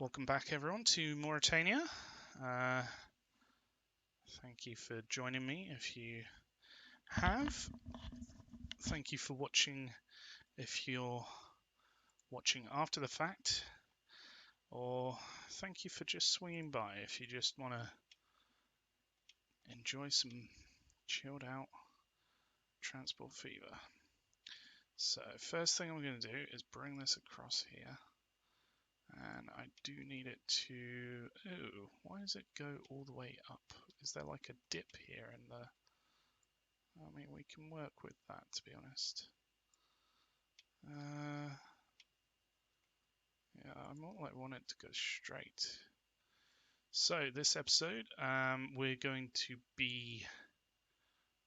Welcome back everyone to Moratania. Uh, Thank you for joining me if you have. Thank you for watching if you're watching after the fact. Or thank you for just swinging by if you just want to enjoy some chilled out transport fever. So first thing I'm going to do is bring this across here. And I do need it to... Oh, why does it go all the way up? Is there like a dip here in the... I mean, we can work with that, to be honest. Yeah, I more like want it to go straight. So this episode, we're going to be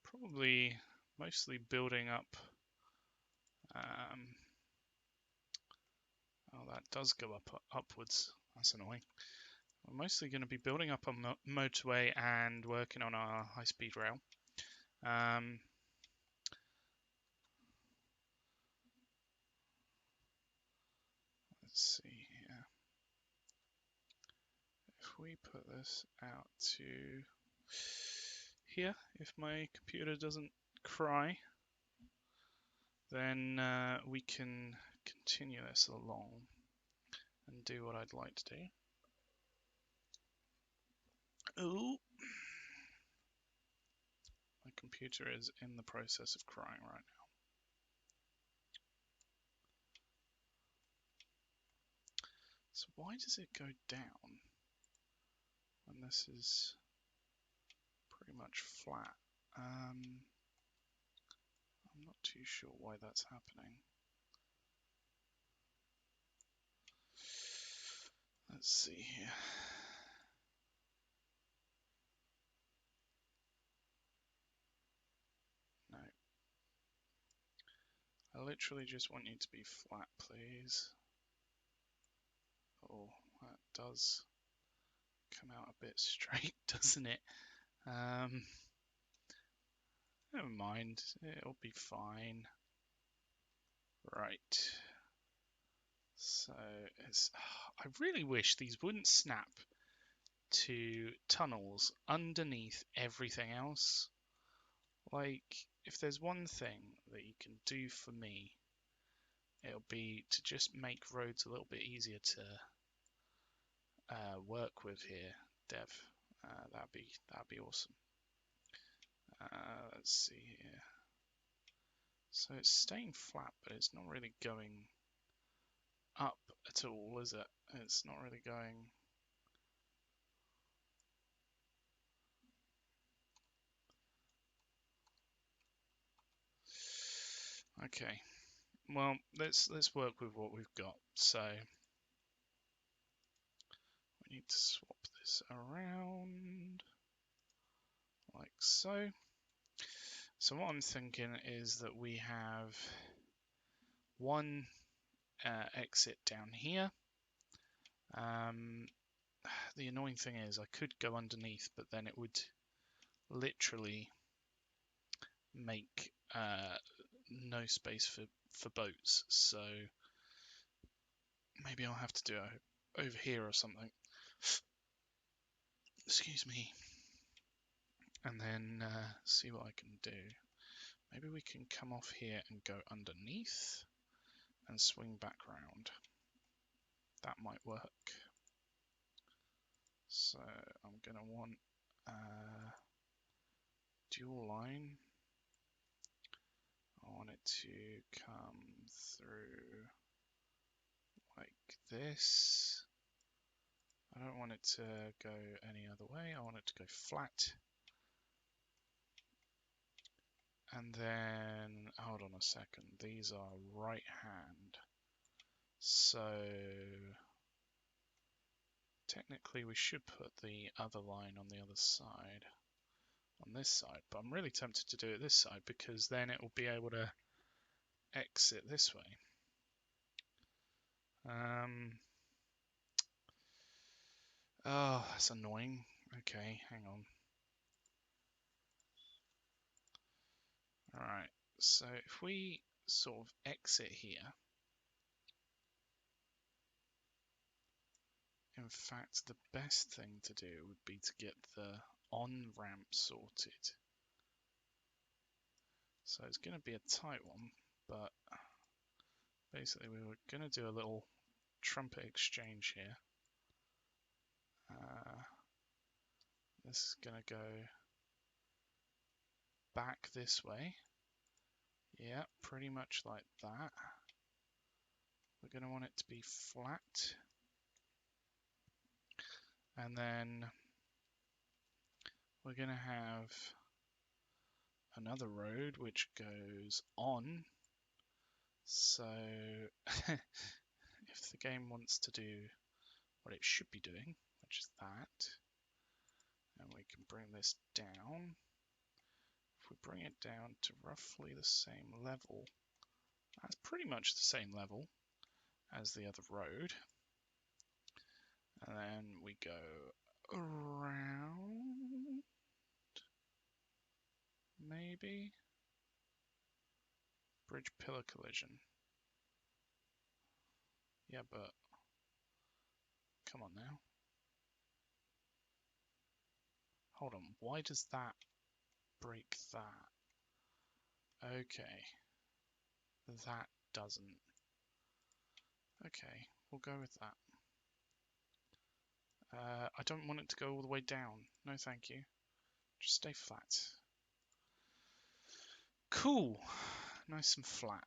probably mostly building up... oh, that does go upwards. That's annoying. We're mostly going to be building up a motorway and working on our high-speed rail. Let's see here. If we put this out to here, if my computer doesn't cry, then we can continue this along and do what I'd like to do. Oh, my computer is in the process of crying right now. So why does it go down when this is pretty much flat? I'm not too sure why that's happening. Let's see here. No. I literally just want you to be flat, please. Oh, that does come out a bit straight, doesn't it? Never mind, it'll be fine. Right. So I really wish these wouldn't snap to tunnels underneath everything else. Like, if there's one thing that you can do for me, it'll be to just make roads a little bit easier to work with here, Dev. That'd be awesome. Let's see here. So it's staying flat, but it's not really going up at all, is it? It's not really going... Okay, well, let's work with what we've got. So we need to swap this around like so. So what I'm thinking is that we have one exit down here. The annoying thing is I could go underneath, but then it would literally make no space for boats. So maybe I'll have to do it over here or something. Excuse me. And then see what I can do. Maybe we can come off here and go underneath and swing back round. That might work. So I'm going to want dual line. I want it to come through like this. I don't want it to go any other way. I want it to go flat. And then, hold on a second, these are right hand. So technically we should put the other line on the other side, on this side, but I'm really tempted to do it this side because then it will be able to exit this way. Oh, that's annoying. Okay, hang on. Alright, so if we sort of exit here, In fact, the best thing to do would be to get the on-ramp sorted. So it's going to be a tight one, but basically we were going to do a little trumpet exchange here. This is going to go back this way. Yeah, pretty much like that. We're going to want it to be flat. And then we're going to have another road which goes on. So if the game wants to do what it should be doing, which is that, and we can bring this down. If we bring it down to roughly the same level, that's pretty much the same level as the other road. And then we go around, maybe. Bridge pillar collision. Yeah, but come on now. Hold on, why does that break that? Okay, that doesn't. Okay, we'll go with that. I don't want it to go all the way down. No, thank you. Just stay flat. Cool. Nice and flat.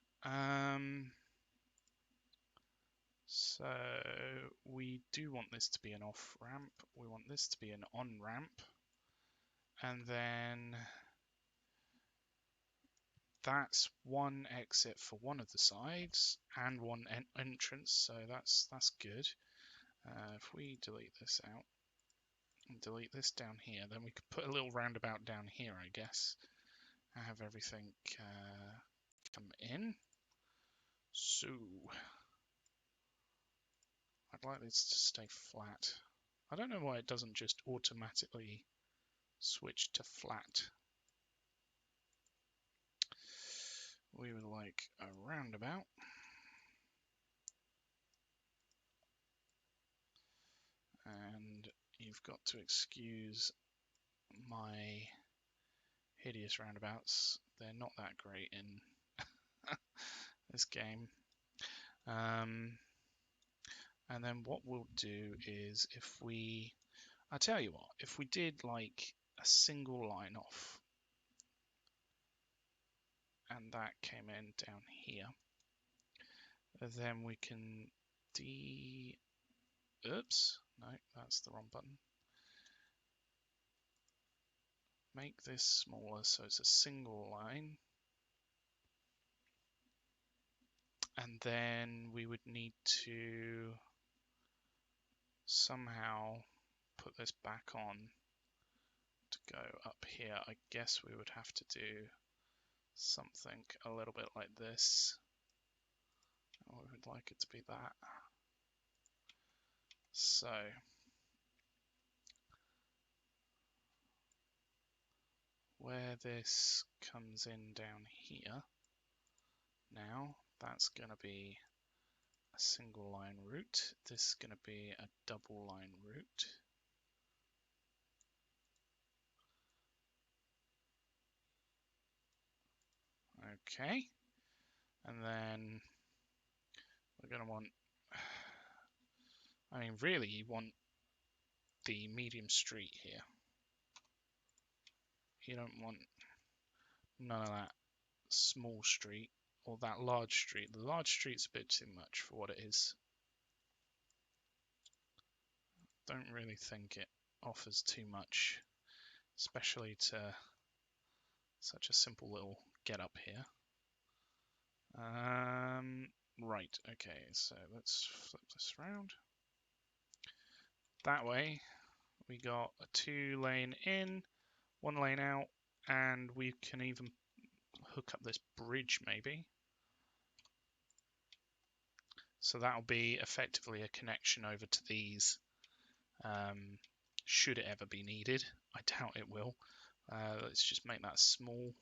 So we do want this to be an off ramp. We want this to be an on ramp. And then that's one exit for one of the sides and one entrance. So that's good. If we delete this out and delete this down here, then we could put a little roundabout down here, I guess. I have everything come in. So I'd like this to stay flat. I don't know why it doesn't just automatically switch to flat. We would like a roundabout. And you've got to excuse my hideous roundabouts. They're not that great in this game. And then what we'll do is I'll tell you what, if we did like a single line off and that came in down here, then we can oops, no, that's the wrong button. Make this smaller so it's a single line. And then we would need to somehow put this back on to go up here. I guess we would have to do something a little bit like this. We would like it to be that. So where this comes in down here, now that's going to be a single line route. This is going to be a double line route. Okay, and then we're going to want, I mean really you want the medium street here. You don't want none of that small street or that large street. The large street's a bit too much for what it is. Don't really think it offers too much, especially to such a simple little get up here. Right, okay, so let's flip this around. That way we got a 2-lane in, 1 lane out, and we can even hook up this bridge maybe. So that'll be effectively a connection over to these, should it ever be needed. I doubt it will. Let's just make that small.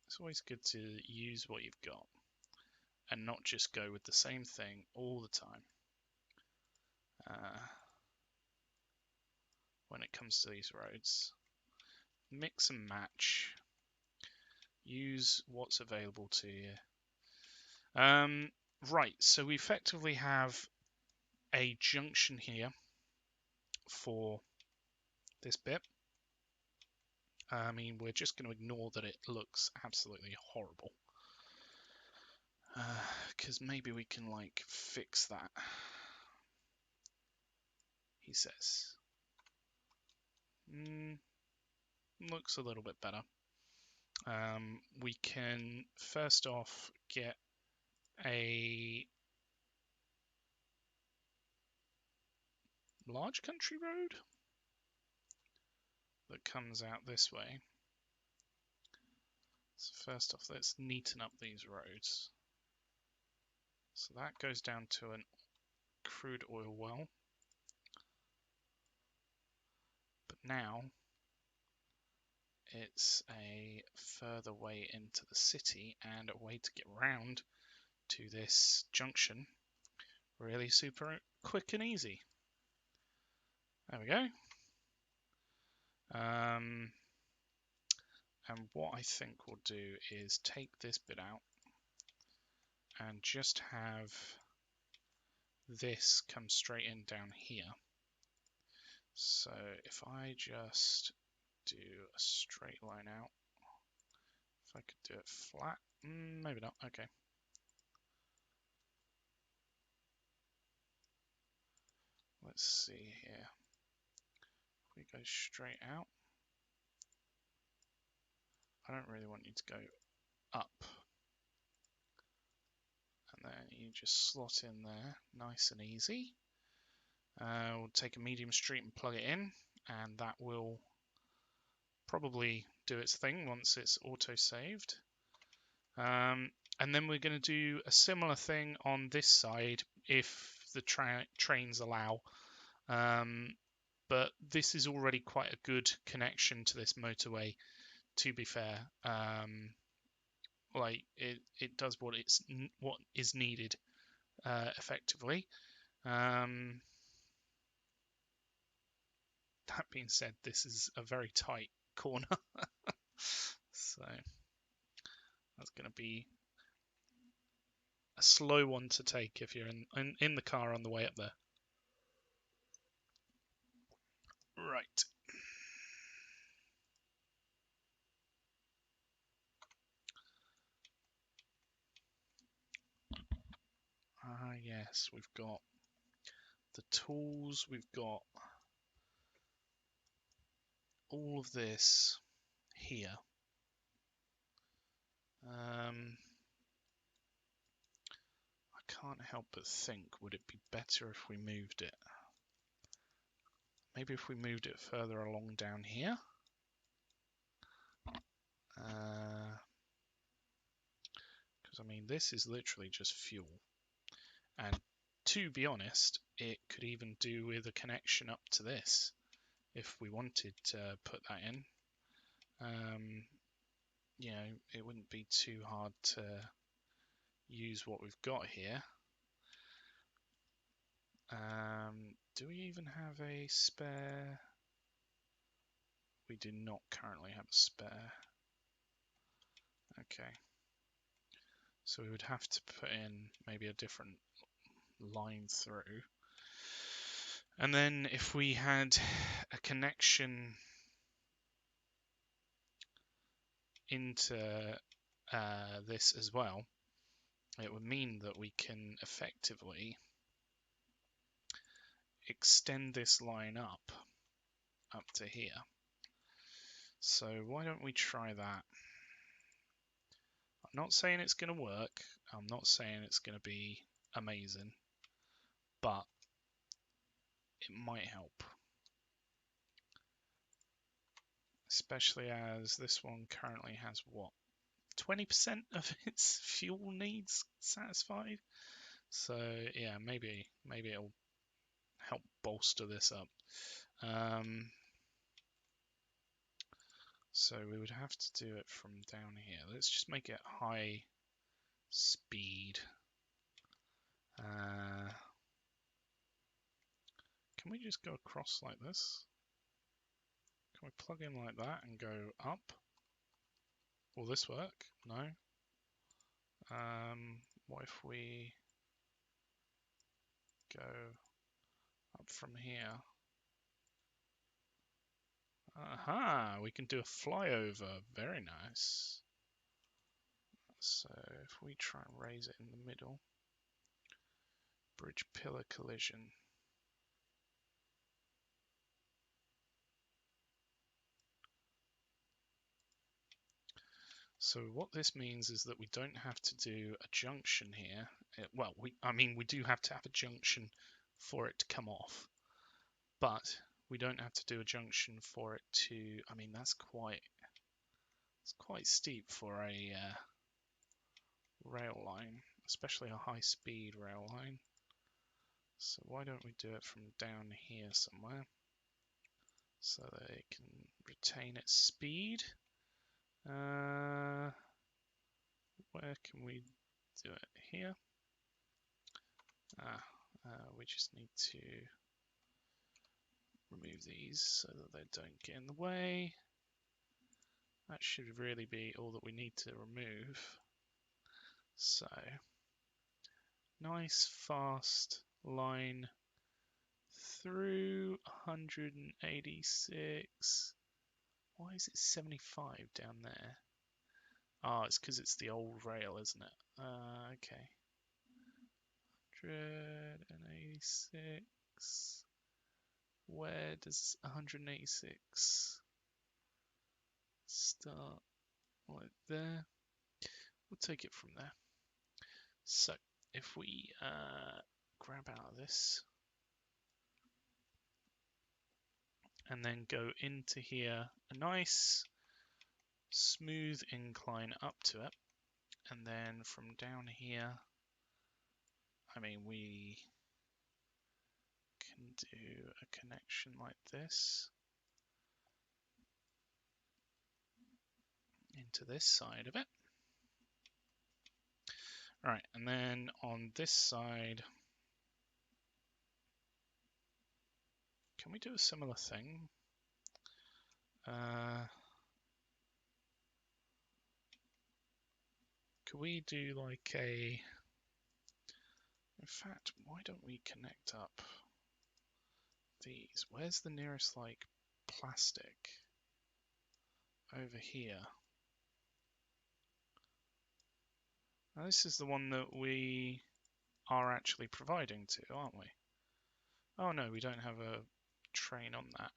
It's always good to use what you've got and not just go with the same thing all the time. when it comes to these roads. Mix and match. Use what's available to you. Right, so we effectively have a junction here for this bit. I mean, we're just going to ignore that it looks absolutely horrible. Because maybe we can, like, fix that, he says. Looks a little bit better. We can, first off, get a large country road that comes out this way. So first off, let's neaten up these roads. So that goes down to a crude oil well. But now it's a further way into the city and a way to get round to this junction. Really super quick and easy. There we go. And what I think we'll do is take this bit out and just have this come straight in down here. So if I just do a straight line out, if I could do it flat, maybe not, okay. Let's see here. If we go straight out, I don't really want you to go up. And then you just slot in there, nice and easy. We'll take a medium street and plug it in, and that will probably do its thing once it's auto-saved. And then we're going to do a similar thing on this side if the trains allow. But this is already quite a good connection to this motorway, to be fair. Like it does what is needed effectively. That being said, this is a very tight corner, so that's going to be a slow one to take if you're in the car on the way up there. Right. Yes, we've got the tools, we've got all of this here. I can't help but think, would it be better if we moved it? Maybe if we moved it further along down here? Because, I mean, this is literally just fuel. And to be honest, it could even do with a connection up to this if we wanted to put that in. You know, it wouldn't be too hard to use what we've got here. Do we even have a spare? We do not currently have a spare. Okay. So we would have to put in maybe a different line through. And then if we had a connection into this as well, it would mean that we can effectively extend this line up to here. So why don't we try that? I'm not saying it's going to work. I'm not saying it's going to be amazing, but it might help. Especially as this one currently has what? 20% of its fuel needs satisfied. So yeah, maybe it'll help bolster this up. So we would have to do it from down here. Let's just make it high speed. we just go across like this? Can we plug in like that and go up? Will this work? No. What if we go up from here? Aha! We can do a flyover. Very nice. So if we try and raise it in the middle, bridge pillar collision. So what this means is that we don't have to do a junction here. Well, we do have to have a junction for it to come off, but we don't have to do a junction for it to. I mean, it's quite steep for a rail line, especially a high-speed rail line. So why don't we do it from down here somewhere, so that it can retain its speed? Where can we do it? Here? We just need to remove these so that they don't get in the way. That should really be all that we need to remove. So, nice fast line through 186. Why is it 75 down there? Oh, it's because it's the old rail, isn't it? Okay. 186. Where does 186 start? Right there. We'll take it from there. So if we grab out of this and then go into here, a nice smooth incline up to it, and then from down here, I mean, we can do a connection like this into this side of it. Right, and then on this side, can we do a similar thing? Could we do like a... In fact, why don't we connect up these? Where's the nearest like plastic? Over here. Now this is the one that we are actually providing to, aren't we? Oh no, we don't have a train on that.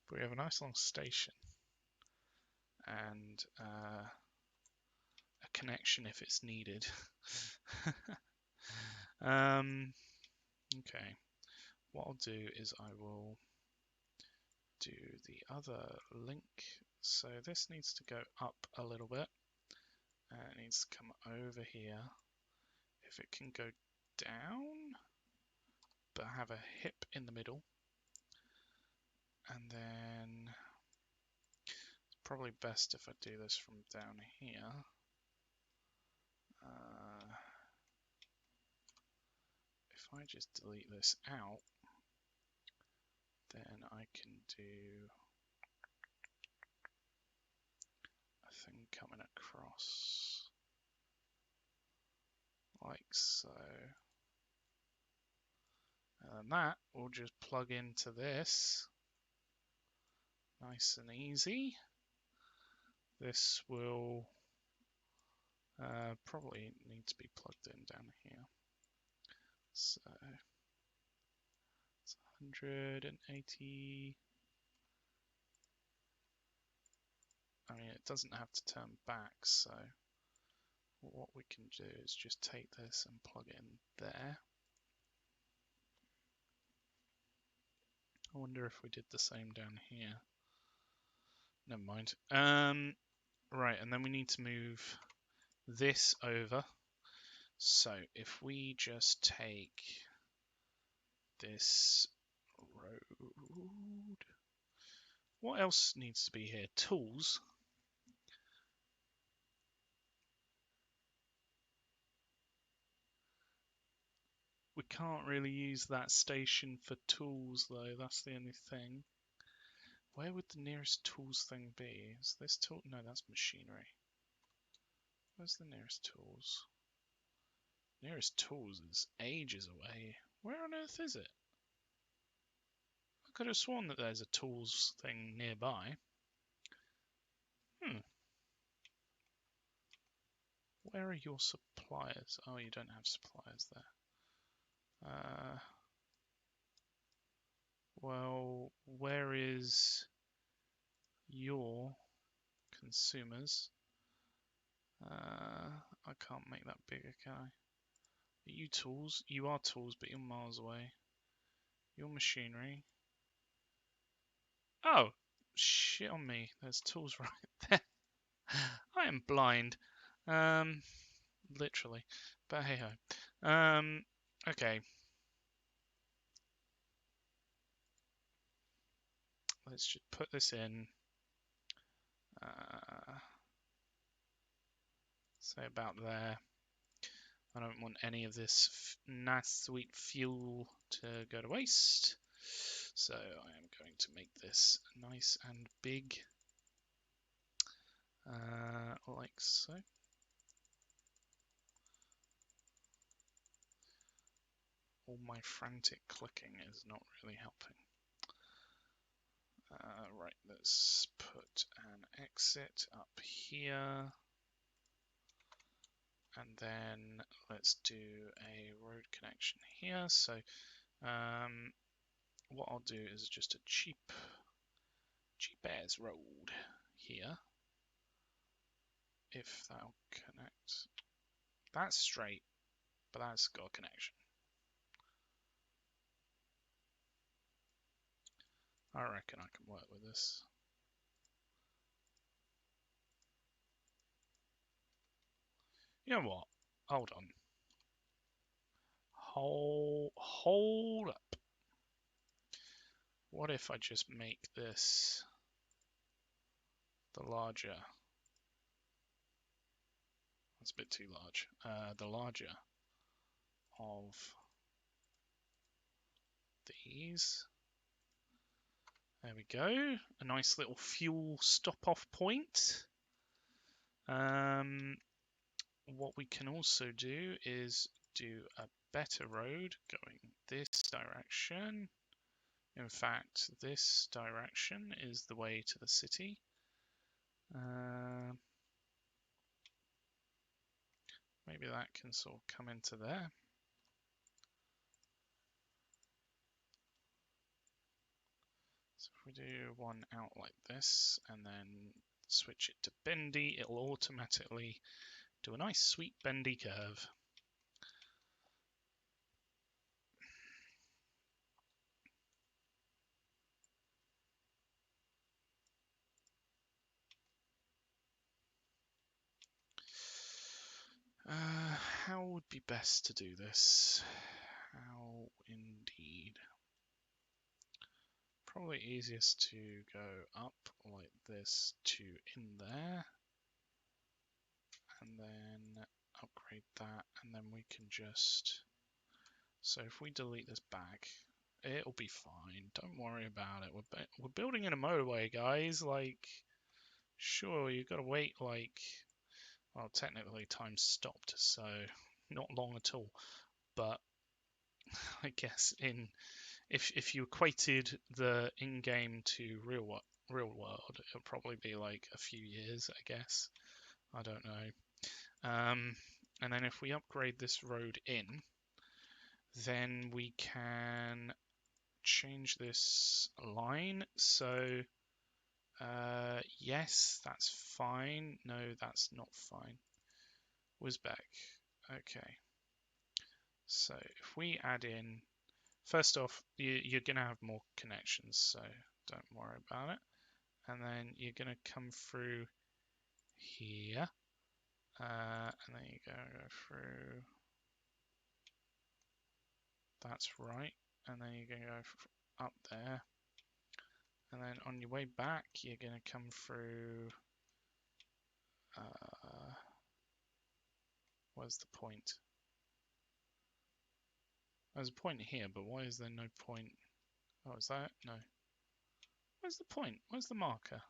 But we have a nice long station. And a connection if it's needed. Okay. What I'll do is I will do the other link. So this needs to go up a little bit. It needs to come over here. If it can go down, but have a hip in the middle. And then it's probably best if I do this from down here. If I just delete this out, then I can do a thing coming across like so. And that will just plug into this. Nice and easy. This will probably need to be plugged in down here. So it's 180. I mean, it doesn't have to turn back, so what we can do is just take this and plug it in there. I wonder if we did the same down here. Never mind. Right, and then we need to move this over. So if we just take this road, what else needs to be here? Tools. We can't really use that station for tools though, that's the only thing. Where would the nearest tools thing be? Is this tool? No, that's machinery. Where's the nearest tools? Nearest tools is ages away. Where on earth is it? I could have sworn that there's a tools thing nearby. Where are your suppliers? Oh, you don't have suppliers there. Well, where is your consumers? I can't make that bigger, can I? Are you tools? You are tools, but you're miles away. Your machinery. Oh, shit on me. There's tools right there. I am blind. Literally. But hey ho. Okay. Let's just put this in. Say about there. I don't want any of this nice sweet fuel to go to waste. So I am going to make this nice and big, like so. All my frantic clicking is not really helping. Right, let's put an exit up here. And then let's do a road connection here. So what I'll do is just a cheap as road here. If that'll connect. That's straight, but that's got a connection. I reckon I can work with this. You know what? Hold on. Hold up. What if I just make this the larger? That's a bit too large. The larger of these. There we go. A nice little fuel stop-off point. What we can also do is do a better road going this direction. In fact, this direction is the way to the city. Maybe that can sort of come into there. So if we do one out like this and then switch it to bendy, it'll automatically do a nice sweet bendy curve. How would be best to do this? How indeed? Probably easiest to go up like this to in there. And then upgrade that, and then we can just... So if we delete this back, it'll be fine. Don't worry about it. We're building in a motorway, guys. Like, sure, you've got to wait, like... Well, technically time stopped, so not long at all. But I guess if you equated the in-game to real world, it'll probably be like a few years, I guess. I don't know. And then if we upgrade this road in, then we can change this line. So yes, that's fine. No, that's not fine. Wisbech. Okay. So if we add in, first off, you're going to have more connections, so don't worry about it. And then you're going to come through here. And then you go through. That's right. And then you're going to go up there. And then on your way back, you're going to come through. Where's the point? There's a point here, but why is there no point? Oh, is that? No. Where's the point? Where's the marker?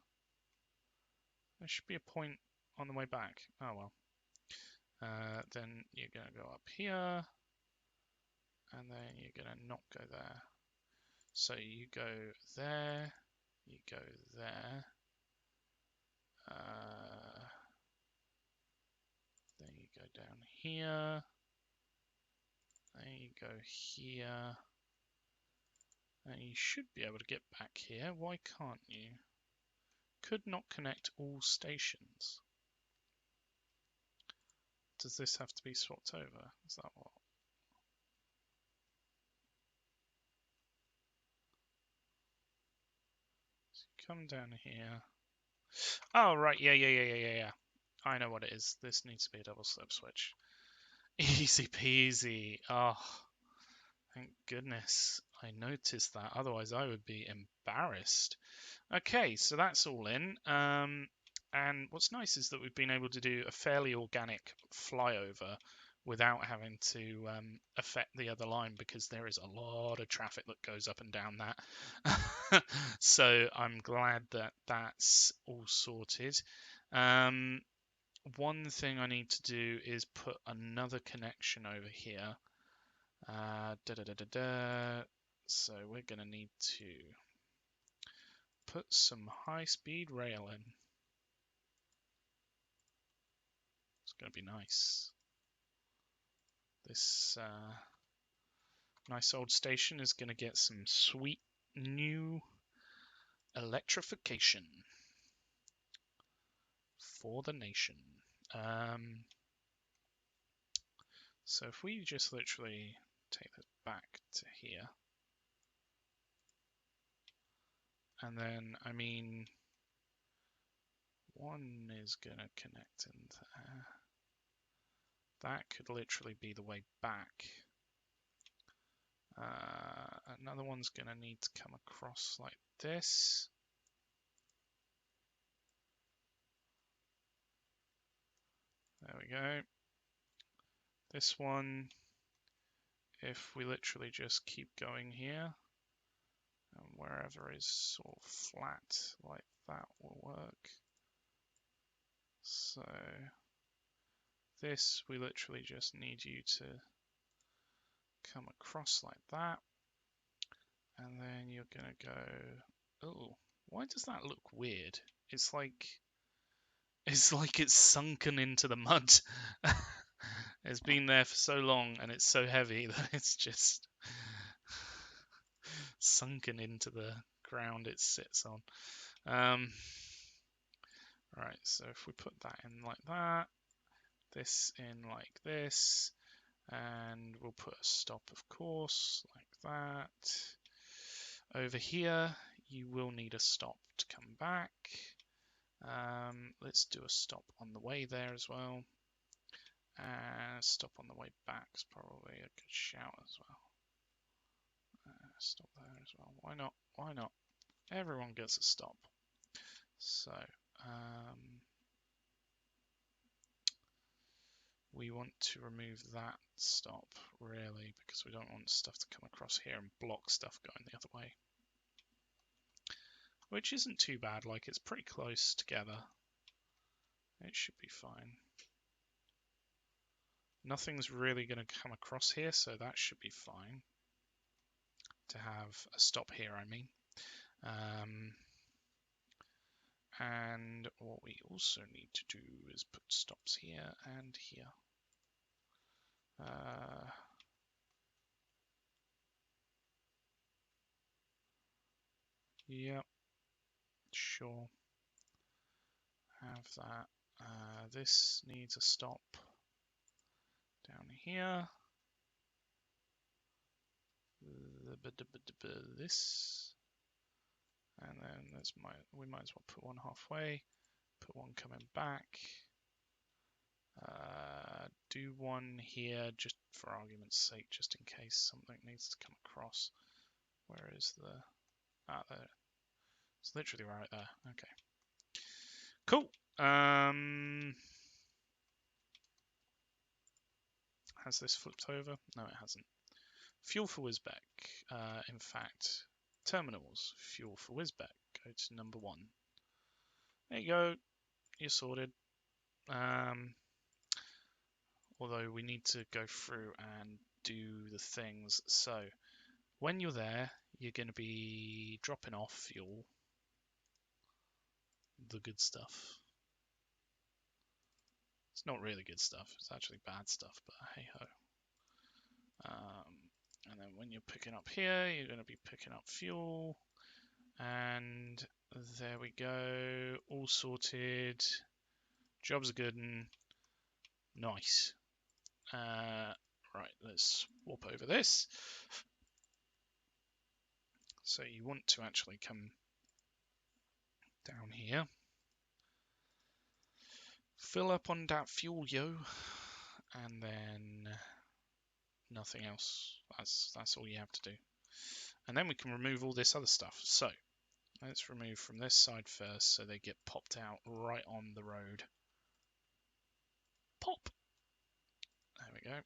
There should be a point on the way back. Oh well. Then you're going to go up here, and then you're going to not go there. So you go there, you go there, then you go down here, then you go here, and you should be able to get back here. Why can't you? Could not connect all stations. Does this have to be swapped over? Is that what? So come down here. Oh, right. Yeah. I know what it is. This needs to be a double slip switch. Easy peasy. Oh, thank goodness I noticed that. Otherwise, I would be embarrassed. Okay, so that's all in. And what's nice is that we've been able to do a fairly organic flyover without having to affect the other line, because there is a lot of traffic that goes up and down that. So I'm glad that that's all sorted. One thing I need to do is put another connection over here. So we're going to need to put some high-speed rail in. It's going to be nice. This nice old station is going to get some sweet new electrification for the nation. So if we just literally take this back to here, and then, I mean, one is going to connect into there. That could literally be the way back. Another one's going to need to come across like this. There we go. This one, if we literally just keep going here, and wherever is sort of flat like that will work. So this, we literally just need you to come across like that, and then you're gonna go, oh, why does that look weird? It's like it's sunken into the mud. It's been there for so long and it's so heavy that it's just sunken into the ground it sits on. Right, so if we put that in like that, this in like this, and we'll put a stop, of course, like that. Over here, you will need a stop to come back. Let's do a stop on the way there as well. And stop on the way back is probably a good shout as well. Stop there as well. Why not? Why not? Everyone gets a stop. So, we want to remove that stop, really, because we don't want stuff to come across here and block stuff going the other way. Which isn't too bad, like it's pretty close together. It should be fine. Nothing's really going to come across here, so that should be fine. To have a stop here, I mean. And what we also need to do is put stops here and here. Yep, sure. Have that. This needs a stop down here. This, and then we might as well put one halfway. Put one coming back. Do one here just for argument's sake, just in case something needs to come across. Where is the... Ah, there. It's literally right there. Okay. Cool. Has this flipped over? No, it hasn't. Fuel for Wisbech. In fact, terminals. Fuel for Wisbech. Go to number 1. There you go. You're sorted. Although we need to go through and do the things. So when you're there, you're going to be dropping off fuel, the good stuff. It's not really good stuff, it's actually bad stuff, but hey ho. And then when you're picking up here, you're going to be picking up fuel, and there we go, all sorted. Jobs are good and nice. Right, let's swap over this. So you want to actually come down here, fill up on that fuel, yo, and then nothing else. That's all you have to do. And then we can remove all this other stuff. So let's remove from this side first so they get popped out right on the road. Pop! There we go.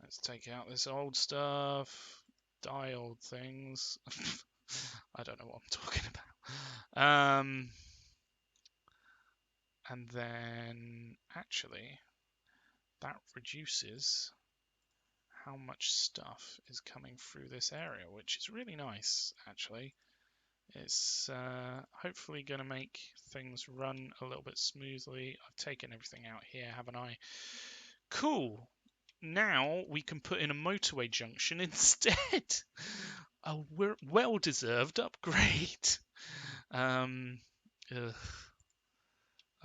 Let's take out this old stuff. Die old things. I don't know what I'm talking about. And then actually that reduces how much stuff is coming through this area, which is really nice actually. It's hopefully going to make things run a little bit smoothly. I've taken everything out here, haven't I? Cool. Now we can put in a motorway junction instead. A well-deserved upgrade. I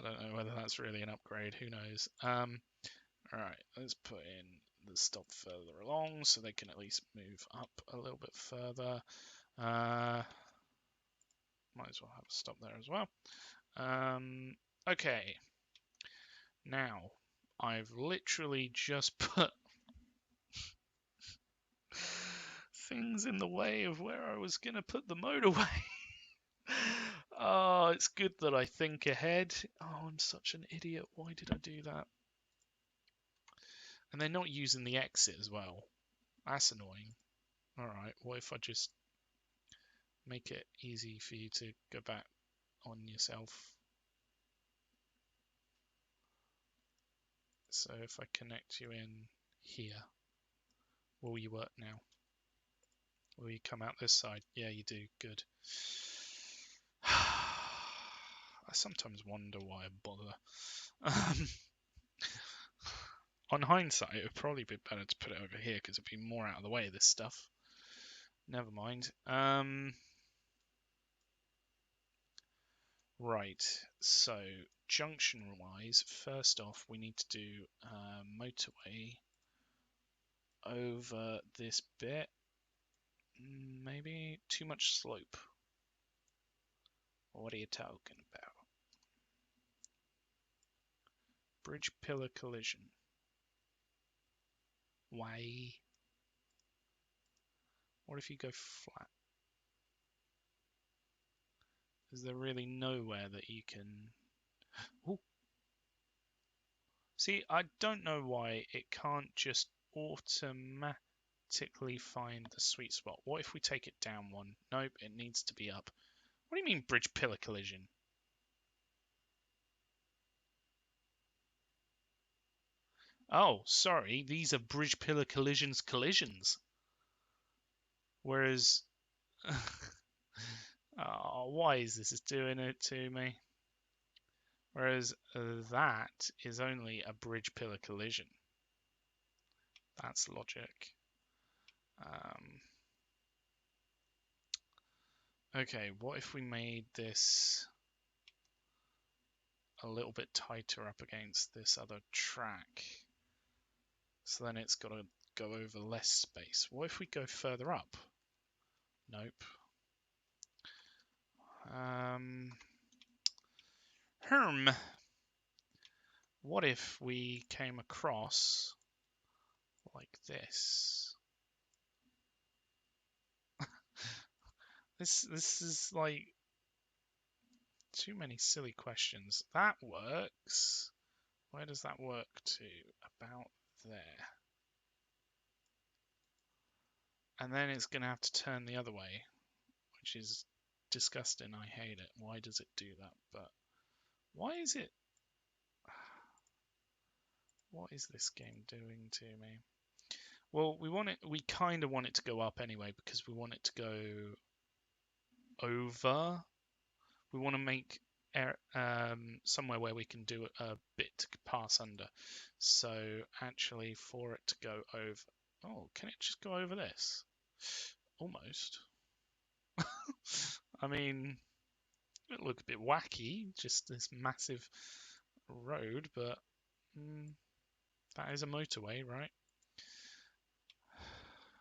don't know whether that's really an upgrade. Who knows? Alright, let's put in the stop further along so they can at least move up a little bit further. Might as well have a stop there as well. Okay. Now, I've literally just put things in the way of where I was going to put the motorway. Oh, it's good that I think ahead. Oh, I'm such an idiot. Why did I do that? And they're not using the exit as well. That's annoying. Alright, what if I just make it easy for you to go back on yourself? So if I connect you in here, will you work now? Will you come out this side? Yeah, you do. Good. I sometimes wonder why I bother. On hindsight, it would probably be better to put it over here because it'd be more out of the way of this stuff. Never mind. Right, so junction-wise, first off, we need to do motorway over this bit. Maybe too much slope. What are you talking about? Bridge pillar collision. Why? What if you go flat? Is there really nowhere that you can... Ooh. See, I don't know why it can't just automatically find the sweet spot. What if we take it down one? Nope, it needs to be up. What do you mean bridge pillar collision? Oh, sorry, these are bridge pillar collisions. Whereas... oh, why is this doing it to me? Whereas that is only a bridge pillar collision. That's logic. Okay, what if we made this a little bit tighter up against this other track? So then it's got to go over less space. What if we go further up? Nope. What if we came across like this? This is like too many silly questions. That works. Where does that work to? About there. and then it's going to have to turn the other way, which is disgusting. I hate it. Why does it do that? But why is it? What is this game doing to me? Well, we kind of want it to go up anyway because we want it to go over. We want to make somewhere where we can do a bit to pass under. So actually for it to go over, oh, can it just go over this? Almost. I mean, it look a bit wacky, just this massive road, but that is a motorway, right?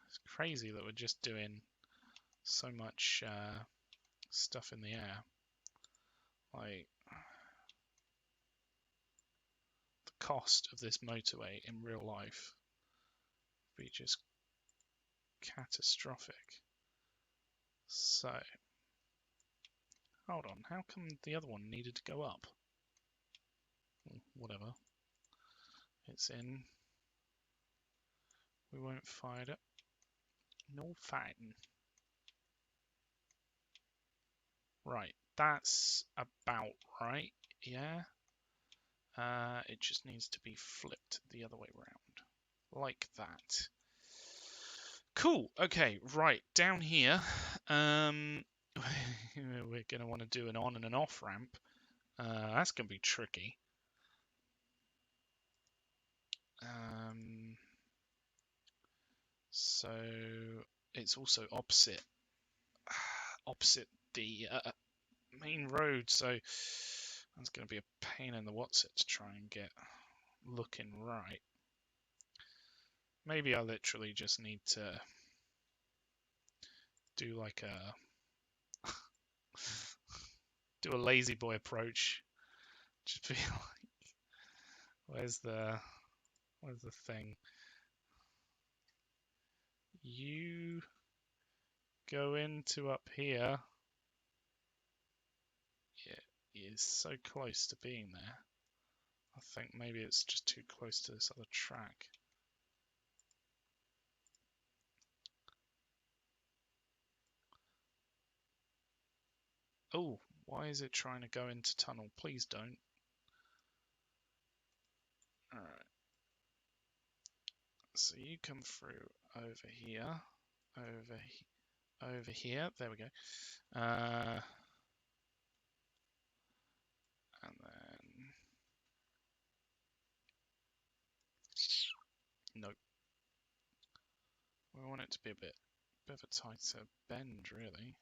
It's crazy that we're just doing so much stuff in the air. Like, the cost of this motorway in real life would be just catastrophic. So, hold on, how come the other one needed to go up? Whatever. It's in. We won't fight it. No fighting. Right, that's about right, yeah. It just needs to be flipped the other way around, like that. Cool, okay, right, down here, we're going to want to do an on and an off ramp. That's going to be tricky. So it's also opposite the main road, so that's going to be a pain in the what's it to try and get looking right. Maybe I literally just need to do like do a lazy boy approach. Just be like, where's the thing? You go into up here. Yeah, it's so close to being there. I think maybe it's just too close to this other track. Oh, why is it trying to go into tunnel? Please don't. Alright. So you come through over here, over here. There we go. And then nope. We want it to be a bit of a tighter bend, really.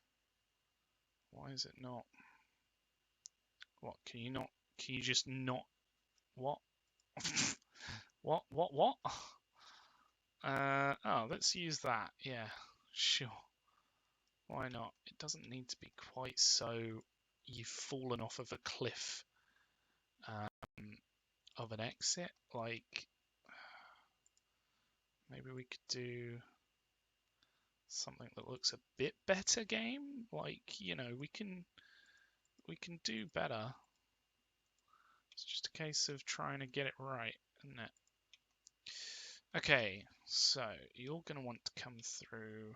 Why is it not? What? Can you not? Can you just not? What? What? Oh, let's use that. Yeah, sure. Why not? It doesn't need to be quite so you've fallen off of a cliff of an exit. Like, maybe we could do something that looks a bit better game. Like, you know, we can do better. It's just a case of trying to get it right, isn't it? Okay, so you're going to want to come through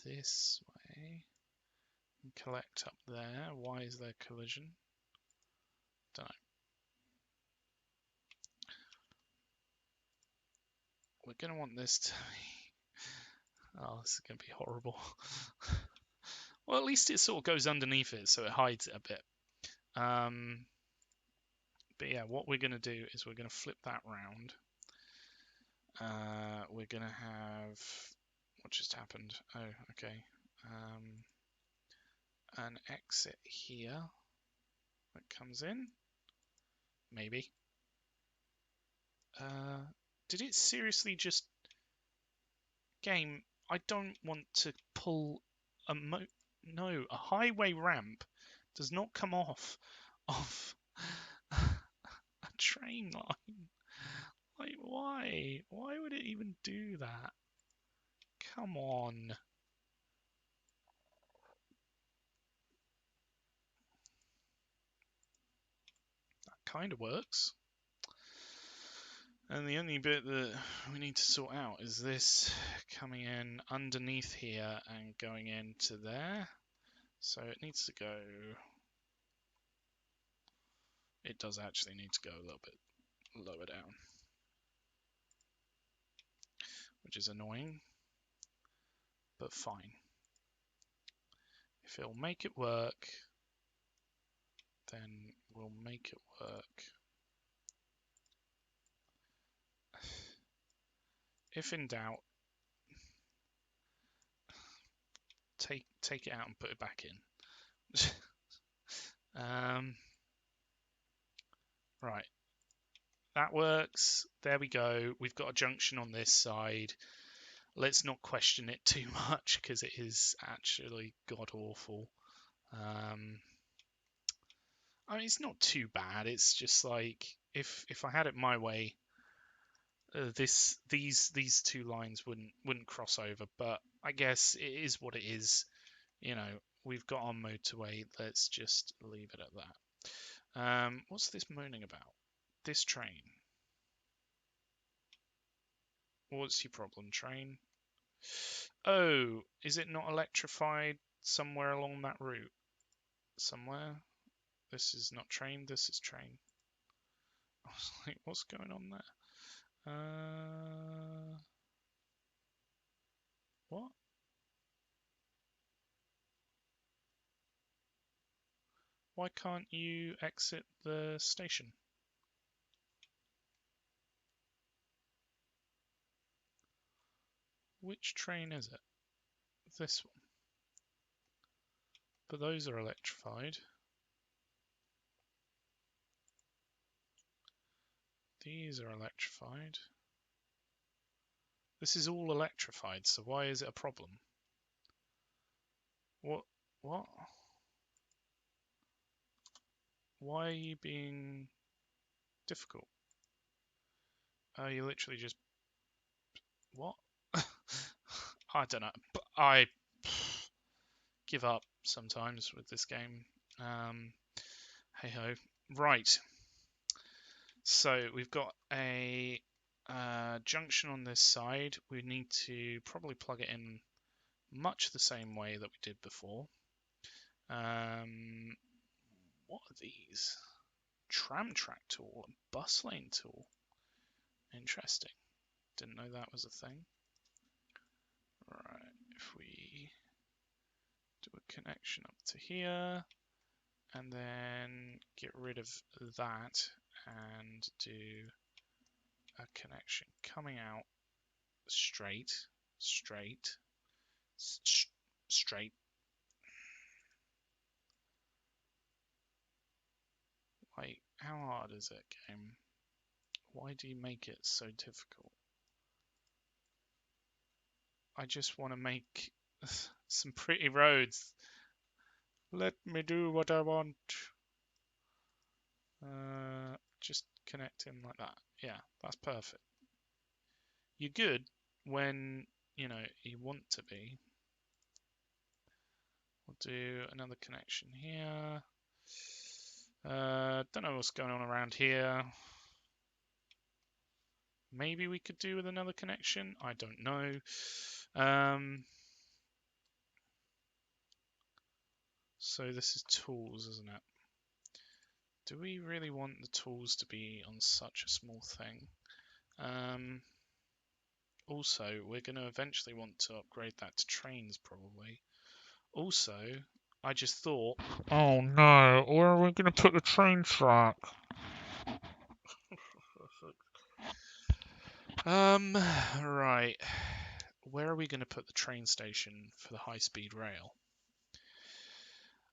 this way and collect up there. Why is there collision? Don't know. We're going to want this to be... Oh, this is going to be horrible. Well, at least it sort of goes underneath it, so it hides it a bit. But yeah, what we're going to do is we're going to flip that round. We're going to have... What just happened? Oh, okay. An exit here that comes in. Maybe. Did it seriously just... Game, I don't want to pull a No, a highway ramp does not come off of a train line. Like, why? Why would it even do that? Come on. That kind of works. And the only bit that we need to sort out is this coming in underneath here and going into there. So it needs to go... It does actually need to go a little bit lower down, which is annoying, but fine. If it'll make it work, then we'll make it work. If in doubt, take it out and put it back in. Right, that works. There we go. We've got a junction on this side. Let's not question it too much because it is actually god awful. I mean, it's not too bad. It's just like if I had it my way, these two lines wouldn't cross over. But I guess it is what it is. You know, we've got our motorway. Let's just leave it at that. What's this moaning about? This train. What's your problem, train? Oh, is it not electrified somewhere along that route? Somewhere? This is not train, this is train. I was like, what's going on there? What? Why can't you exit the station? Which train is it? This one. But those are electrified. These are electrified. This is all electrified, so why is it a problem? What? What? Why are you being difficult? You literally just... What? I don't know. But I give up sometimes with this game. Hey ho. Right. So we've got a junction on this side. We need to probably plug it in much the same way that we did before. What are these? Tram track tool and bus lane tool. Interesting. Didn't know that was a thing. Right, if we do a connection up to here and then get rid of that and do a connection coming out straight. Like, how hard is it, game? Why do you make it so difficult? I just want to make some pretty roads. Let me do what I want. Just connect in like that. Yeah, that's perfect. You're good when, you know, you want to be. We'll do another connection here. Don't know what's going on around here. Maybe we could do with another connection. I don't know. So this is tools, isn't it? Do we really want the tools to be on such a small thing? Also, we're going to eventually want to upgrade that to trains, probably. Also, I just thought... Oh no, where are we going to put the train track? Right. Where are we going to put the train station for the high-speed rail?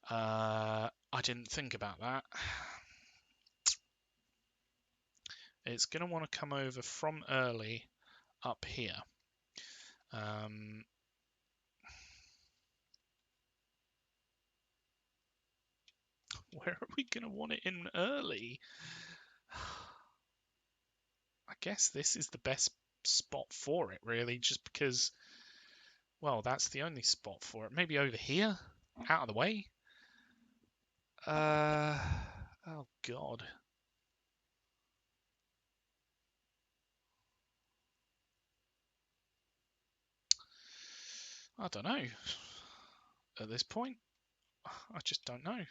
I didn't think about that. It's going to want to come over from early up here. Where are we going to want it in early? I guess this is the best spot for it, really, just because, well, that's the only spot for it. Maybe over here? Out of the way? Oh, God. I don't know. At this point, I just don't know.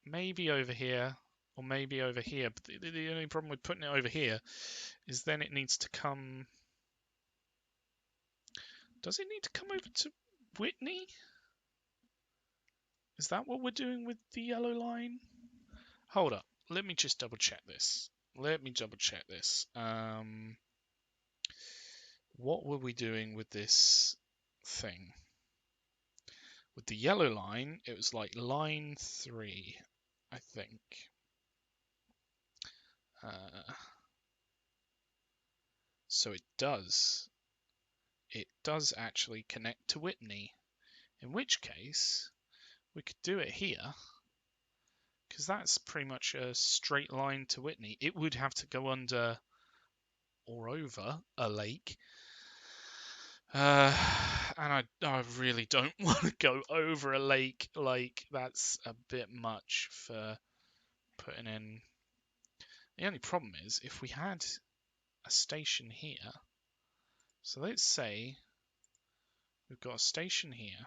Maybe over here, or maybe over here. But the only problem with putting it over here is then it needs to come... Does it need to come over to Whitney? Is that what we're doing with the yellow line? Hold up. Let me just double check this. What were we doing with this thing? With the yellow line, it was like line 3, I think. So it does actually connect to Whitney, in which case we could do it here, because that's pretty much a straight line to Whitney. It would have to go under or over a lake, and I really don't want to go over a lake. Like, that's a bit much for putting in. The only problem is if we had a station here, so let's say we've got a station here.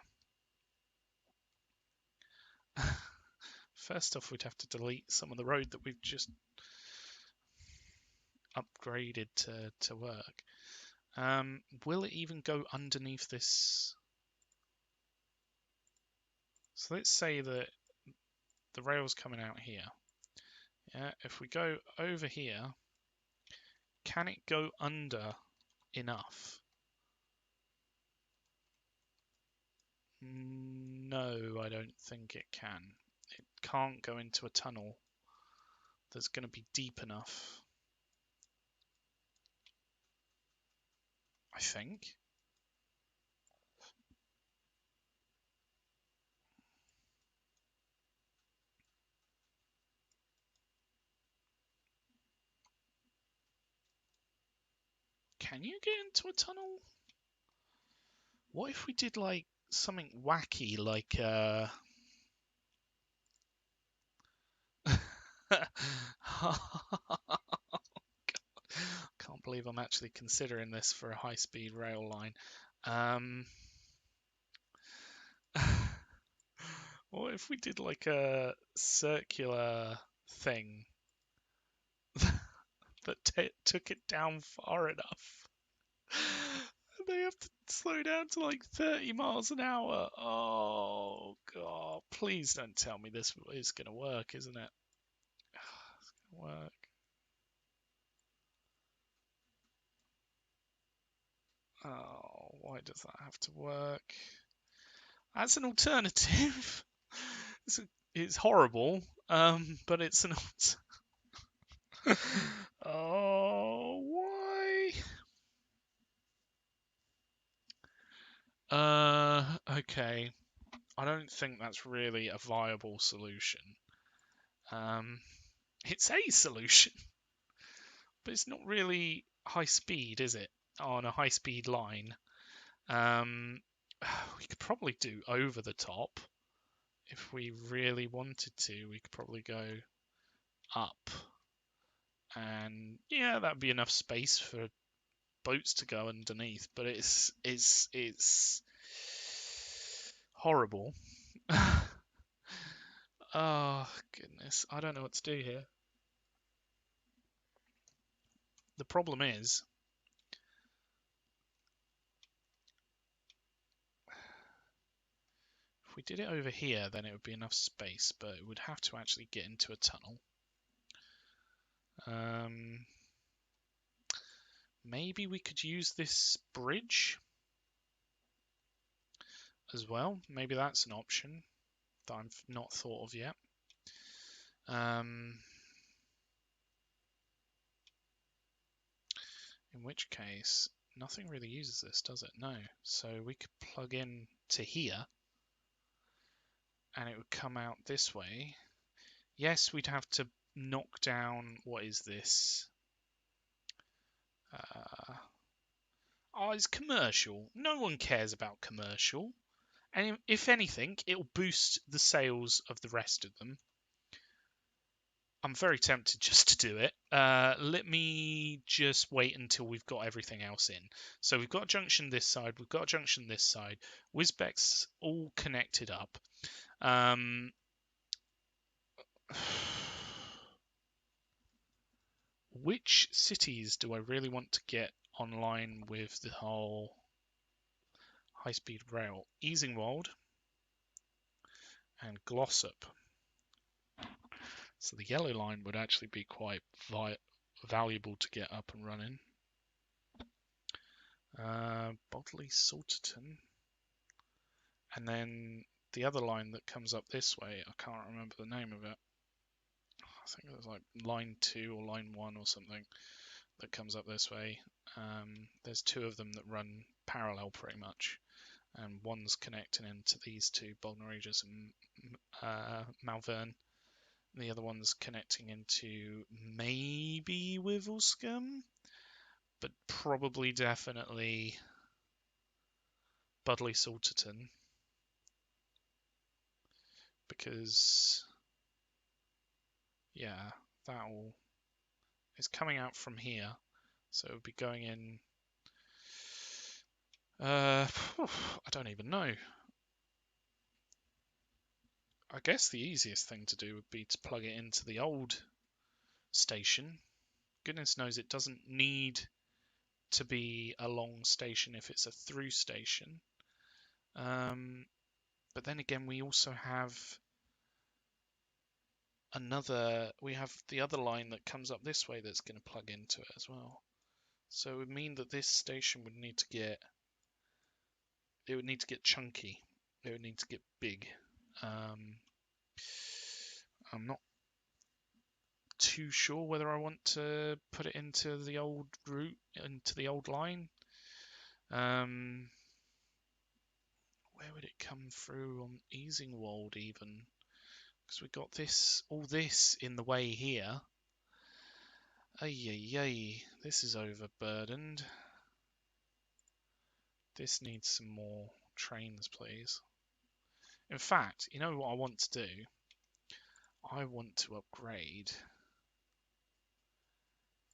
First off, we'd have to delete some of the road that we've just upgraded to work. Will it even go underneath this? So let's say that the rail's coming out here. Yeah, if we go over here, can it go under enough? No, I don't think it can. It can't go into a tunnel that's going to be deep enough, I think. Can you get into a tunnel? What if we did like something wacky, like Can't believe I'm actually considering this for a high-speed rail line. What if we did like a circular thing that took it down far enough? They have to slow down to like 30 miles an hour. Oh, God. Please don't tell me this is going to work, isn't it? It's going to work. Oh, why does that have to work? As an alternative, it's horrible, but it's an Oh, why? Okay. I don't think that's really a viable solution. It's a solution, but it's not really high speed, is it? On a high speed line. We could probably do over the top. If we really wanted to, we could probably go up. And yeah, that'd be enough space for boats to go underneath, but it's horrible. Oh, goodness. I don't know what to do here. The problem is, if we did it over here, then it would be enough space, but it would have to actually get into a tunnel. Maybe we could use this bridge as well. Maybe that's an option that I've not thought of yet. In which case, nothing really uses this, does it? No. So we could plug in to here, and it would come out this way. Yes, we'd have to knock down, what is this? Oh, it's commercial. No one cares about commercial. And if anything, it'll boost the sales of the rest of them. I'm very tempted just to do it. Let me just wait until we've got everything else in. So we've got a junction this side, we've got a junction this side. Wisbech's all connected up. Which cities do I really want to get online with the whole high-speed rail? Easingwold and Glossop. So the yellow line would actually be quite valuable to get up and running. Bodley Salterton. And then the other line that comes up this way, I can't remember the name of it. I think it was like line 2 or line 1 or something that comes up this way. There's two of them that run parallel pretty much. And one's connecting into these two, Bognor Regis and Malvern. And the other one's connecting into maybe Wivelscombe, but probably definitely Budley Salterton, because yeah, it's coming out from here, so it would be going in. I don't even know. I guess the easiest thing to do would be to plug it into the old station. Goodness knows it doesn't need to be a long station if it's a through station. But then again, we also have the other line that comes up this way that's going to plug into it as well. So it would mean that this station would need to get chunky. It would need to get big. I'm not too sure whether I want to put it into the old route, into the old line. Where would it come through on Easingwold even? Because we've got all this in the way here. Ay, this is overburdened. This needs some more trains, please. In fact, you know what I want to do? I want to upgrade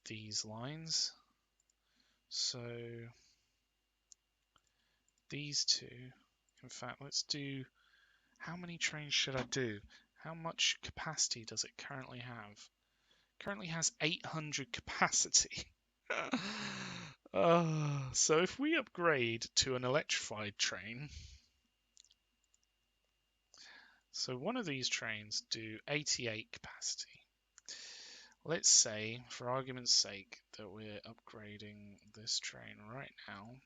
these lines. So these two, in fact, let's do, how many trains should I do? How much capacity does it currently have? Currently has 800 capacity. So if we upgrade to an electrified train, so one of these trains do 88 capacity. Let's say, for argument's sake, that we're upgrading this train right now.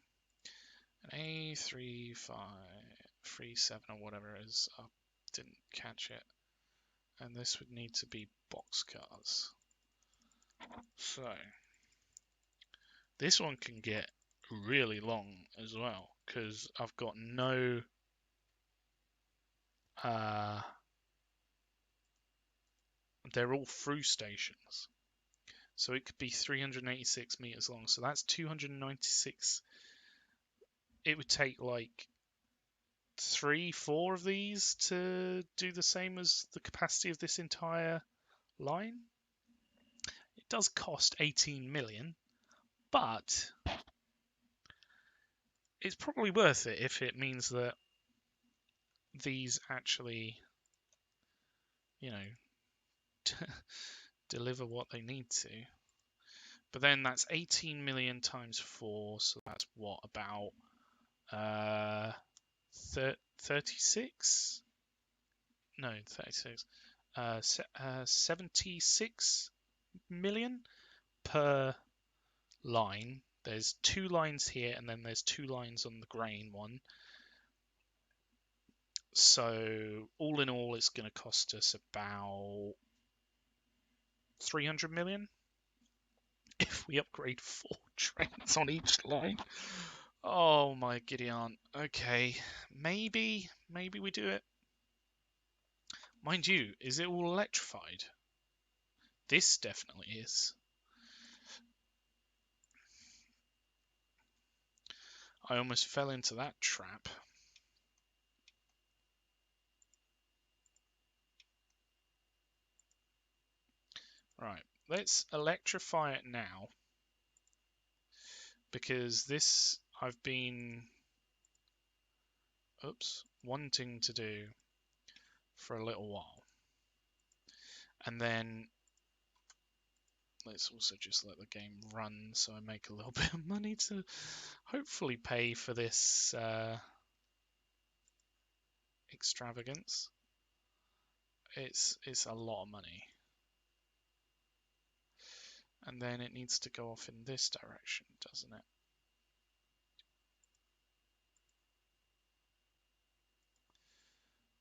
An A3537 or whatever it is, I didn't catch it. And this would need to be boxcars. So, this one can get really long as well, because I've got no they're all through stations. So it could be 386 meters long. So that's 296. It would take like 3-4 of these to do the same as the capacity of this entire line. It does cost 18 million, but it's probably worth it if it means that these actually, you know, deliver what they need to. But then that's 18 million times 4, so that's what, about 36? No, 36. 76 million per line. There's 2 lines here, and then there's 2 lines on the grain one. So all in all, it's going to cost us about 300 million if we upgrade 4 trains on each line. Oh my giddy aunt. Okay, maybe we do it. Mind you, is it all electrified? This definitely is. I almost fell into that trap. Right, let's electrify it now, because this I've been wanting to do for a little while. And then let's also just let the game run so I make a little bit of money to hopefully pay for this extravagance. It's a lot of money. And then it needs to go off in this direction, doesn't it?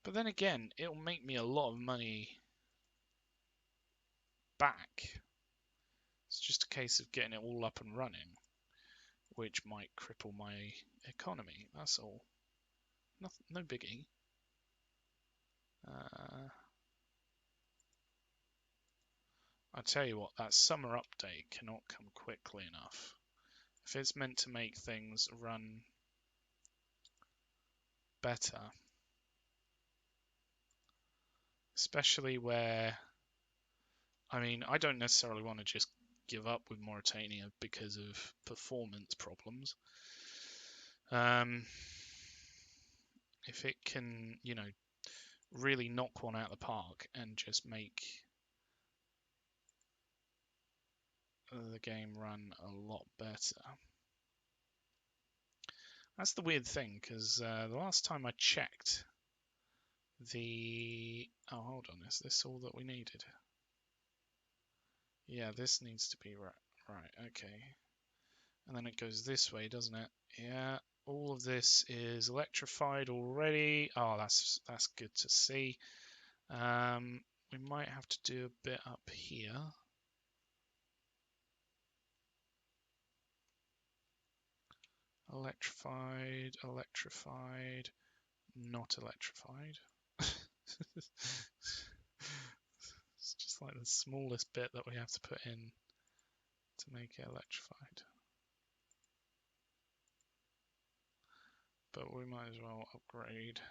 But then again, it'll make me a lot of money back. It's just a case of getting it all up and running, which might cripple my economy. That's all. Nothing, no biggie. I tell you what, that summer update cannot come quickly enough. If it's meant to make things run better, especially where, I mean, I don't necessarily want to just give up with Moratania because of performance problems. If it can, you know, really knock one out of the park and just make the game run a lot better. That's the weird thing, because the last time I checked, oh, hold on, is this all that we needed? Yeah, this needs to be right, okay. And then it goes this way, doesn't it? Yeah, all of this is electrified already. Oh, that's good to see. We might have to do a bit up here. Electrified, electrified, not electrified. It's just like the smallest bit that we have to put in to make it electrified. But we might as well upgrade.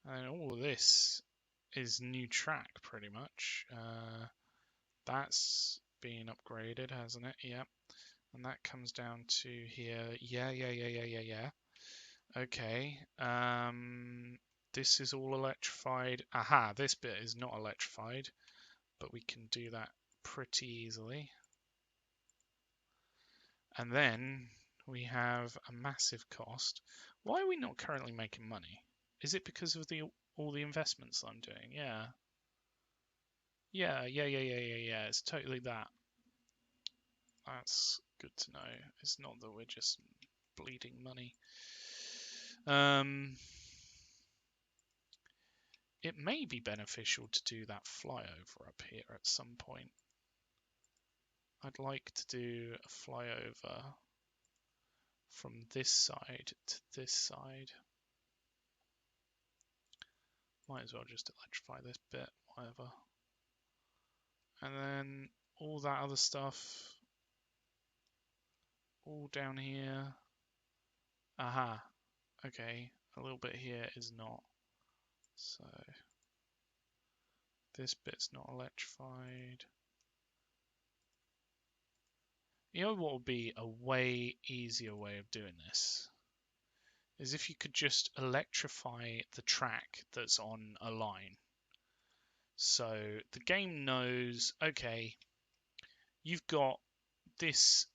And all of this is new track, pretty much. That's been upgraded, hasn't it? Yep. And that comes down to here. Yeah. Okay. This is all electrified. Aha, this bit is not electrified, but we can do that pretty easily. And then we have a massive cost. Why are we not currently making money? Is it because of all the investments I'm doing? Yeah. Yeah. It's totally that. That's good to know. It's not that we're just bleeding money. It may be beneficial to do that flyover up here at some point. I'd like to do a flyover from this side to this side. Might as well just electrify this bit, whatever. And then all that other stuff, all down here. Aha, okay, a little bit here is not. So this bit's not electrified. You know what would be a way easier way of doing this? Is if you could just electrify the track that's on a line. So the game knows, okay, you've got this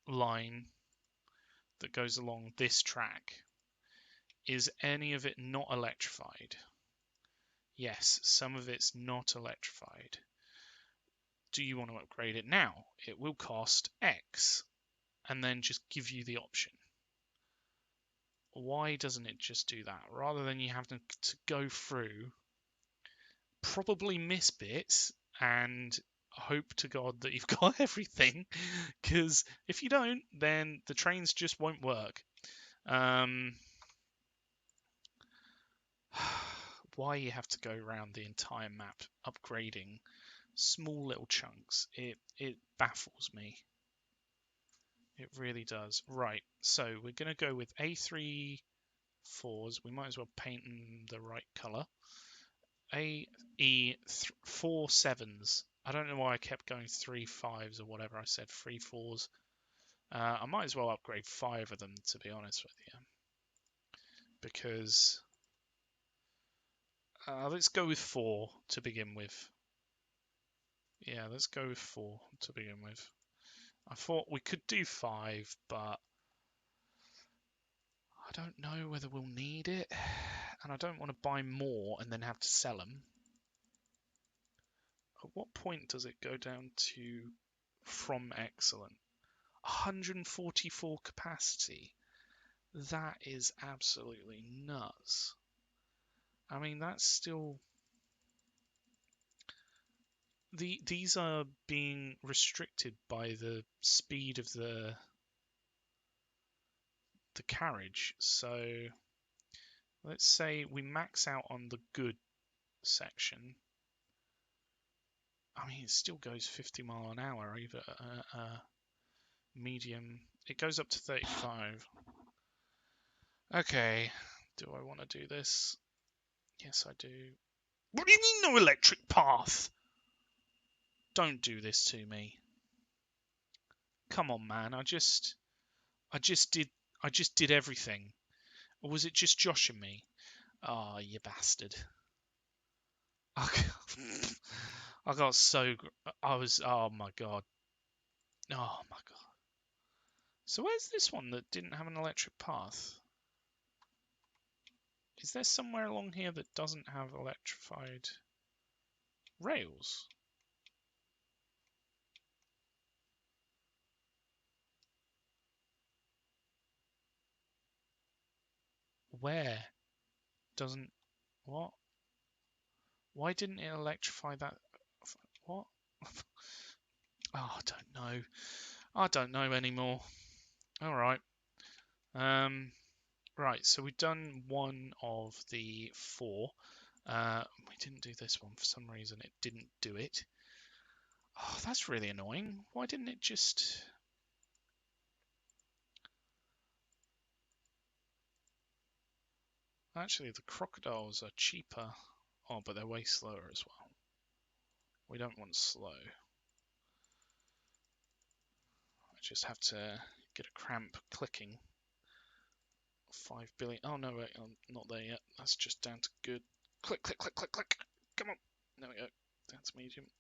line that goes along this track. Is any of it not electrified? Yes, some of it's not electrified. Do you want to upgrade it now? It will cost X, and then just give you the option. Why doesn't it just do that? Rather than you having to go through, probably miss bits, and hope to God that you've got everything, because if you don't, then the trains just won't work. Why you have to go around the entire map upgrading small little chunks, it baffles me. It really does. Right, so we're going to go with A3 4s. We might as well paint them the right colour. four sevens. I don't know why I kept going 3 5s or whatever I said, 3 4s. I might as well upgrade 5 of them, to be honest with you. Because let's go with 4 to begin with. Yeah, let's go with 4 to begin with. I thought we could do 5, but I don't know whether we'll need it. And I don't want to buy more and then have to sell them. At what point does it go down to from excellent? 144 capacity. That is absolutely nuts. I mean, that's still... These are being restricted by the speed of the carriage. So let's say we max out on the good section. I mean, it still goes 50 mile an hour, either medium. It goes up to 35. Okay, do I want to do this? Yes, I do. What do you mean no electric path? Don't do this to me. Come on, man. I just did everything. Or was it just Josh and me? Oh, you bastard. I got so... Oh my god. Oh my god. So where's this one that didn't have an electric path? Is there somewhere along here that doesn't have electrified rails? Where? Doesn't... What? Why didn't it electrify that? What? Oh, I don't know. I don't know anymore. Alright. Right, so we've done one of the 4. We didn't do this one for some reason. It didn't do it. Oh, that's really annoying. Why didn't it just... Actually, the crocodiles are cheaper. Oh, but they're way slower as well. We don't want slow. I just have to get a cramp clicking. 5 billion. Oh, no, wait, I'm not there yet. That's just down to good. Click, click, click, click, click. Come on. There we go. That's medium.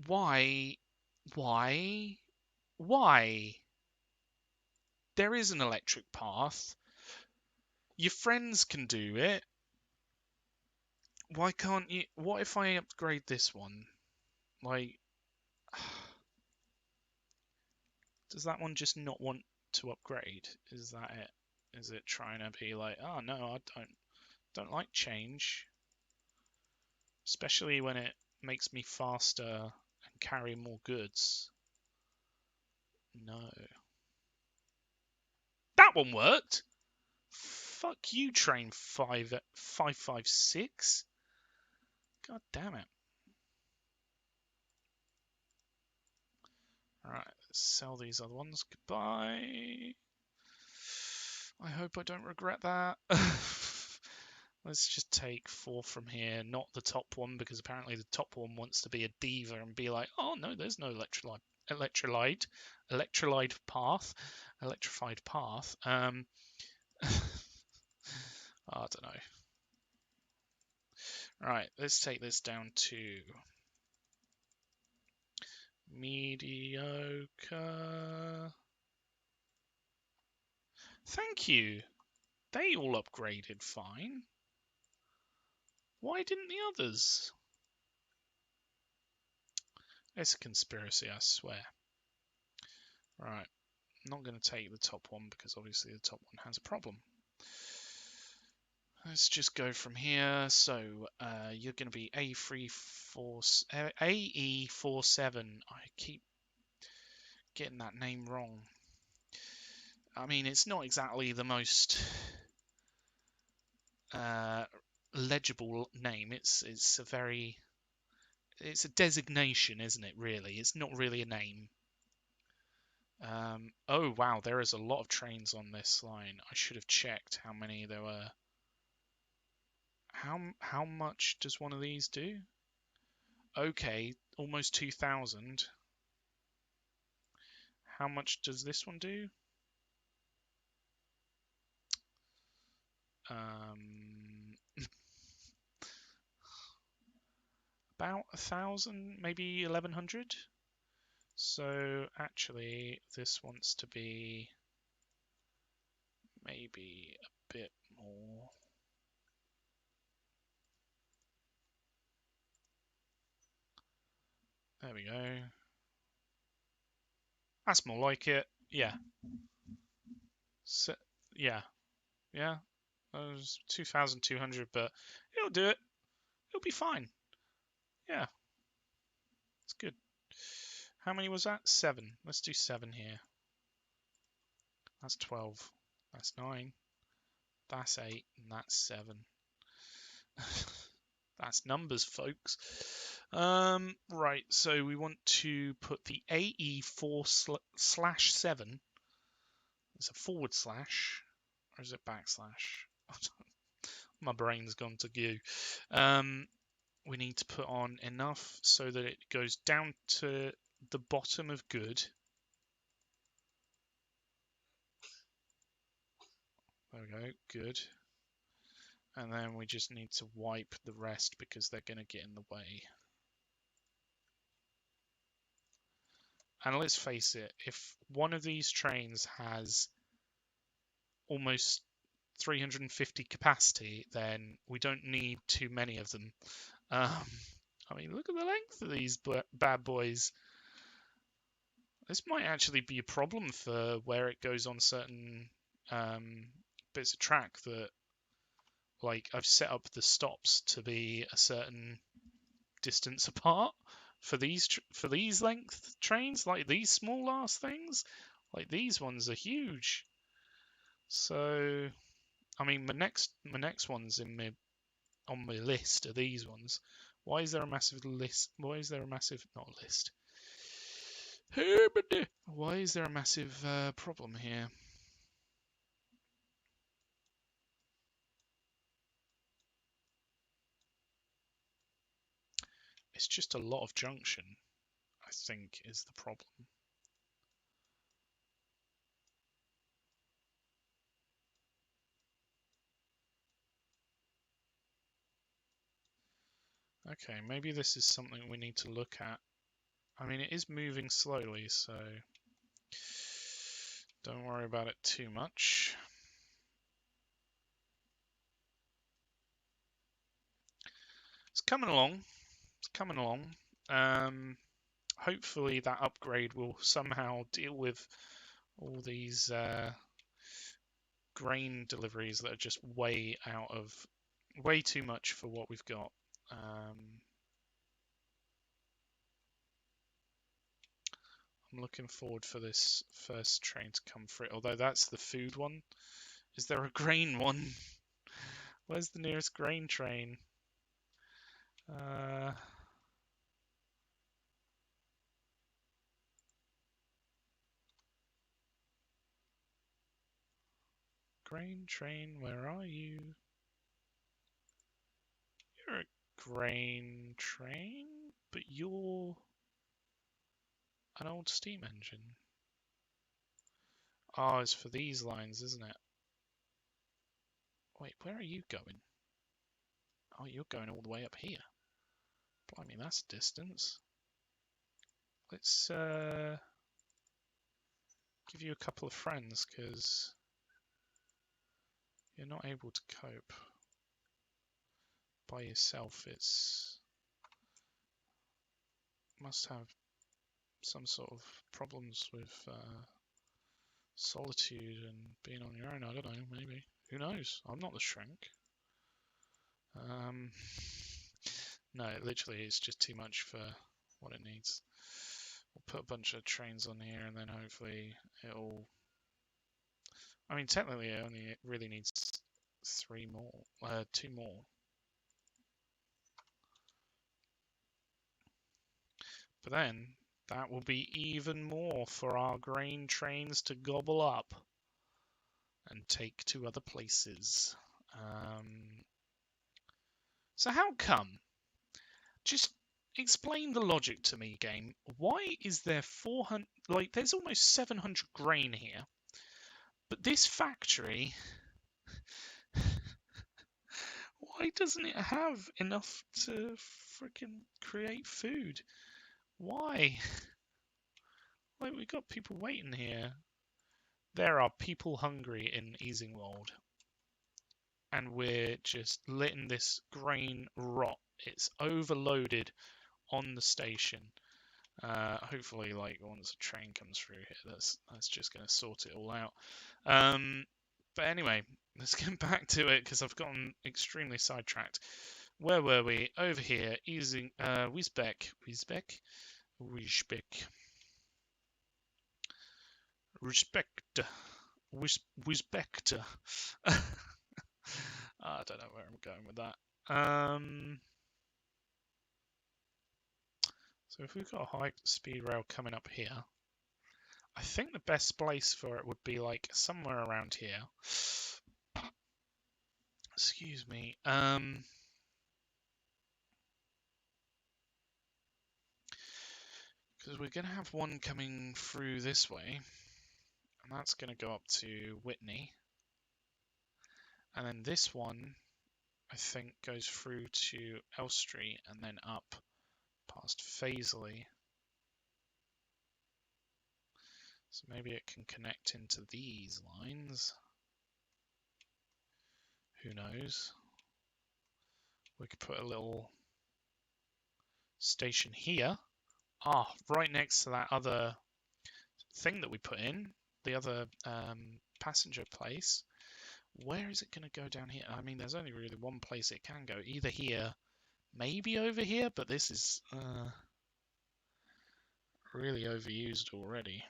Why? Why? Why? There is an electric path. Your friends can do it. Why can't you? What if I upgrade this one? Like, does that one just not want to upgrade? Is that it? Is it trying to be like, oh no, I don't like change, especially when it makes me faster and carry more goods? No. That one worked. Fuck you, train 556. God damn it. Alright, let's sell these other ones. Goodbye. I hope I don't regret that. Let's just take 4 from here, not the top one, because apparently the top one wants to be a diva and be like, oh no, there's no electrified path. I don't know. Right, let's take this down to mediocre. Thank you. They all upgraded fine. Why didn't the others? It's a conspiracy, I swear. Right, I'm not going to take the top one because obviously the top one has a problem. Let's just go from here. So you're going to be AE47. I keep getting that name wrong. I mean, it's not exactly the most legible name. It's a designation, isn't it? Really, it's not really a name. Oh wow, there is a lot of trains on this line. I should have checked how many there were. How much does one of these do? Okay, almost 2,000. How much does this one do? About 1,000, maybe 1,100. So actually, this wants to be maybe a bit more. There we go. That's more like it. Yeah. So, yeah. Yeah. That was 2,200, but it'll do it. It'll be fine. Yeah. It's good. How many was that? 7. Let's do 7 here. That's 12. That's 9. That's 8. And that's 7. That's numbers, folks. Right, so we want to put the AE4/7. It's a forward slash, or is it backslash? My brain's gone to goo. We need to put on enough so that it goes down to the bottom of good. There we go, good. And then we just need to wipe the rest because they're going to get in the way. And let's face it, if one of these trains has almost 350 capacity, then we don't need too many of them. I mean, look at the length of these bad boys. This might actually be a problem for where it goes on certain bits of track that, like, I've set up the stops to be a certain distance apart for these length trains, like these small ass things. Like these ones are huge. So, I mean, my next ones on my list are these ones. Why is there a massive list? Why is there a massive not list? Why is there a massive problem here? It's just a lot of junction, I think, is the problem. Okay, maybe this is something we need to look at. I mean, it is moving slowly, so don't worry about it too much. It's coming along. It's coming along. Hopefully that upgrade will somehow deal with all these grain deliveries that are just way too much for what we've got. I'm looking forward for this first train to come through, although that's the food one. Is there a grain one? Where's the nearest grain train? Grain train, where are you? You're a grain train, but you're an old steam engine. Oh, it's for these lines, isn't it? Wait, where are you going? Oh, you're going all the way up here. Blimey, that's a distance. Let's give you a couple of friends, because you're not able to cope by yourself. It's must have some sort of problems with solitude and being on your own. I don't know, maybe. Who knows? I'm not the shrink. No, literally, it's just too much for what it needs. We'll put a bunch of trains on here, and then hopefully it'll... I mean, technically, it only really needs 2 more. But then, that will be even more for our grain trains to gobble up and take to other places. So how come? Just explain the logic to me, game. Why is there 400? Like, there's almost 700 grain here, but this factory, why doesn't it have enough to freaking create food? Why? Like, we got people waiting here. There are people hungry in Easingwold, and we're just letting this grain rot. It's overloaded on the station. Hopefully, like, once a train comes through here, that's just going to sort it all out. But anyway, let's get back to it because I've gotten extremely sidetracked. Where were we? Over here, Wisbech. Wisbech. I don't know where I'm going with that. So if we've got a high-speed rail coming up here, I think the best place for it would be like somewhere around here. Excuse me. Because we're going to have one coming through this way, and that's going to go up to Whitney. And then this one, I think, goes through to Elstree and then up past Fazeley. So maybe it can connect into these lines. Who knows? We could put a little station here. Right next to that other thing that we put in, the other passenger place. Where is it going to go down here? I mean, there's only really one place it can go. Either here, maybe over here, but this is really overused already.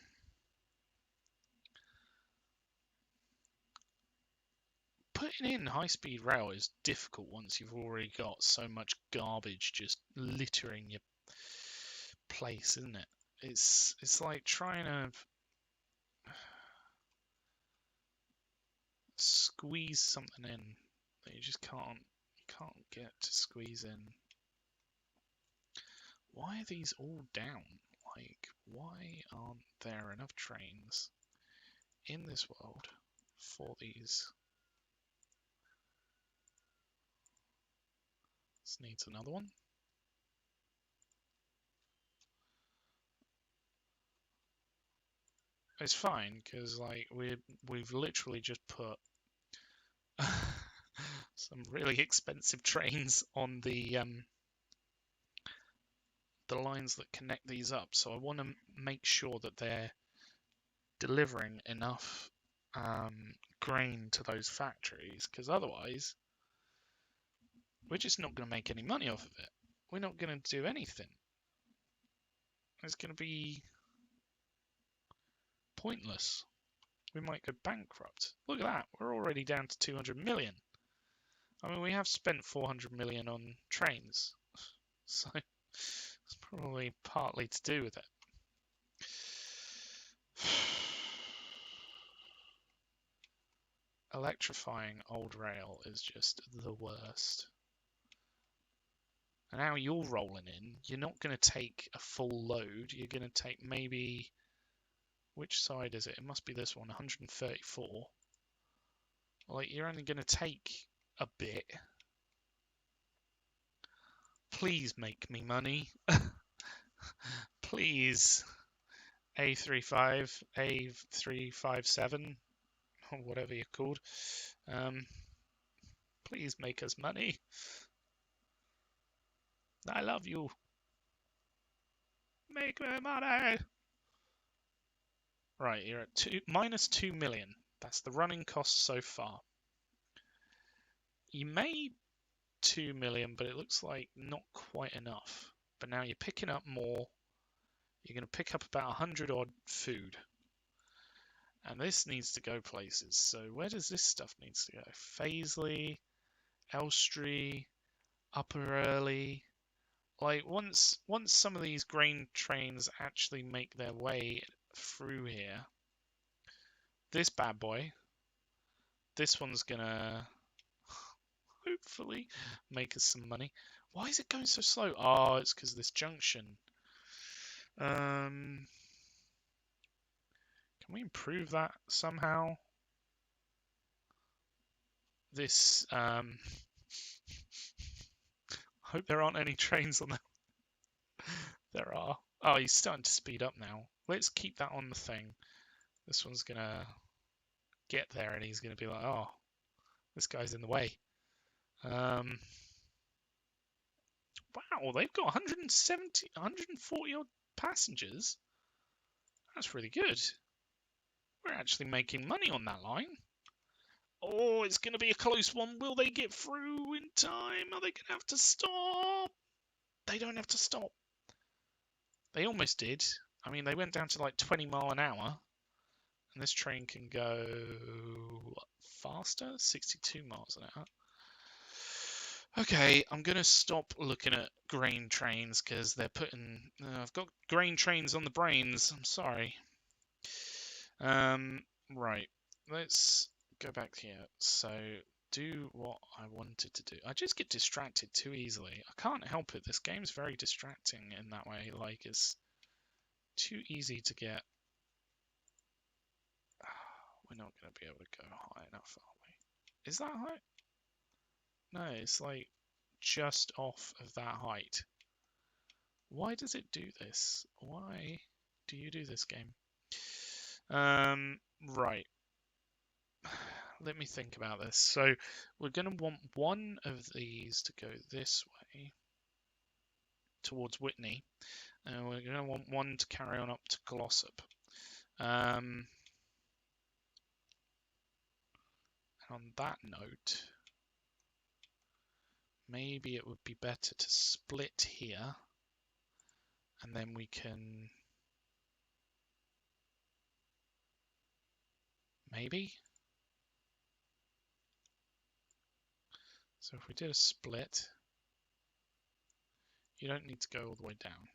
Putting in high-speed rail is difficult once you've already got so much garbage just littering your place, isn't it? It's like trying to squeeze something in that you just can't get to squeeze in. Why are these all down? Like, why aren't there enough trains in this world for these? This needs another one. It's fine because like we've literally just put some really expensive trains on the lines that connect these up. So I want to make sure that they're delivering enough grain to those factories, because otherwise we're just not going to make any money off of it. We're not going to do anything. It's going to be pointless. We might go bankrupt. Look at that. We're already down to 200 million. I mean, we have spent 400 million on trains. So it's probably partly to do with it. Electrifying old rail is just the worst. And now you're rolling in, you're not going to take a full load. You're going to take maybe... Which side is it? It must be this one, 134. Like, you're only going to take a bit. Please make me money. Please. A35, A357, or whatever you're called. Please make us money. I love you. Make me money. Right, you're at minus 2 million. That's the running cost so far. You made 2 million, but it looks like not quite enough. But now you're picking up more. You're going to pick up about 100 odd food. And this needs to go places. So where does this stuff need to go? Fazeley, Elstree, Upper Early. Like once some of these grain trains actually make their way through here, this bad boy, this one's gonna hopefully make us some money. Why is it going so slow? Oh, it's because of this junction. Can we improve that somehow? This, hope there aren't any trains on that. There are. Oh, he's starting to speed up now. Let's keep that on the thing. This one's gonna get there and he's gonna be like, oh, this guy's in the way. Wow, they've got 140 odd passengers. That's really good. We're actually making money on that line. Oh, it's going to be a close one. Will they get through in time? Are they going to have to stop? They don't have to stop. They almost did. I mean, they went down to like 20 mile an hour. And this train can go faster? 62 miles an hour. Okay, I'm going to stop looking at grain trains because they're putting... I've got grain trains on the brains. I'm sorry. Right. Let's go back here. So, do what I wanted to do. I just get distracted too easily. I can't help it. This game's very distracting in that way. Like, it's too easy to get... We're not going to be able to go high enough, are we? Is that high? No, it's like just off of that height. Why does it do this? Why do you do this game? Right. Let me think about this. So we're going to want one of these to go this way towards Whitney, and we're going to want one to carry on up to Glossop. And on that note, maybe it would be better to split here, and then we can maybe. So if we did a split, you don't need to go all the way down.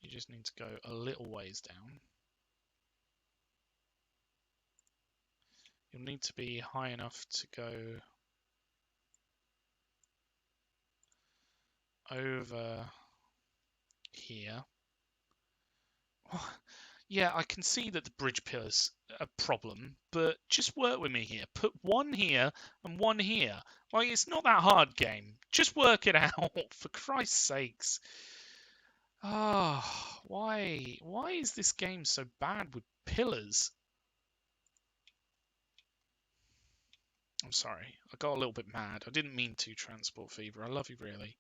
You just need to go a little ways down. You'll need to be high enough to go over here. Yeah, I can see that the bridge pillar's a problem, but just work with me here. Put one here and one here. Like, it's not that hard, game. Just work it out, for Christ's sakes. Ah, oh, why is this game so bad with pillars? I'm sorry, I got a little bit mad. I didn't mean to, Transport Fever. I love you, really.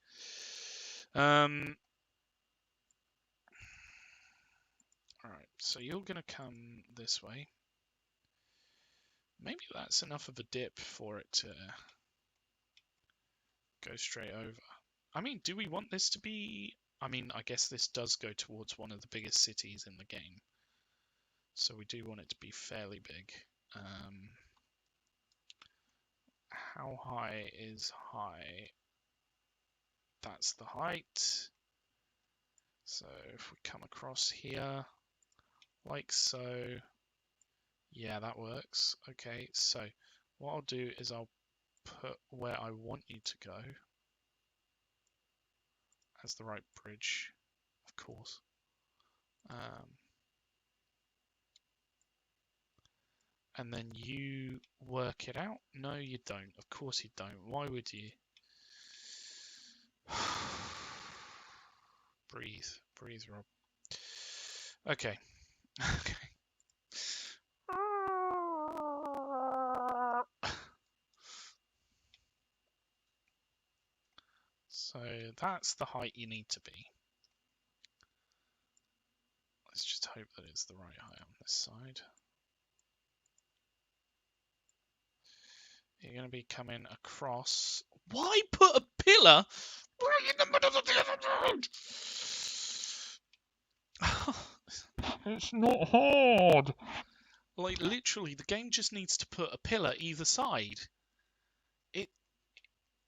Alright, so you're going to come this way. Maybe that's enough of a dip for it to go straight over. I mean, do we want this to be... I mean, I guess this does go towards one of the biggest cities in the game. So we do want it to be fairly big. How high is high? That's the height. So if we come across here, like so, yeah, that works. Okay, so what I'll do is I'll put where I want you to go as the right bridge, of course. And then you work it out. No, you don't. Of course you don't. Why would you? Breathe. Breathe, Rob. Okay. Okay. So that's the height you need to be. Let's just hope that it's the right height on this side. You're going to be coming across. Why put a pillar right in the middle of the other road? It's not hard. Like, literally, the game just needs to put a pillar either side.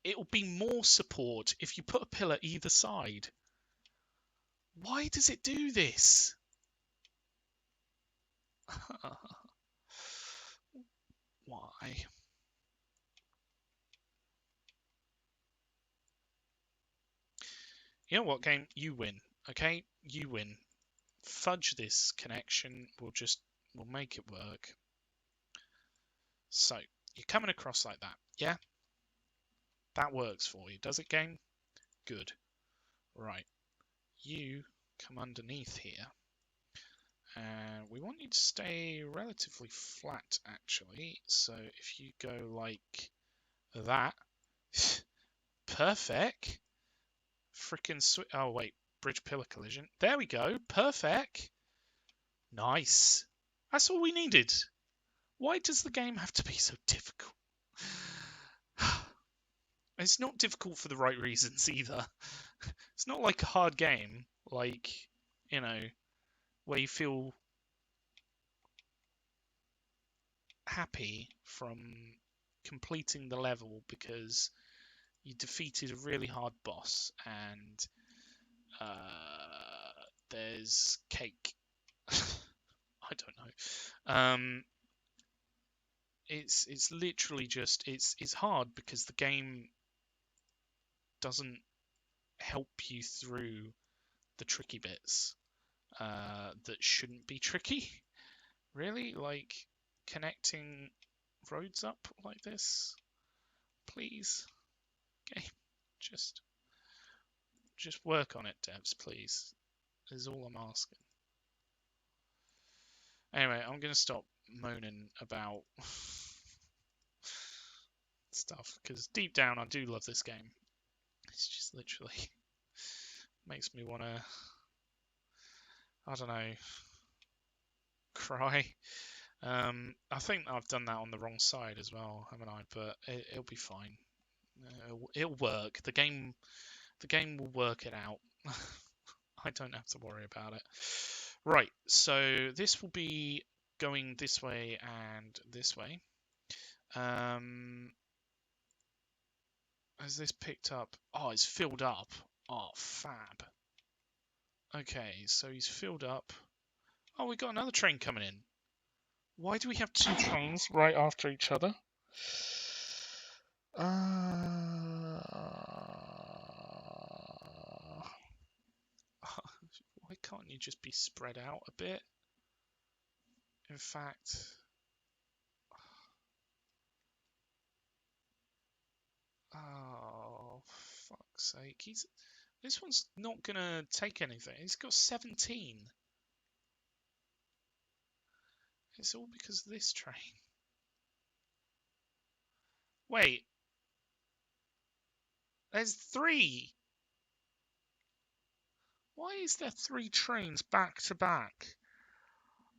It'll be more support if you put a pillar either side. Why does it do this? Why? You know what, game? You win. Okay? You win. Fudge this connection. We'll make it work. So, you're coming across like that, yeah? That works for you, does it, game? Good. Right. You come underneath here. And we want you to stay relatively flat, actually. So if you go like that, perfect. Freaking sweet. Oh, wait, bridge pillar collision. There we go. Perfect. Nice. That's all we needed. Why does the game have to be so difficult? It's not difficult for the right reasons either. It's not like a hard game, like, you know, where you feel happy from completing the level because you defeated a really hard boss and there's cake. I don't know. It's literally just it's hard because the game doesn't help you through the tricky bits that shouldn't be tricky. Really, like connecting roads up like this, please. Okay, just work on it, devs, please. Is all I'm asking. Anyway, I'm gonna stop moaning about stuff because deep down I do love this game. It's just literally makes me want to, I don't know, cry. I think I've done that on the wrong side as well, haven't I? But it'll be fine. It'll work. The game will work it out. I don't have to worry about it. Right, so this will be going this way and this way. Has this picked up? Oh, it's filled up. Oh, fab. Okay, so he's filled up. Oh, we got another train coming in. Why do we have two trains right after each other? Why can't you just be spread out a bit? In fact, oh, fuck's sake. This one's not gonna take anything. He's got 17. It's all because of this train. Wait. There's 3. Why is there 3 trains back to back?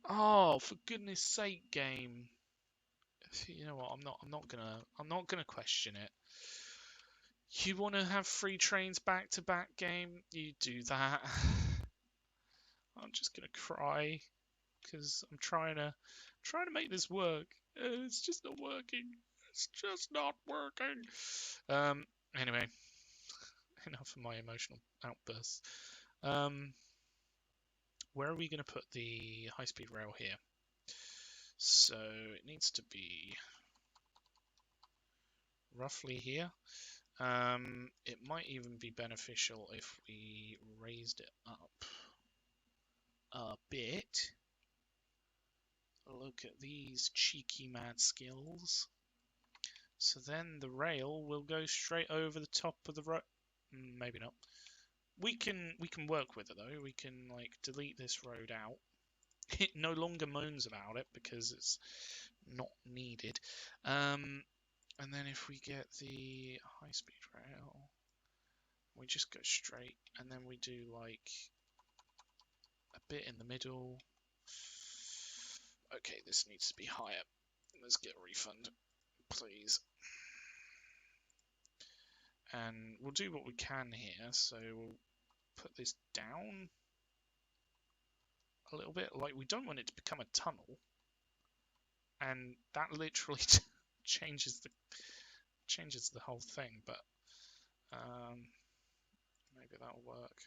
Oh, for goodness sake, game. You know what? I'm not gonna question it. You want to have 3 trains back to back, game? You do that. I'm just gonna cry because I'm trying to make this work. It's just not working. It's just not working. Anyway, enough of my emotional outbursts. Where are we going to put the high-speed rail here? So it needs to be roughly here. It might even be beneficial if we raised it up a bit. Look at these cheeky mad skills. So then the rail will go straight over the top of the road. Maybe not. We can work with it though. We can like delete this road out. It no longer moans about it because it's not needed. And then if we get the high-speed rail, we just go straight, and then we do like a bit in the middle. Okay, this needs to be higher. Let's get a refund, please. And we'll do what we can here. So we'll put this down a little bit. Like, we don't want it to become a tunnel, and that literally changes the whole thing. But maybe that'll work.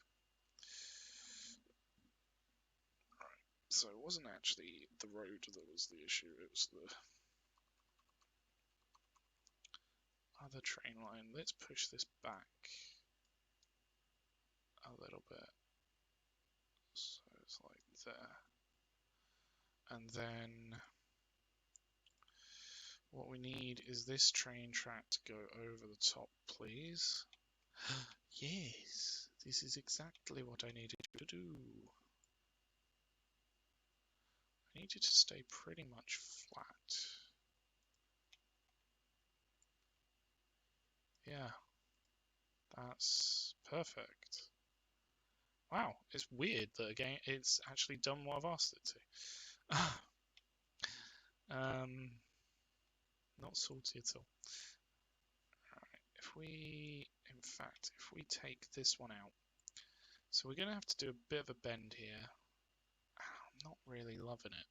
Right. So it wasn't actually the road that was the issue. It was the other train line. Let's push this back bit. So it's like there. And then what we need is this train track to go over the top, please. Yes, this is exactly what I needed to do. I need you to stay pretty much flat. Yeah, that's perfect. Wow, it's weird that again it's actually done what I've asked it to. Not salty at all. Alright, if we take this one out, so we're gonna have to do a bit of a bend here. I'm not really loving it.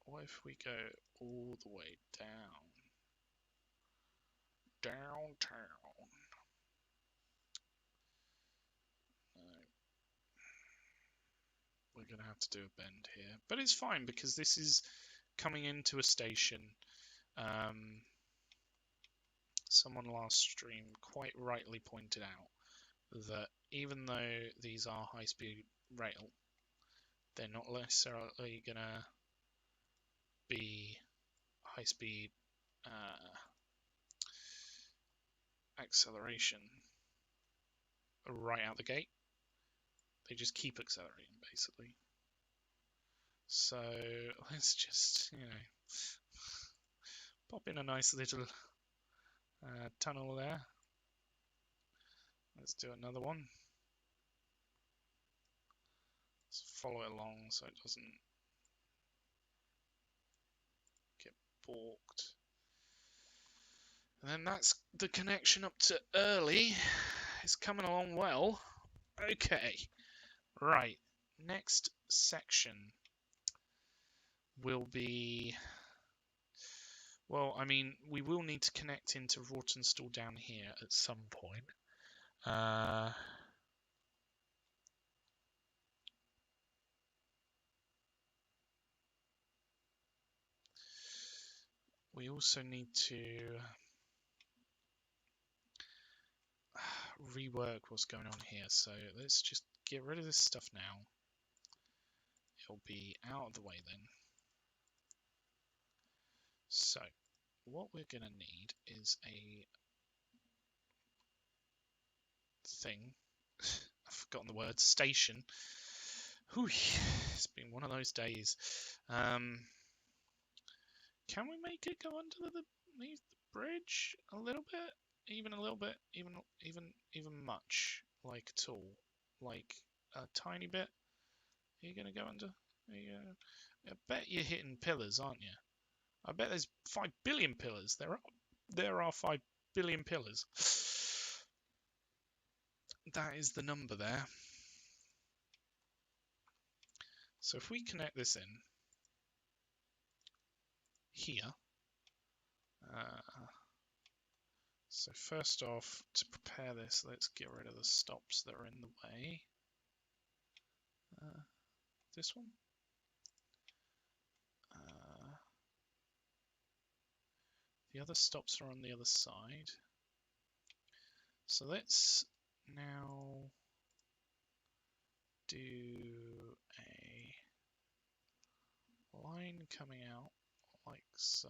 What if we go all the way down? Downtown. No. We're going to have to do a bend here. But it's fine because this is coming into a station. Someone last stream quite rightly pointed out that even though these are high-speed rail, they're not necessarily going to be high-speed acceleration right out the gate. They just keep accelerating, basically. So let's just, pop in a nice little tunnel there. Let's do another one. Let's follow it along so it doesn't get balked. And then that's the connection up to early. It's coming along well. Okay, right. Next section will be, well, I mean, we will need to connect into Rortonstall down here at some point. We also need to rework what's going on here. So let's just get rid of this stuff now. It'll be out of the way then. So what we're going to need is a thing. I've forgotten the word. Station. Whew, it's been one of those days. Can we make it go under the bridge a little bit? Even a little bit? Even much? Like at all? Like a tiny bit? Are you gonna go under? I bet you're hitting pillars, aren't you? I bet there's 5 billion pillars. There are 5 billion pillars. That is the number there. So if we connect this in here, so first off, to prepare this, let's get rid of the stops that are in the way. This one. The other stops are on the other side. So let's now do a line coming out like so.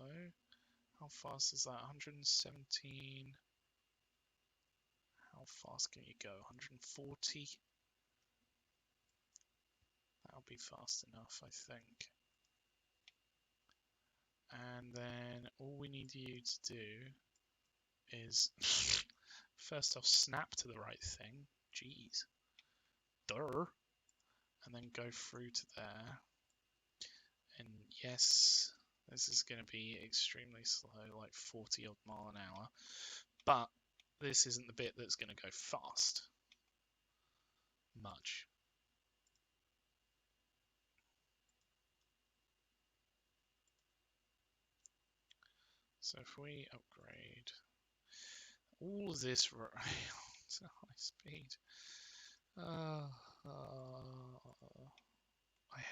How fast is that? 117. How fast can you go? 140? That'll be fast enough, I think. And then all we need you to do is first off snap to the right thing. Jeez. Duh. And then go through to there. And yes, this is going to be extremely slow, like 40 odd mile an hour. But this isn't the bit that's going to go fast. Much. So if we upgrade all of this rail to high speed, I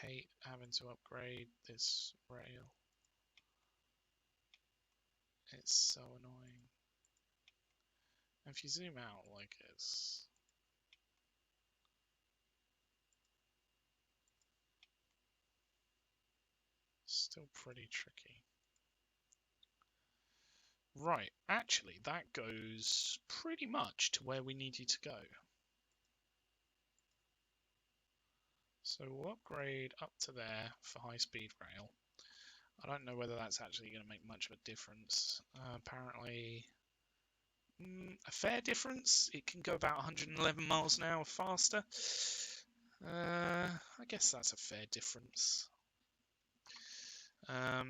hate having to upgrade this rail. It's so annoying. If you zoom out like it's Still pretty tricky. Right, actually, that goes pretty much to where we need you to go. So we'll upgrade up to there for high-speed rail. I don't know whether that's actually going to make much of a difference. Apparently, a fair difference. It can go about 111 miles an hour faster. I guess that's a fair difference. Are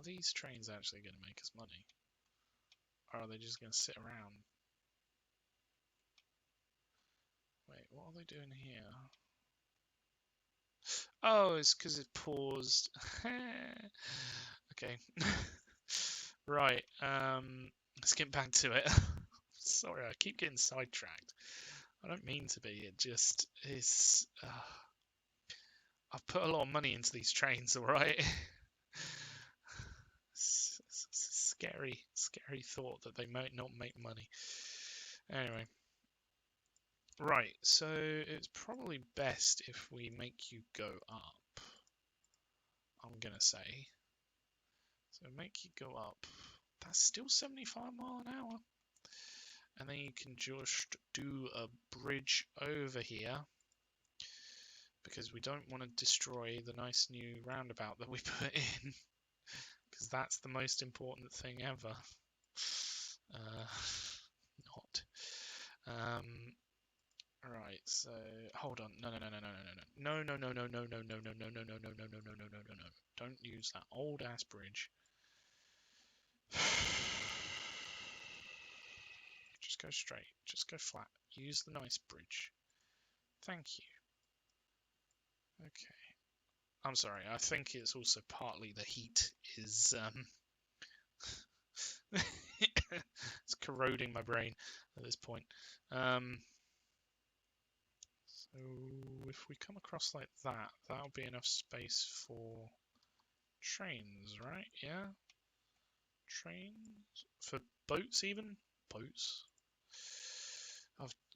these trains actually going to make us money? Or are they just going to sit around? Wait, what are they doing here? Oh, it's because it paused. Okay. Right, let's get back to it. Sorry, I keep getting sidetracked. I don't mean to be, it just is... I've put a lot of money into these trains, alright? It's a scary thought that they might not make money. Anyway. Right, so it's probably best if we make you go up, I'm gonna say. So make you go up. That's still 75 miles an hour. And then you can just do a bridge over here, because we don't want to destroy the nice new roundabout that we put in, because that's the most important thing ever. Not. Right, so hold on. No. Don't use that old ass bridge. Just go straight. Just go flat. Use the nice bridge. Thank you. Okay. I'm sorry. I think it's also partly the heat is it's corroding my brain at this point. So if we come across like that, that'll be enough space for trains, right? Yeah. Trains for boats even? Boats?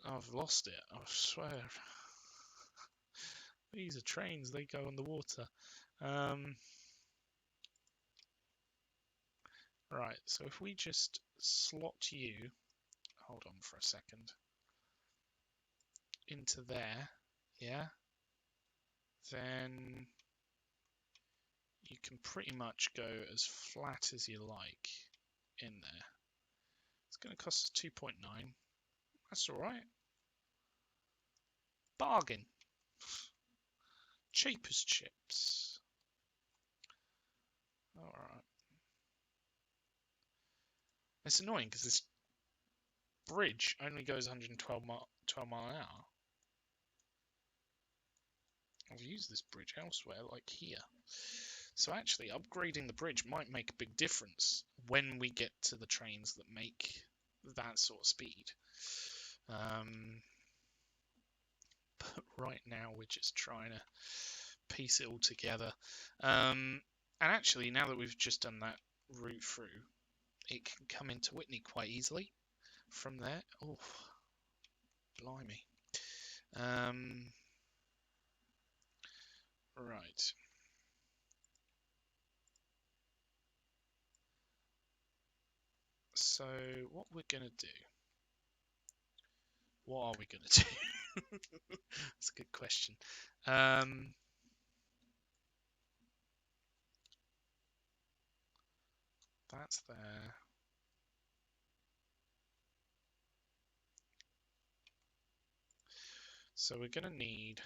I've lost it, I swear. These are trains, they go on the water. Right, so if we just slot you, hold on for a second, into there, yeah, then you can pretty much go as flat as you like in there. It's going to cost us 2.9. That's alright. Bargain. Cheap as chips. Alright. It's annoying because this bridge only goes 112 mile an hour. I've used this bridge elsewhere, like here. So actually, upgrading the bridge might make a big difference when we get to the trains that make that sort of speed. But right now, we're just trying to piece it all together. And actually, now that we've just done that route through, it can come into Whitney quite easily from there. Oh, blimey. Right. So what we're going to do, what are we going to do? That's a good question. That's there. So we're going to need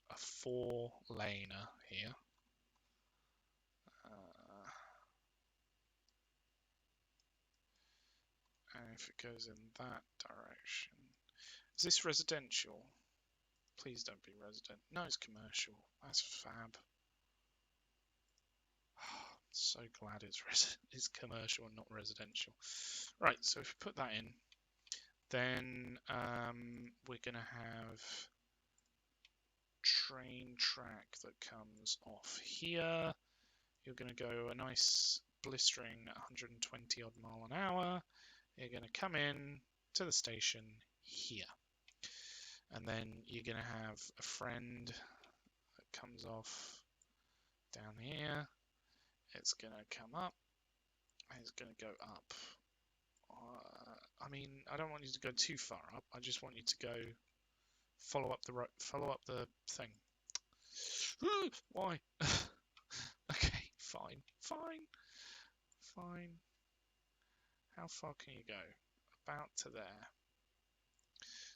a 4-laner here. And if it goes in that direction. Is this residential? Please don't be resident. No, it's commercial. That's fab. So glad it's commercial and not residential. Right, so if we put that in, then we're going to have train track that comes off here. You're going to go a nice blistering 120 odd mile an hour. You're going to come in to the station here. And then you're going to have a friend that comes off down here. It's going to come up. And it's going to go up. I mean, I don't want you to go too far up. I just want you to go follow up the thing. Why? Okay, fine. How far can you go? About to there.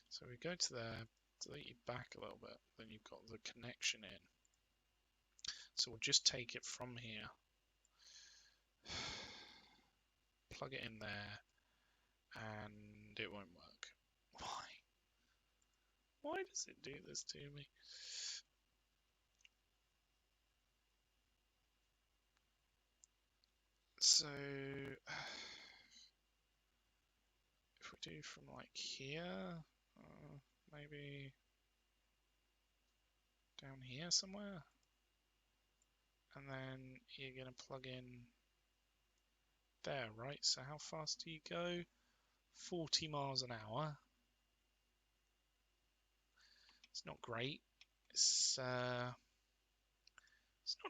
So we go to there, delete you back a little bit, then you've got the connection in. So we'll just take it from here, plug it in there, and it won't work. Why? Why does it do this to me? So if we do from like here, maybe down here somewhere, and then you're going to plug in there, right? So how fast do you go? 40 miles an hour. It's not great. It's not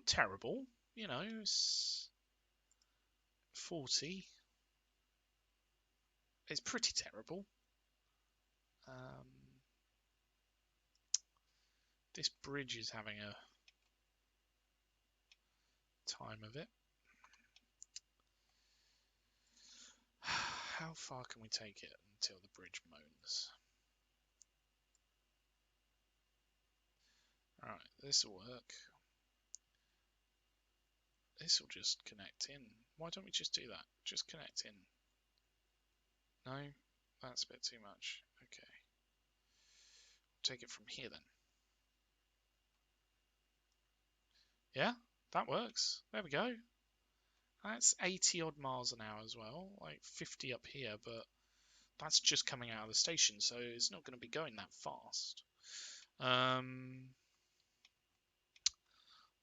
terrible, you know. It's 40. It's pretty terrible. This bridge is having a time of it. How far can we take it until the bridge moans? Alright, this will work. This will just connect in. Why don't we just do that? Just connect in. No? That's a bit too much. Okay. Take it from here then. Yeah, that works. There we go. That's 80 odd miles an hour as well, like 50 up here, but that's just coming out of the station, so it's not going to be going that fast.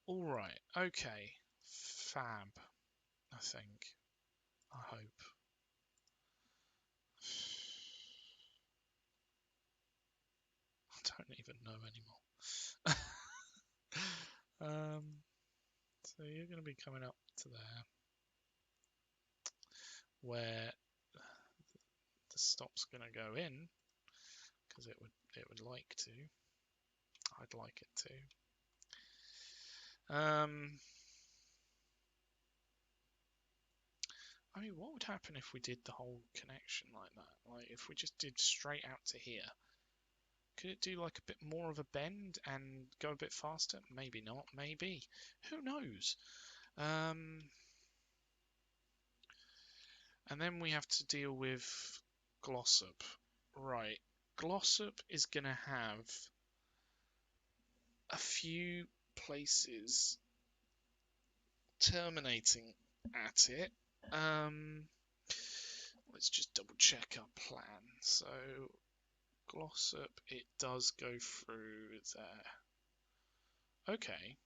Alright, okay. Fab, I think. I hope. I don't even know anymore. So you're going to be coming up to there, where the stop's going to go in, because it would like to. I'd like it to. I mean, what would happen if we did the whole connection like that? Like, if we just did straight out to here, could it do like a bit more of a bend and go a bit faster? Maybe not. Maybe. Who knows? And then we have to deal with Glossop. Right. Glossop is going to have a few places terminating at it. Let's just double check our plan. So Glossop, it does go through there. Okay.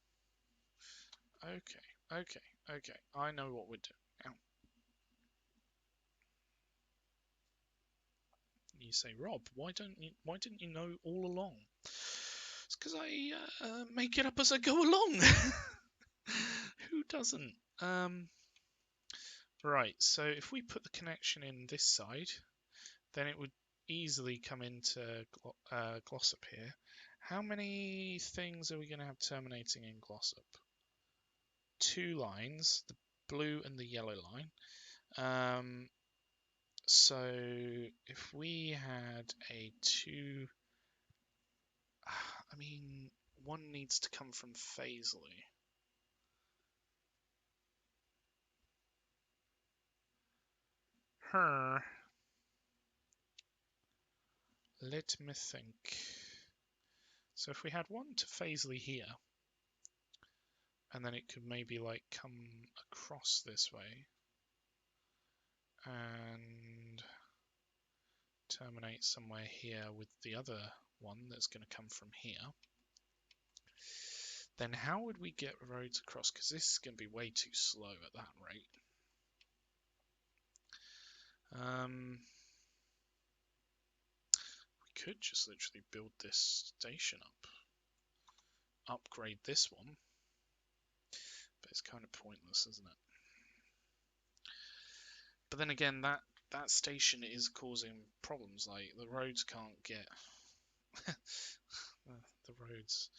I know what we're doing now. You say, Rob, why didn't you know all along? It's because I make it up as I go along. Who doesn't? Right, so if we put the connection in this side, then it would easily come into Glossop here. How many things are we going to have terminating in Glossop? 2 lines, the blue and the yellow line. So if we had a 2, I mean, one needs to come from Faisley. Let me think. So if we had one to Faisley here, and then it could maybe like come across this way and terminate somewhere here with the other one that's going to come from here, then how would we get roads across? Because this is going to be way too slow at that rate. We could just literally build this station up, upgrade this one, but it's kind of pointless, isn't it? But then again, that station is causing problems. Like the roads can't get the roads.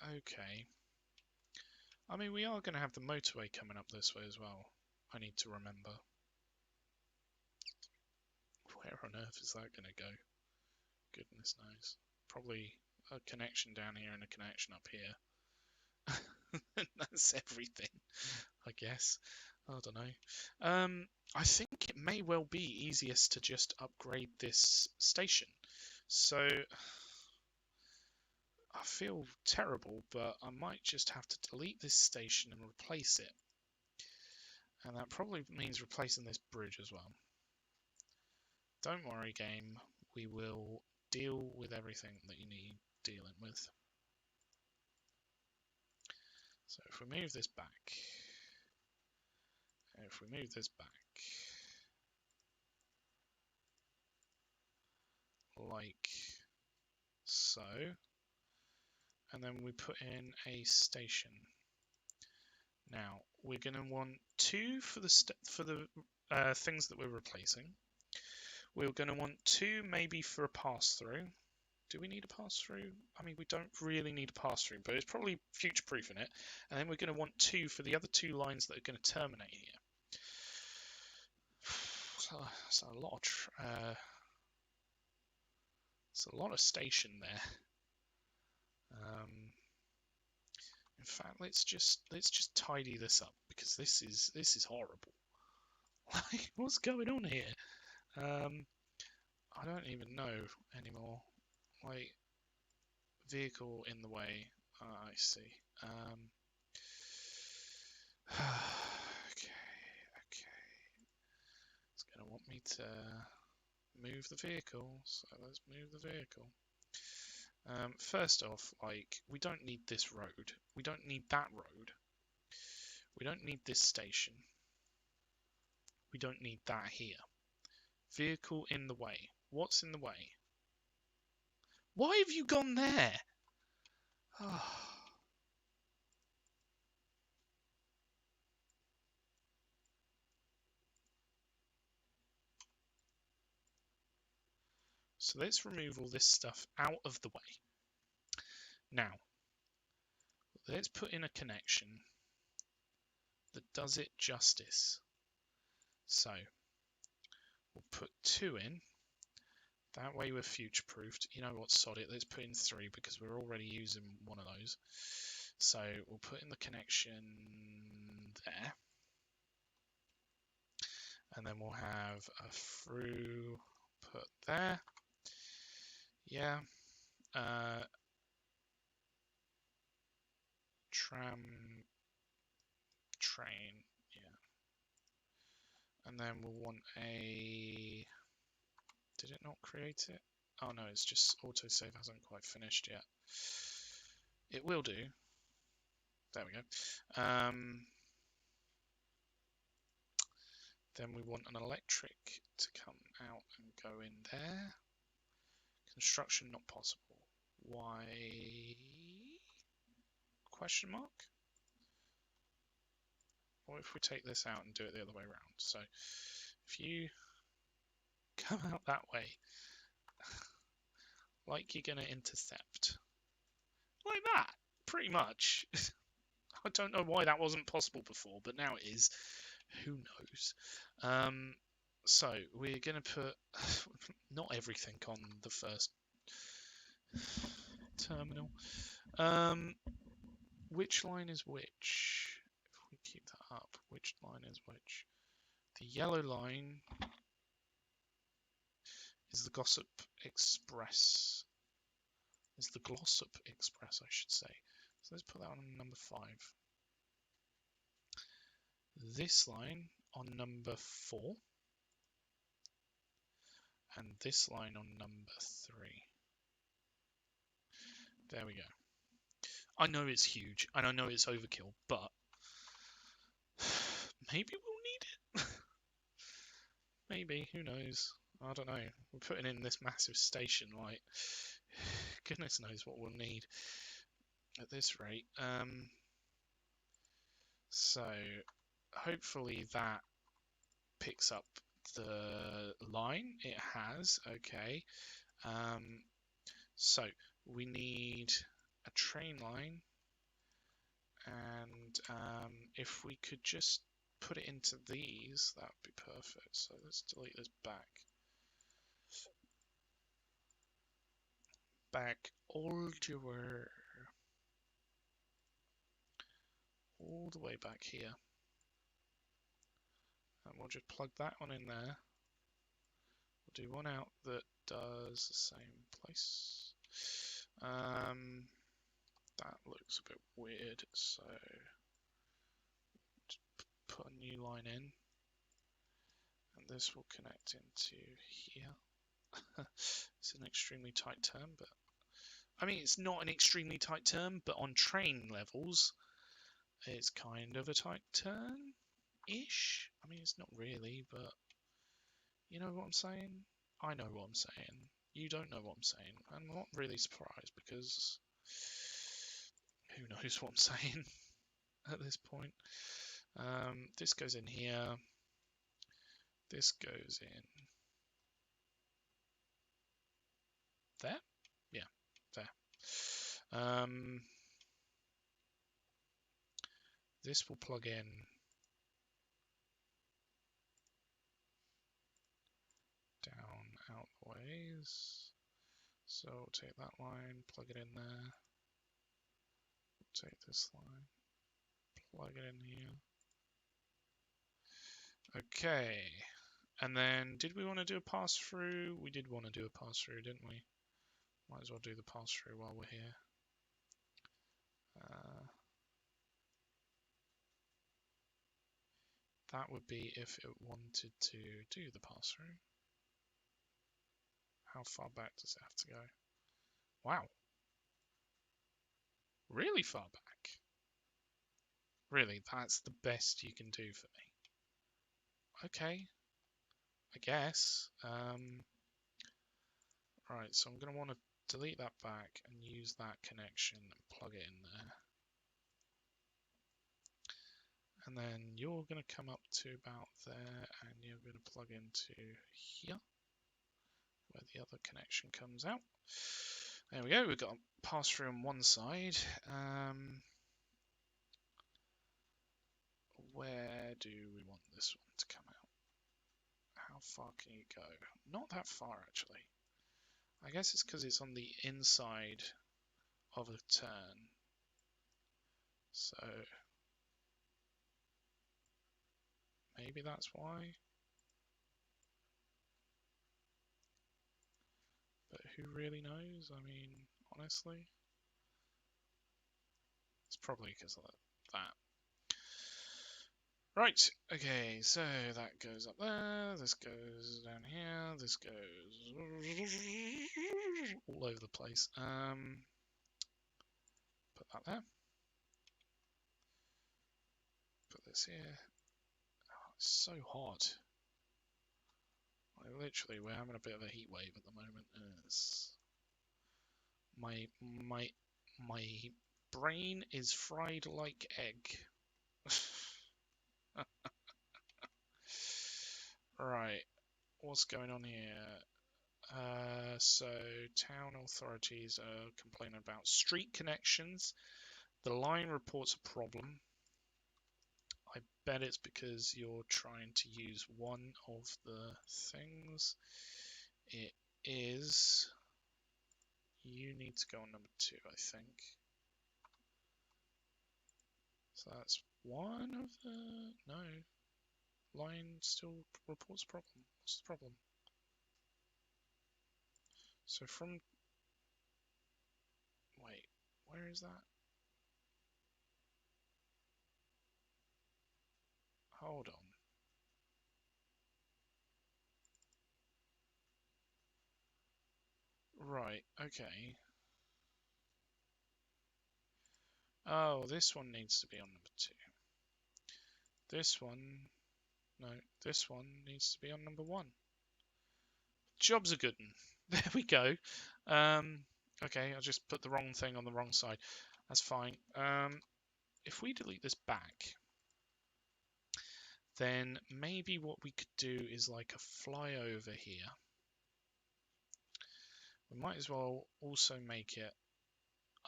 Okay. I mean, we are going to have the motorway coming up this way as well. I need to remember. Where on earth is that going to go? Goodness knows. Probably a connection down here and a connection up here. That's everything, I guess. I don't know. I think it may well be easiest to just upgrade this station. So I feel terrible, but I might just have to delete this station and replace it. And that probably means replacing this bridge as well. Don't worry, game. We will deal with everything that you need dealing with. So if we move this back, like so, and then we put in a station. Now we're going to want 2 for the things that we're replacing. We're going to want 2 maybe for a pass-through. Do we need a pass-through? I mean, we don't really need a pass-through, but it's probably future-proofing it. And then we're going to want 2 for the other 2 lines that are going to terminate here. So it's a lot of it's a lot of station there. In fact, let's just tidy this up, because this is horrible. Like, what's going on here? I don't even know anymore. Like, vehicle in the way. I see. Okay. It's gonna want me to move the vehicle, so let's move the vehicle. First off, like, we don't need this road. We don't need that road. We don't need this station. We don't need that here. Vehicle in the way. What's in the way? Why have you gone there? So let's remove all this stuff out of the way. Now, let's put in a connection that does it justice. So, we'll put 2 in. That way we're future-proofed. You know what, sod it, let's put in 3 because we're already using one of those. So we'll put in the connection there. And then we'll have a through put there. Yeah. Tram, train, yeah. And then we'll want a... Did it not create it? Oh no, it's just autosave hasn't quite finished yet. It will do. There we go. Then we want an electric to come out and go in there. Construction not possible. Why? Question mark? Or if we take this out and do it the other way around. So if you come out that way, like you're going to intercept. Like that, pretty much. I don't know why that wasn't possible before, but now it is. Who knows? So we're going to put not everything on the first terminal. Which line is which? If we keep that up, which line is which? The yellow line is the Glossop Express. Is the Glossop Express, I should say. So let's put that on number 5. This line on number 4. And this line on number 3. There we go. I know it's huge, and I know it's overkill, but maybe we'll need it. Maybe, who knows? I don't know. We're putting in this massive station, like, goodness knows what we'll need at this rate. So, hopefully that picks up the line. It has, okay. So, we need a train line, and if we could just put it into these, that would be perfect. So let's delete this back all the way back here, and we'll just plug that one in there. We'll do one out that does the same place. That looks a bit weird, so just put a new line in, and this will connect into here. It's an extremely tight turn, but I mean, it's not an extremely tight turn, but on train levels, it's kind of a tight turn-ish. I mean, it's not really, but you know what I'm saying? I know what I'm saying. You don't know what I'm saying. I'm not really surprised because who knows what I'm saying at this point. This goes in here. This goes in there. Yeah, there. This will plug in down out the ways. So we'll take that line, plug it in there. We'll take this line, plug it in here. Okay. And then, did we want to do a pass-through? We did want to do a pass-through, didn't we? Might as well do the pass-through while we're here. That would be if it wanted to do the pass-through. How far back does it have to go? Wow. Really far back. Really, that's the best you can do for me. Okay. I guess. Right, so I'm going to want to delete that back and use that connection and plug it in there. And then you're going to come up to about there, and you're going to plug into here, where the other connection comes out. There we go, we've got a pass-through on one side. Where do we want this one to come out? How far can you go? Not that far, actually. I guess it's because it's on the inside of a turn. So maybe that's why. But who really knows? I mean, honestly, it's probably because of that. Right, okay, so that goes up there, this goes down here, this goes all over the place. Put that there. Put this here. Oh, it's so hot. Like, literally, we're having a bit of a heat wave at the moment. It's... My brain is fried like egg. Right, what's going on here? So town authorities are complaining about street connections. The line reports a problem. I bet it's because you're trying to use one of the things. It is. You need to go on number 2, I think. So that's one of the... No. Line still reports a problem. What's the problem? So from... Wait, where is that? Hold on. Right, okay. Oh, this one needs to be on number 2. This one, no, this one needs to be on number 1. Job's a good one. There we go. Okay, I just put the wrong thing on the wrong side. That's fine. If we delete this back, then maybe what we could do is like a flyover here. We might as well also make it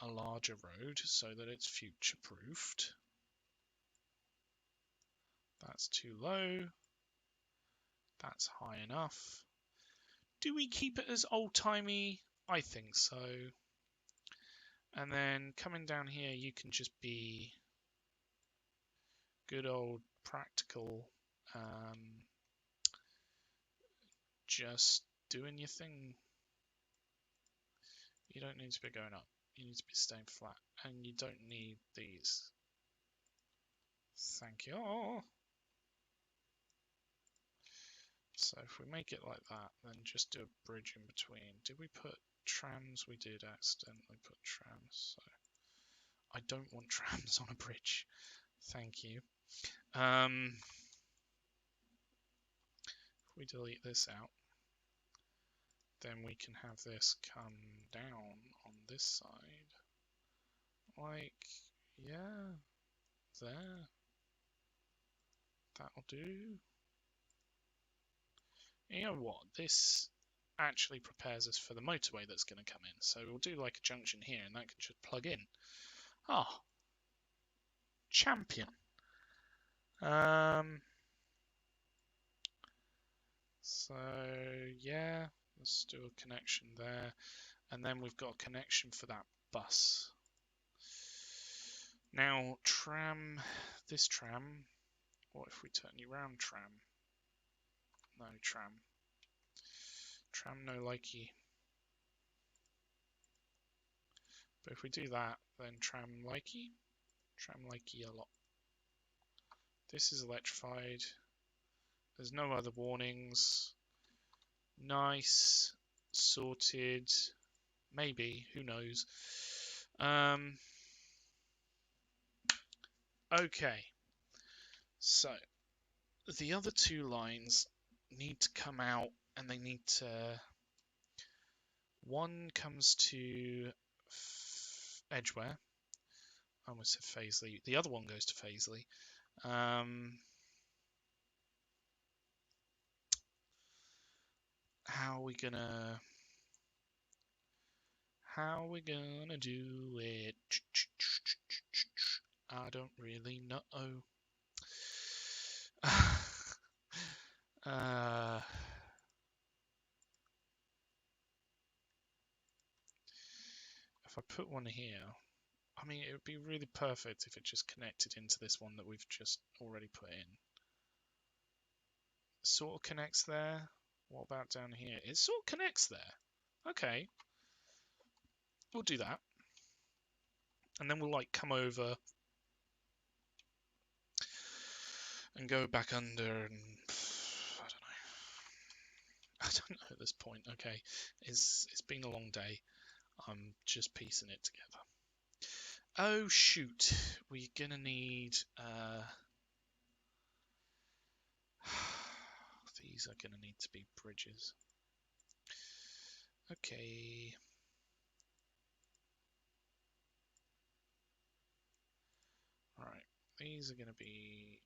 a larger road so that it's future-proofed. That's too low. That's high enough. Do we keep it as old-timey? I think so. And then coming down here, you can just be good old practical, just doing your thing. You don't need to be going up. You need to be staying flat. And you don't need these. Thank you. So if we make it like that, then just do a bridge in between. Did we put trams? We did accidentally put trams. So I don't want trams on a bridge. Thank you. If we delete this out, then we can have this come down on this side. Like, yeah, there. That'll do. You know what? This actually prepares us for the motorway that's going to come in. So we'll do like a junction here, and that can just plug in. Ah, oh, champion. So yeah, let's do a connection there, and then we've got a connection for that bus. Now tram, this tram. What if we turn you round, tram? No, tram. Tram no likey. But if we do that, then tram likey. Tram likey a lot. This is electrified. There's no other warnings. Nice. Sorted. Maybe. Who knows? Okay. So, the other two lines need to come out, and they need to... One comes to Edgware. I almost said Faisley. The other one goes to Faisley. How are we gonna do it? I don't really know. If I put one here, I mean, it would be really perfect if it just connected into this one that we've just already put in. Sort of connects there. What about down here? It sort of connects there. Okay. We'll do that. And then we'll like come over and go back under, and I don't know at this point. Okay. It's been a long day. I'm just piecing it together. Oh shoot. We're gonna need these are gonna need to be bridges. Okay. Right, these are going to be,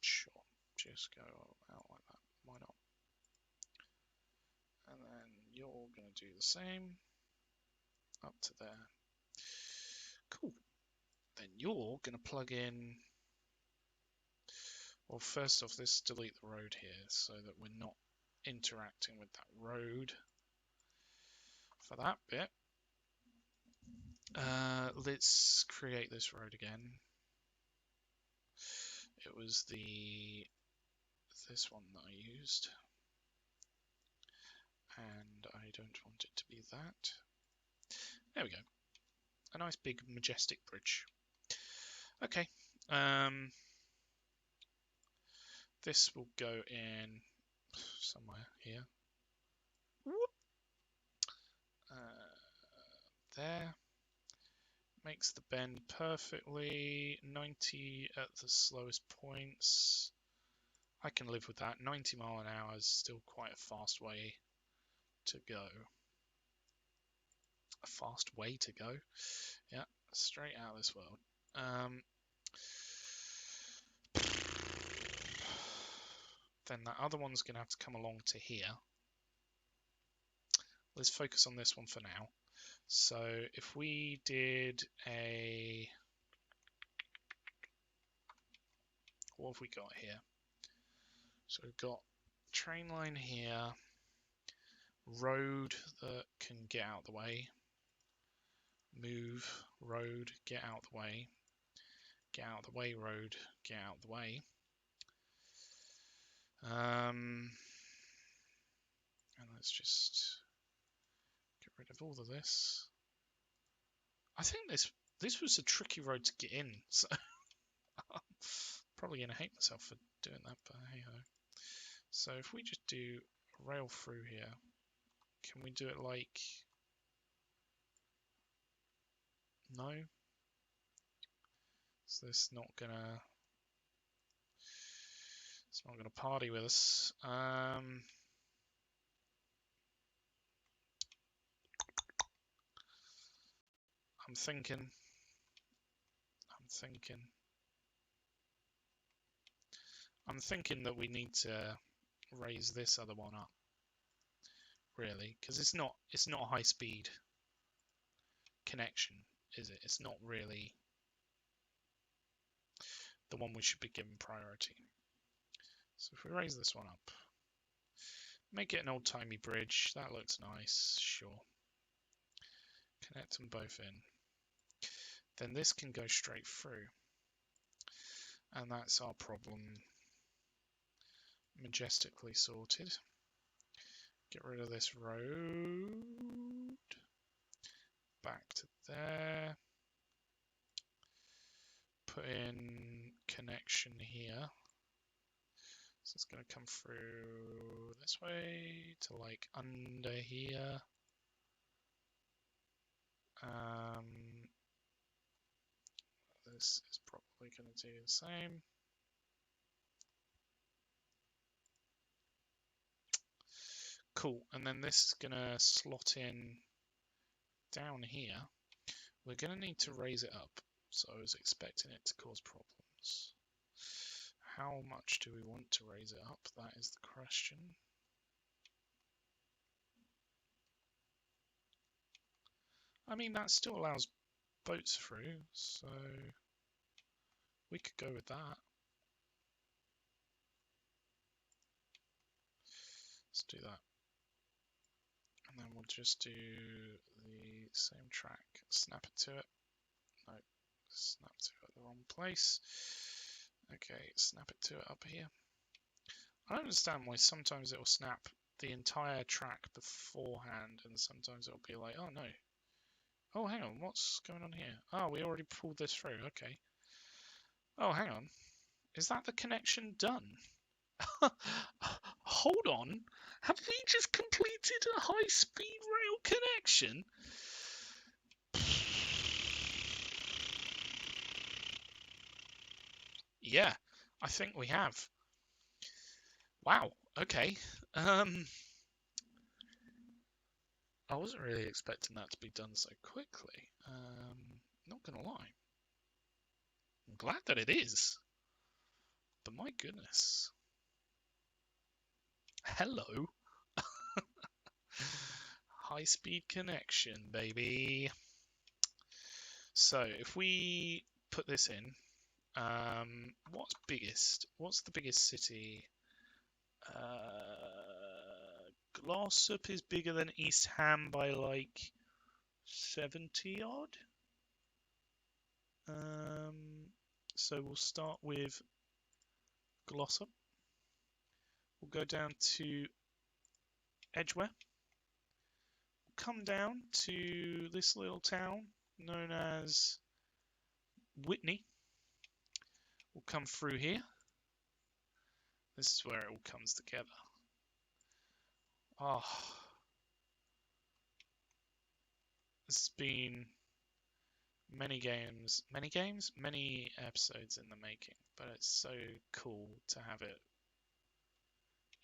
sure, just go out like that, why not? And then you're going to do the same, up to there. Cool. Then you're going to plug in, well, first off, let's delete the road here so that we're not interacting with that road for that bit. Let's create this road again. It was this one that I used, and I don't want it to be that. There we go. A nice big majestic bridge. Okay. This will go in somewhere here. There. makes the bend perfectly. 90 at the slowest points. I can live with that. 90 mile an hour is still quite a fast way to go. A fast way to go? Yeah, straight out of this world. Then that other one's going to have to come along to here. Let's focus on this one for now. So if we did a... What have we got here? So we've got train line here, road that can get out of the way, move, road, get out of the way, get out of the way, road, get out of the way. And let's just get rid of all of this. I think this was a tricky road to get in, so probably gonna hate myself for doing that, but hey ho. So if we just do a rail through here, can we do it like... No? So this not gonna... It's not gonna party with us. I'm thinking that we need to raise this other one up, really, because it's not a high speed connection, is it? It's not really the one we should be given priority. So if we raise this one up, make it an old-timey bridge, that looks nice, sure. Connect them both in. Then this can go straight through. And that's our problem majestically sorted. Get rid of this road. Back to there. Put in connection here. So it's going to come through this way to like under here. This is probably going to do the same. Cool, and then this is going to slot in down here. We're going to need to raise it up, so I was expecting it to cause problems. How much do we want to raise it up? That is the question. I mean, that still allows boats through, so we could go with that. Let's do that. And then we'll just do the same track. Snap it to it. No, snap to it at the wrong place. Okay, snap it to it up here. I don't understand why sometimes it will snap the entire track beforehand and sometimes it'll be like, oh no. Oh, hang on, what's going on here? Oh, we already pulled this through, okay. Oh, hang on. Is that the connection done? Hold on. Have we just completed a high-speed rail connection? Yeah, I think we have. Wow, okay. I wasn't really expecting that to be done so quickly. Not gonna lie. I'm glad that it is. But my goodness. Hello. High-speed connection, baby. So if we put this in, what's biggest? What's the biggest city? Glossop is bigger than East Ham by like 70 odd. So we'll start with Glossop. We'll go down to Edgware. We'll come down to this little town known as Whitney. We'll come through here. This is where it all comes together. This has been many episodes in the making, but it's so cool to have it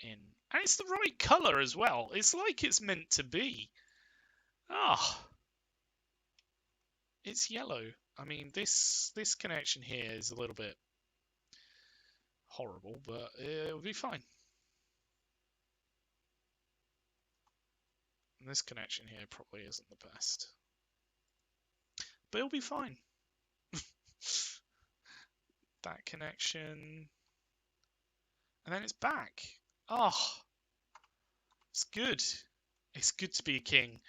in. And it's the right colour as well. It's like it's meant to be. Ah, it's yellow. I mean, this connection here is a little bit horrible, but it'll be fine. And this connection here probably isn't the best, but it'll be fine. That connection, and then it's back. Oh, it's good. It's good to be a king.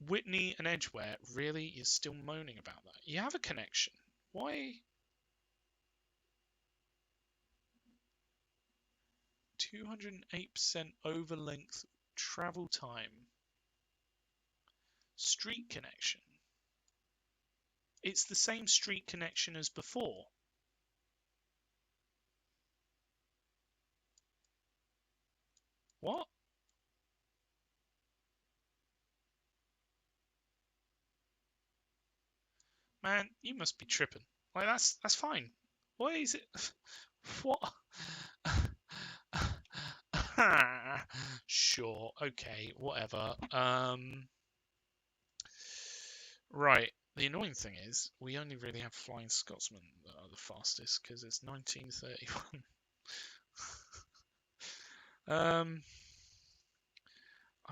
Whitney and Edgware, really? You're still moaning about that? You have a connection. Why? 208% over length travel time. Street connection. It's the same street connection as before. What? Man, you must be tripping. Like, that's fine. Why is it? What? Sure, okay, whatever. Right. The annoying thing is, we only really have Flying Scotsmen that are the fastest because it's 1931. I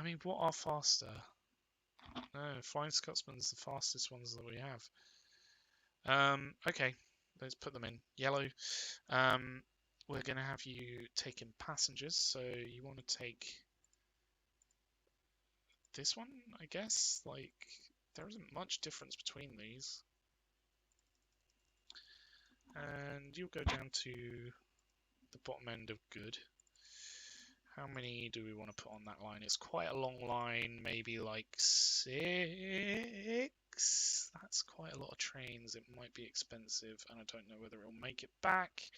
mean, what are faster? No, Flying Scotsman's the fastest ones that we have. Okay, let's put them in yellow. We're going to have you taking passengers, so you want to take this one, I guess? Like, there isn't much difference between these. And you'll go down to the bottom end of good. How many do we want to put on that line? It's quite a long line, maybe like 6. That's quite a lot of trains. It might be expensive, and I don't know whether it'll make it back.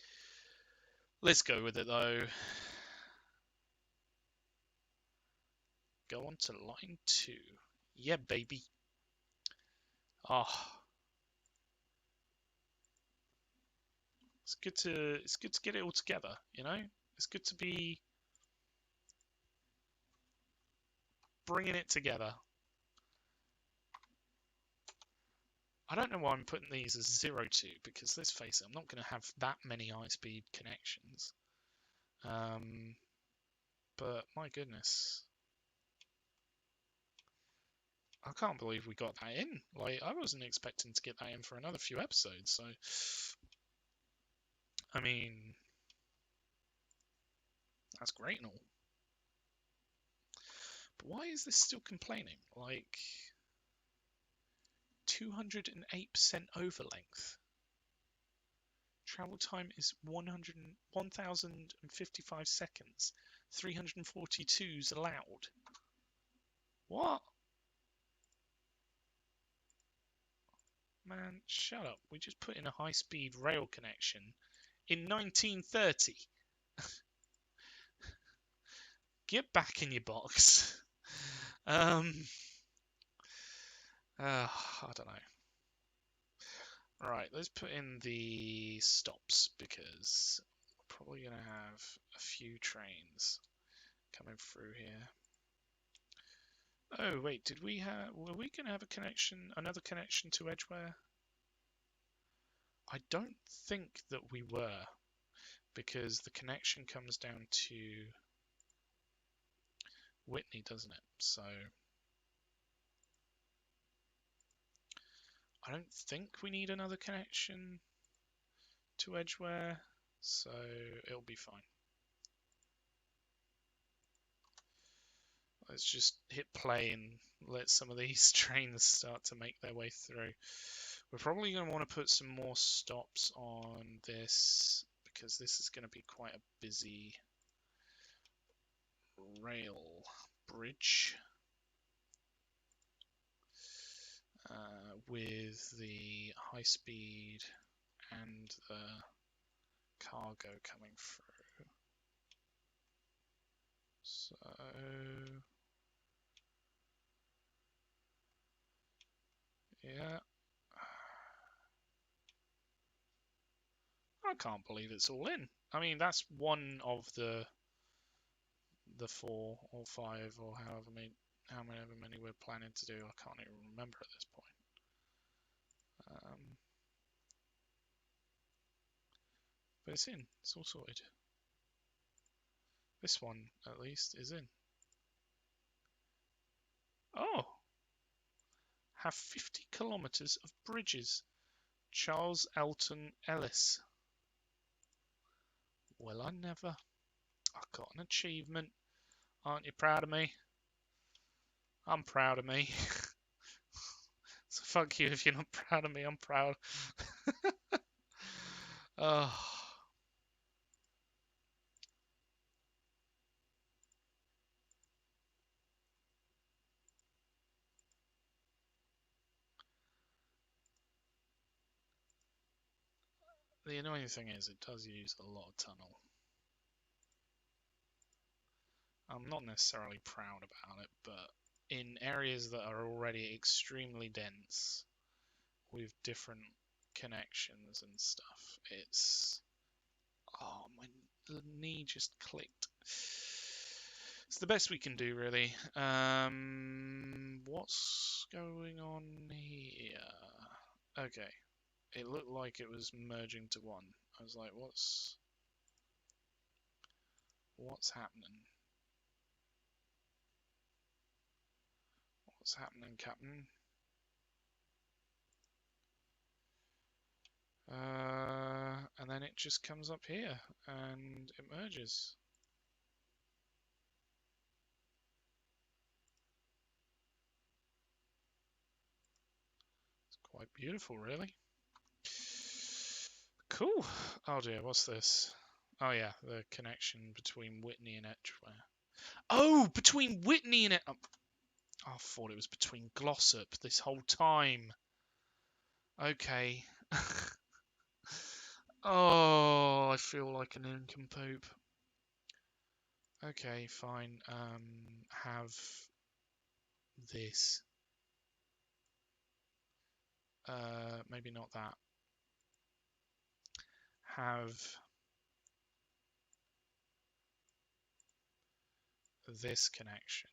Let's go with it, though. Go on to line 2. Yeah, baby. Oh. It's good to get it all together, you know? It's good to be bringing it together. I don't know why I'm putting these as 0 2, because let's face it, I'm not going to have that many high-speed connections. But my goodness. I can't believe we got that in. Like, I wasn't expecting to get that in for another few episodes, so... I mean... That's great and all. But why is this still complaining? Like... 208% over length. Travel time is 1,055 seconds. 342s allowed. What? Man, shut up. We just put in a high-speed rail connection in 1930. Get back in your box. I don't know. Right, let's put in the stops because we're probably going to have a few trains coming through here. Oh, wait, were we going to have another connection to Edgware? I don't think that we were, because the connection comes down to Whitney, doesn't it? So I don't think we need another connection to Edgware, so it'll be fine. Let's just hit play and let some of these trains start to make their way through. We're probably going to want to put some more stops on this because this is going to be quite a busy rail bridge with the high speed and the cargo coming through. So yeah, I can't believe it's all in. I mean, that's one of the 4 or 5 or however many we're planning to do. I can't even remember at this point. But it's in. It's all sorted. This one, at least, is in. Oh! Have 50 kilometres of bridges. Charles Elton Ellis. Well, I never. I got an achievement. Aren't you proud of me? I'm proud of me. So fuck you if you're not proud of me. I'm proud. Oh. The annoying thing is it does use a lot of tunnel. I'm not necessarily proud about it, but in areas that are already extremely dense with different connections and stuff, it's... Oh, my knee just clicked. It's the best we can do, really. What's going on here? Okay. It looked like it was merging to one. I was like, what's happening? What's happening, Captain? And then it just comes up here and it merges. It's quite beautiful, really. Cool. Oh dear, what's this? Oh yeah, the connection between Whitney and Etchware. Oh, between Whitney and I thought it was between Glossop this whole time. Okay. Oh, I feel like an nincompoop. Okay, fine. Have this. Maybe not that. Have this connection.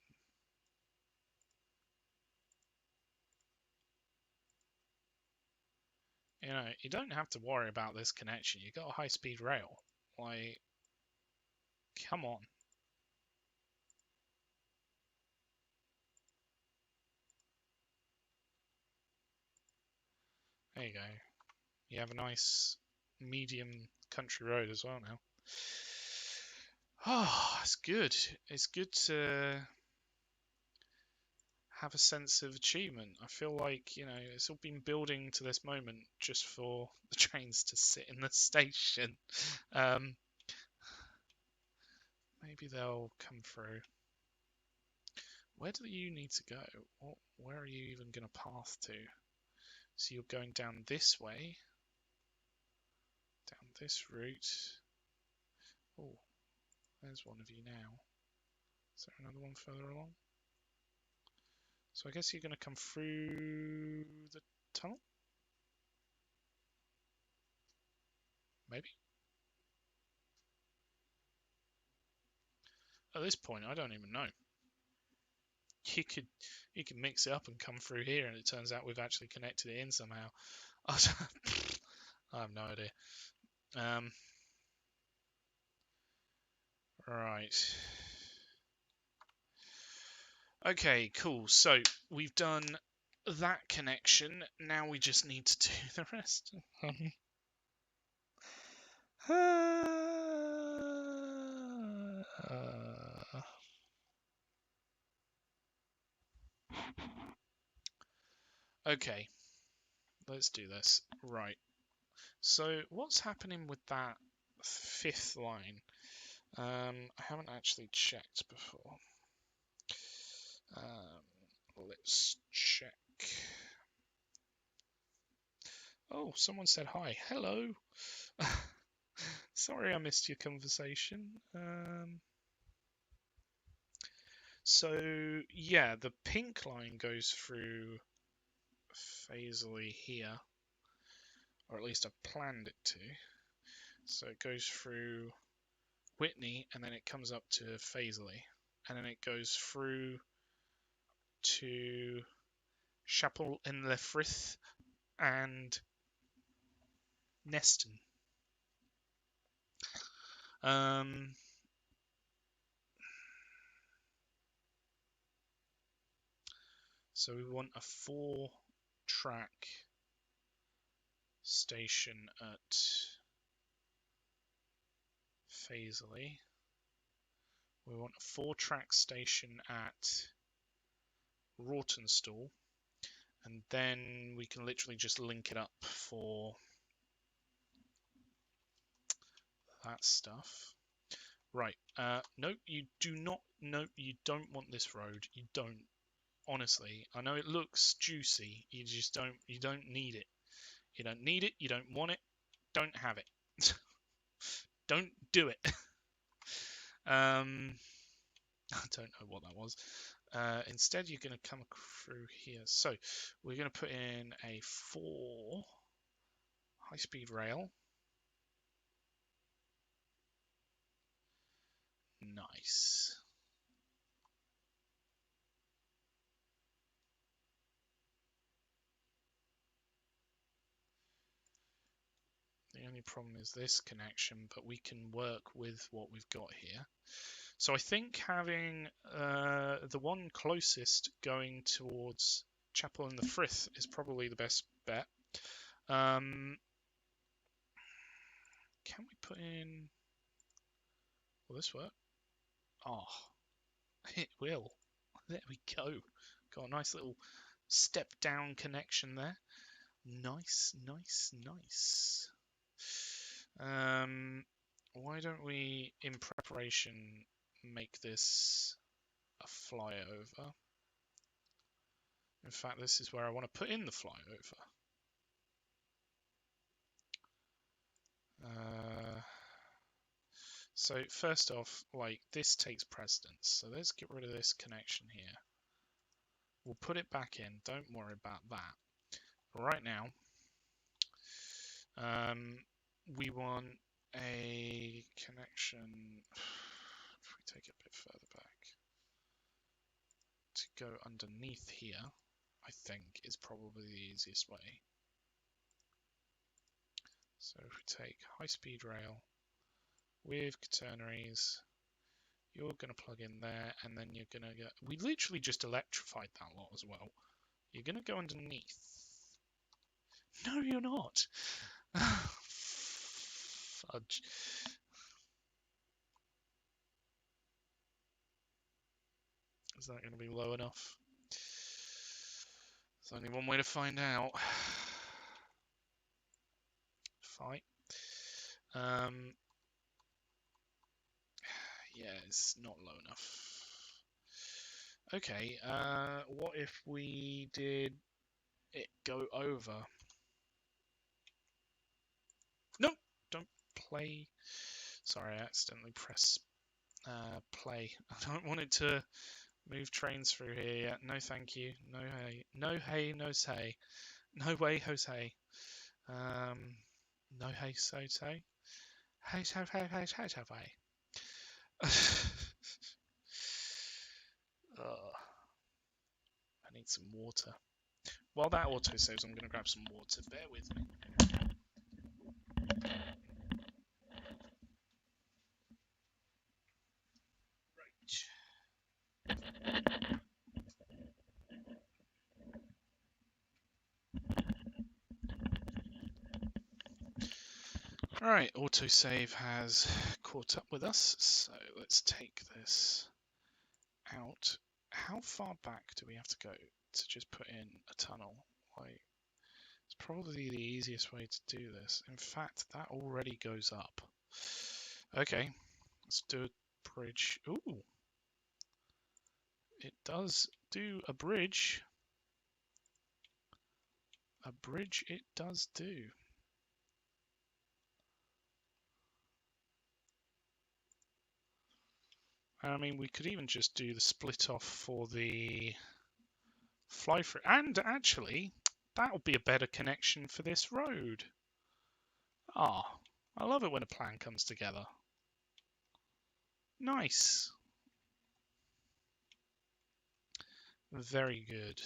You know, you don't have to worry about this connection. You got a high-speed rail. Like, come on. There you go. You have a nice medium country road as well now. Oh, it's good. It's good to have a sense of achievement. I feel like, you know, it's all been building to this moment just for the trains to sit in the station. Maybe they'll come through. Where do you need to go? Where are you even going to path to? So you're going down this way. Down this route. Oh, there's one of you now. Is there another one further along? So I guess you're going to come through the tunnel? Maybe? At this point, I don't even know. You could mix it up and come through here, and it turns out we've actually connected it in somehow. I have no idea. Right. Okay, cool. So we've done that connection. Now we just need to do the rest. Okay, let's do this. Right. So what's happening with that 5th line? I haven't actually checked before. Let's check. Oh, someone said hi. Hello. Sorry I missed your conversation. So, yeah, the pink line goes through Fazeley here. Or at least I planned it to. So it goes through Whitney, and then it comes up to Fazeley, and then it goes through to Chapel in Le Frith and Neston. So we want a 4-track station at Fazeley. We want a 4-track station at Rawtenstall, and then we can literally just link it up for that stuff. Right. No, you do not. No, you don't want this road. You don't. Honestly, I know it looks juicy. You just don't. You don't need it. You don't need it. You don't want it. Don't have it. Don't do it. I don't know what that was. Instead, you're going to come through here. So we're going to put in a 4 high-speed rail. Nice. The only problem is this connection, but we can work with what we've got here. So I think having the one closest going towards Chapel in the Frith is probably the best bet. Can we put in... Will this work? Oh, it will. There we go. Got a nice little step-down connection there. Nice, nice, nice. Why don't we, in preparation, make this a flyover? In fact, this is where I want to put in the flyover. So first off, like, this takes precedence. So let's get rid of this connection here. We'll put it back in. Don't worry about that. Right now, we want a connection. If we take it a bit further back, to go underneath here, I think is probably the easiest way. So if we take high-speed rail with catenaries, you're going to plug in there, and then you're going to get... We literally just electrified that lot as well. You're going to go underneath. No, you're not. Fudge. Is that going to be low enough? There's only one way to find out. Fight. Yeah, it's not low enough. Okay, what if we did it go over? No, don't play. Sorry, I accidentally pressed play. I don't want it to move trains through here yet. No, thank you. No hay. No hay, no say. No way, Jose. No hay, so say. Hey, so, hey, hey, hey, hey, hey. I need some water. While that auto saves, I'm going to grab some water. Bear with me. Alright, autosave has caught up with us, so let's take this out. How far back do we have to go to just put in a tunnel? Like, it's probably the easiest way to do this. In fact, that already goes up. Okay, let's do a bridge. Ooh! It does do a bridge. A bridge it does do. I mean, we could even just do the split off for the fly through. And actually, that'll be a better connection for this road. Ah, I love it when a plan comes together. Nice. Very good.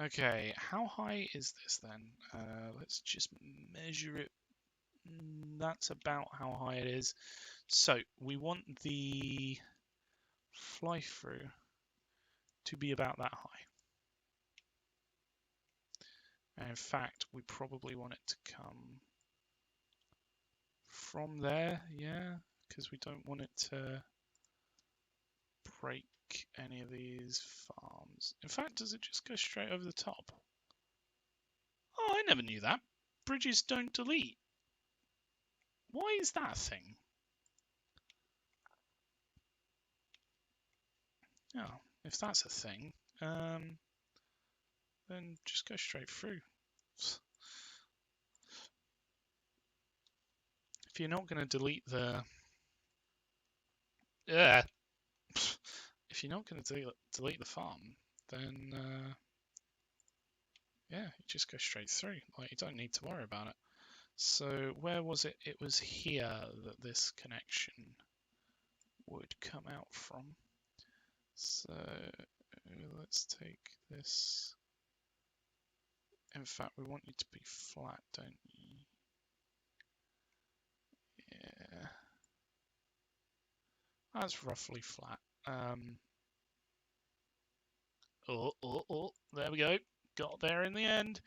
Okay, how high is this then? Let's just measure it. That's about how high it is. So we want the fly through to be about that high. And in fact, we probably want it to come from there, yeah, because we don't want it to break any of these farms. In fact, does it just go straight over the top? Oh, I never knew that. Bridges don't delete. Why is that a thing? Oh, if that's a thing, then just go straight through. If you're not going to delete the... if you're not going to delete the farm, then yeah, you just go straight through. Like, you don't need to worry about it. So where was it? It was here that this connection would come out from. So let's take this. In fact, we want you to be flat, don't you? Yeah. That's roughly flat. Oh, there we go. Got there in the end.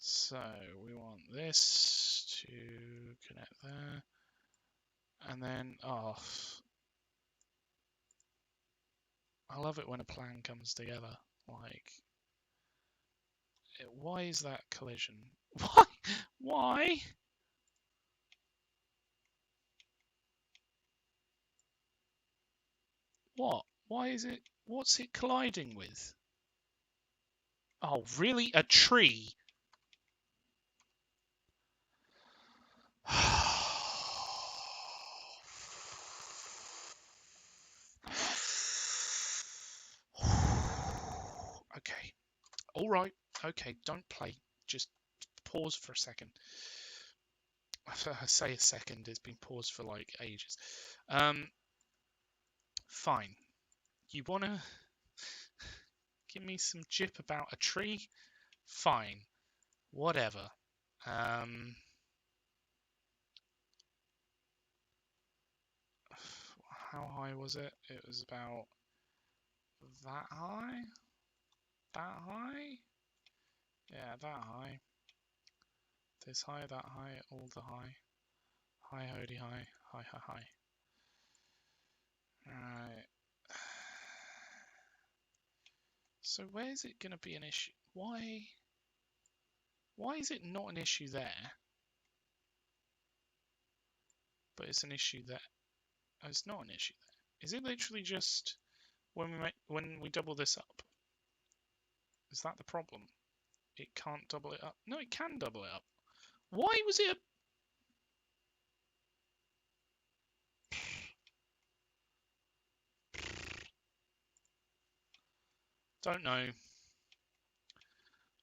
So we want this to connect there. And then, oh, I love it when a plan comes together. Like, why is that collision? Why? Why? What? Why is it? What's it colliding with? Oh, really? A tree? Okay. All right. Okay. Don't play. Just pause for a second. I say a second. It's been paused for like ages. Fine. You wanna give me some jip about a tree? Fine. Whatever. How high was it? It was about that high? That high? Yeah, that high. This high, that high, all the high. High, holy high, high, high, high. Alright. So where's it going to be an issue? Why is it not an issue there? But it's an issue there. Oh, it's not an issue there. Is it literally just when we double this up? Is that the problem? It can't double it up. No, it can double it up. Why was it a... Don't know.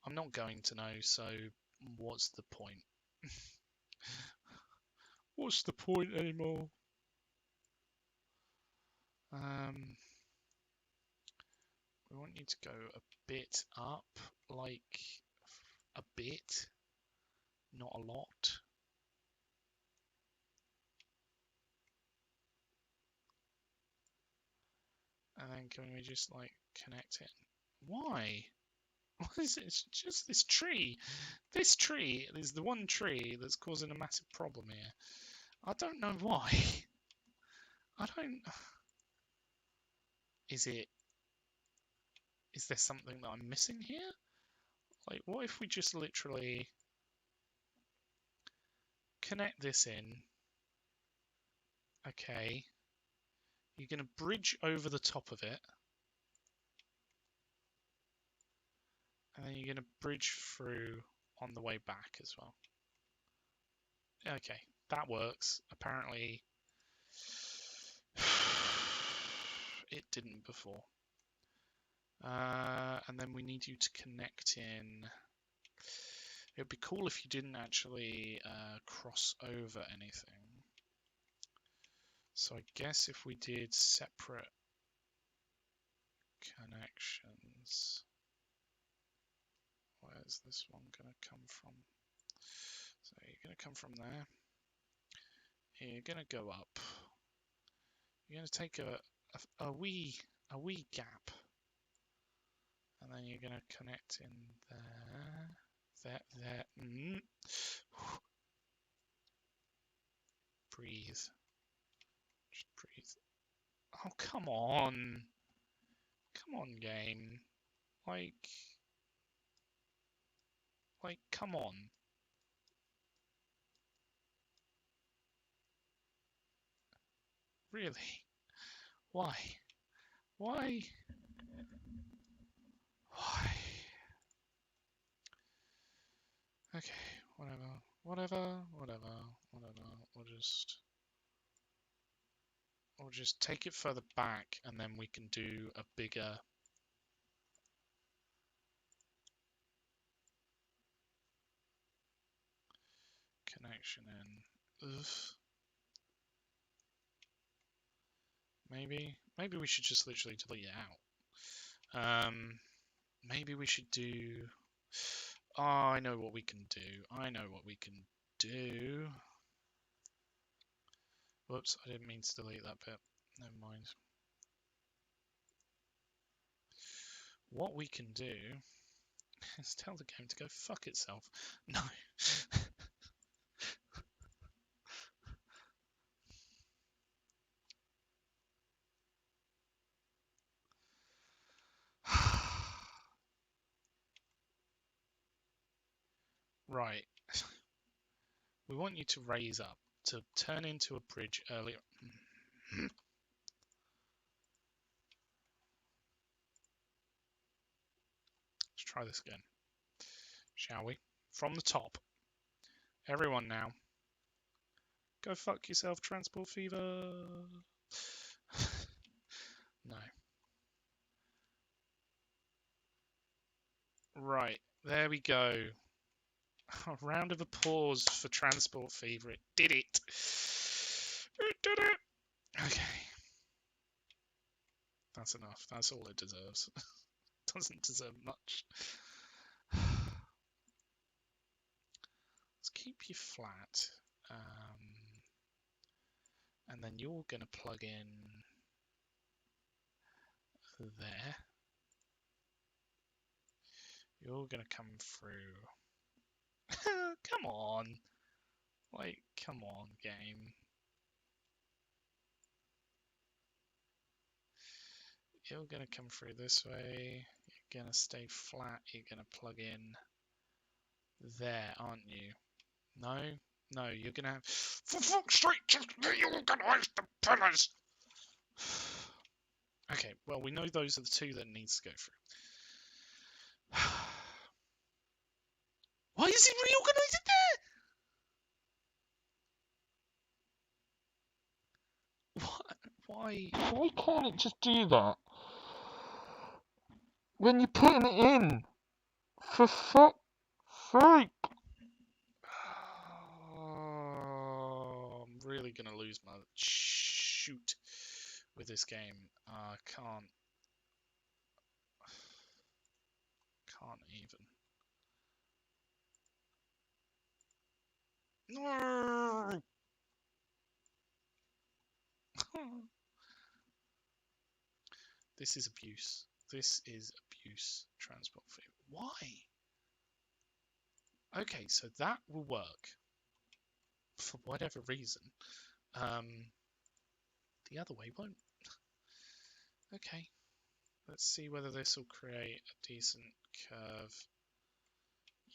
I'm not going to know, so what's the point? What's the point anymore? We want you to go a bit up, like a bit, not a lot. And then can we just like connect it? Why? What is it? It's just this tree. This tree is the one tree that's causing a massive problem here. I don't know why. I don't... Is there something that I'm missing here? Like, what if we just literally connect this in? Okay. You're going to bridge over the top of it. And then you're going to bridge through on the way back as well. Okay, that works. Apparently, it didn't before. And then we need you to connect in It'd be cool if you didn't actually cross over anything. So I guess if we did separate connections, where's this one going to come from? So you're going to come from there. You're going to go up. You're going to take a wee gap, and then you're going to connect in there. There. Breathe. Just breathe. Oh, come on. Come on, game. Like, come on. Really? Why? Why? Why? Okay, whatever. We'll just take it further back, and then we can do a bigger. Connection in. Oof. Maybe we should just literally delete it out. Maybe we should do. Oh, I know what we can do. Whoops, I didn't mean to delete that bit. Never mind. What we can do is tell the game to go fuck itself. No. Right. We want you to raise up, to turn into a bridge earlier. Let's try this again. Shall we? From the top. Everyone now. Go fuck yourself, Transport Fever. No. Right. There we go. A round of applause for Transport Fever. It did it. It did it. Okay. That's enough. That's all it deserves. Doesn't deserve much. Let's keep you flat. And then you're going to plug in there. You're going to come through. Come on. Like, come on, game. You're going to come through this way. You're going to stay flat. You're going to plug in there, aren't you? No? No, you're going to have... For fuck's sake, just reorganize the pillars! Okay, well, we know those are the two that needs to go through. Why is it reorganized there? What? Why? Why can't it just do that? When you're putting it in? For fuck's sake! Oh, I'm really gonna lose my shoot with this game. I can't even. No! This is abuse. This is abuse. Transport fee. Why? Okay, so that will work for whatever reason. The other way won't. Okay, let's see whether this will create a decent curve.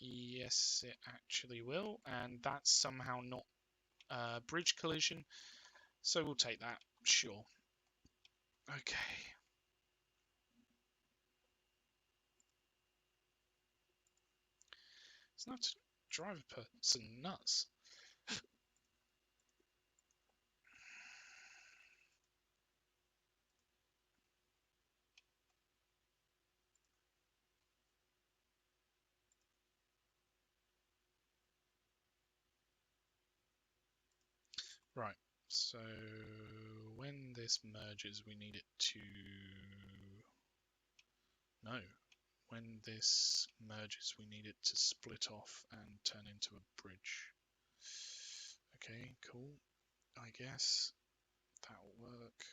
Yes, it actually will, and that's somehow not bridge collision, so we'll take that, sure. Okay. It's not to drive a person nuts. Right, so when this merges, we need it to... No. When this merges, we need it to split off and turn into a bridge. Okay, cool. I guess that'll work.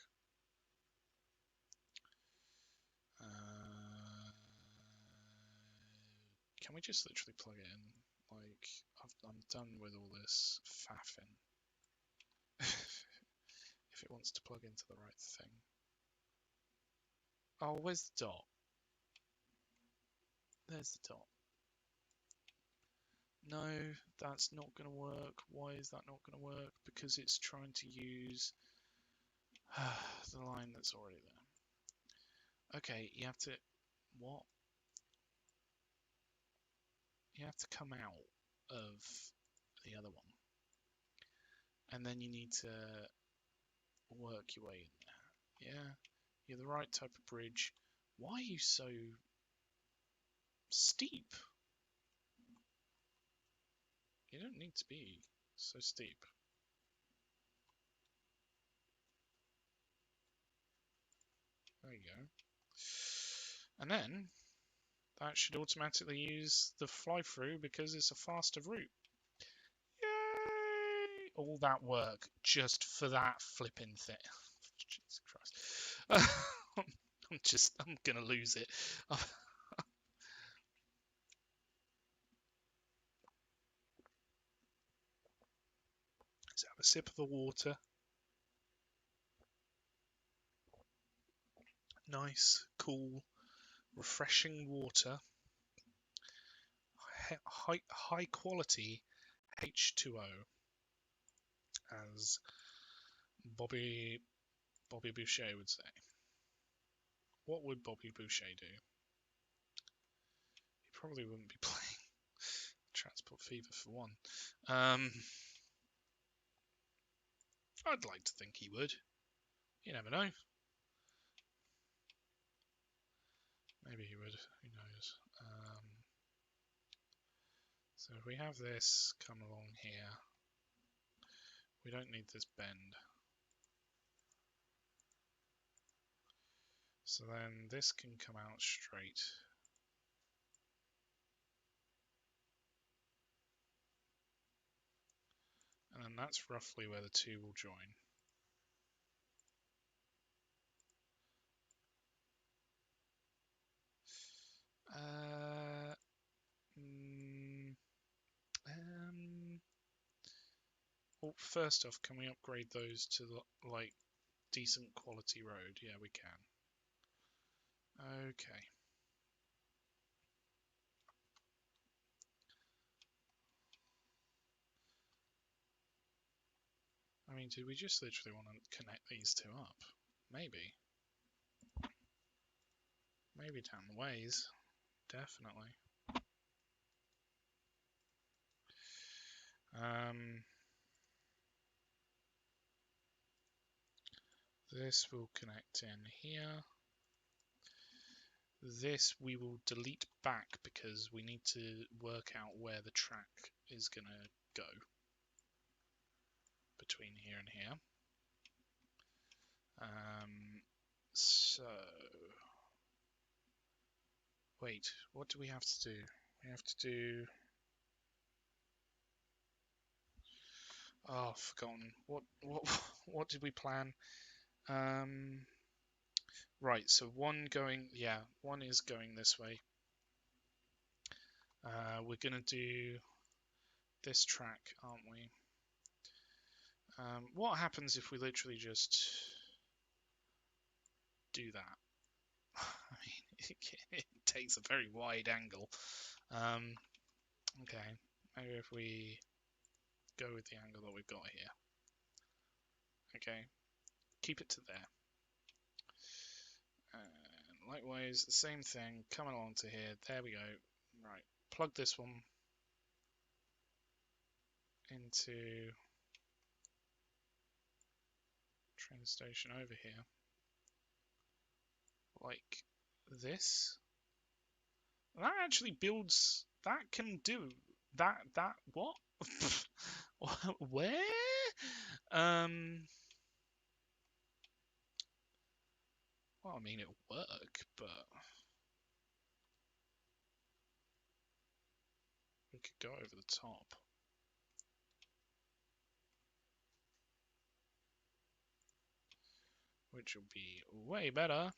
Can we just literally plug it in? Like, I'm done with all this faffing. If it wants to plug into the right thing. Oh, where's the dot? There's the dot. No, that's not going to work. Why is that not going to work? Because it's trying to use the line that's already there. Okay, you have to... What? You have to come out of the other one. And then you need to work your way in there. Yeah, you're the right type of bridge. Why are you so steep? You don't need to be so steep. There you go. And then that should automatically use the fly through because it's a faster route. Yay! All that work just for that flipping thing. Jesus Christ. I'm gonna lose it. Let's have a sip of the water. Nice, cool, refreshing water. High quality H2O, as Bobby Boucher would say. What would Bobby Boucher do? He probably wouldn't be playing Transport Fever for one. I'd like to think he would. You never know. Maybe he would. Who knows? So if we have this come along here, we don't need this bend. So then this can come out straight. And then that's roughly where the two will join. Well, first off, can we upgrade those to like decent quality road? Yeah, we can. Okay. I mean, do we just literally want to connect these two up? Maybe. Maybe down the ways. Definitely. This will connect in here. This we will delete back because we need to work out where the track is going to go between here and here. So, wait, what do we have to do? We have to do... Oh, I've forgotten. What did we plan? Right, so one is going this way. We're gonna do this track, aren't we? What happens if we literally just do that? I mean, it takes a very wide angle. Okay, maybe if we go with the angle that we've got here. Okay, keep it to there. And likewise, the same thing, coming along to here. There we go. Right, plug this one into train station over here. Like this. That actually builds, that can do, that, what? Where? Well, I mean, it'll work, but we could go over the top. Which will be way better.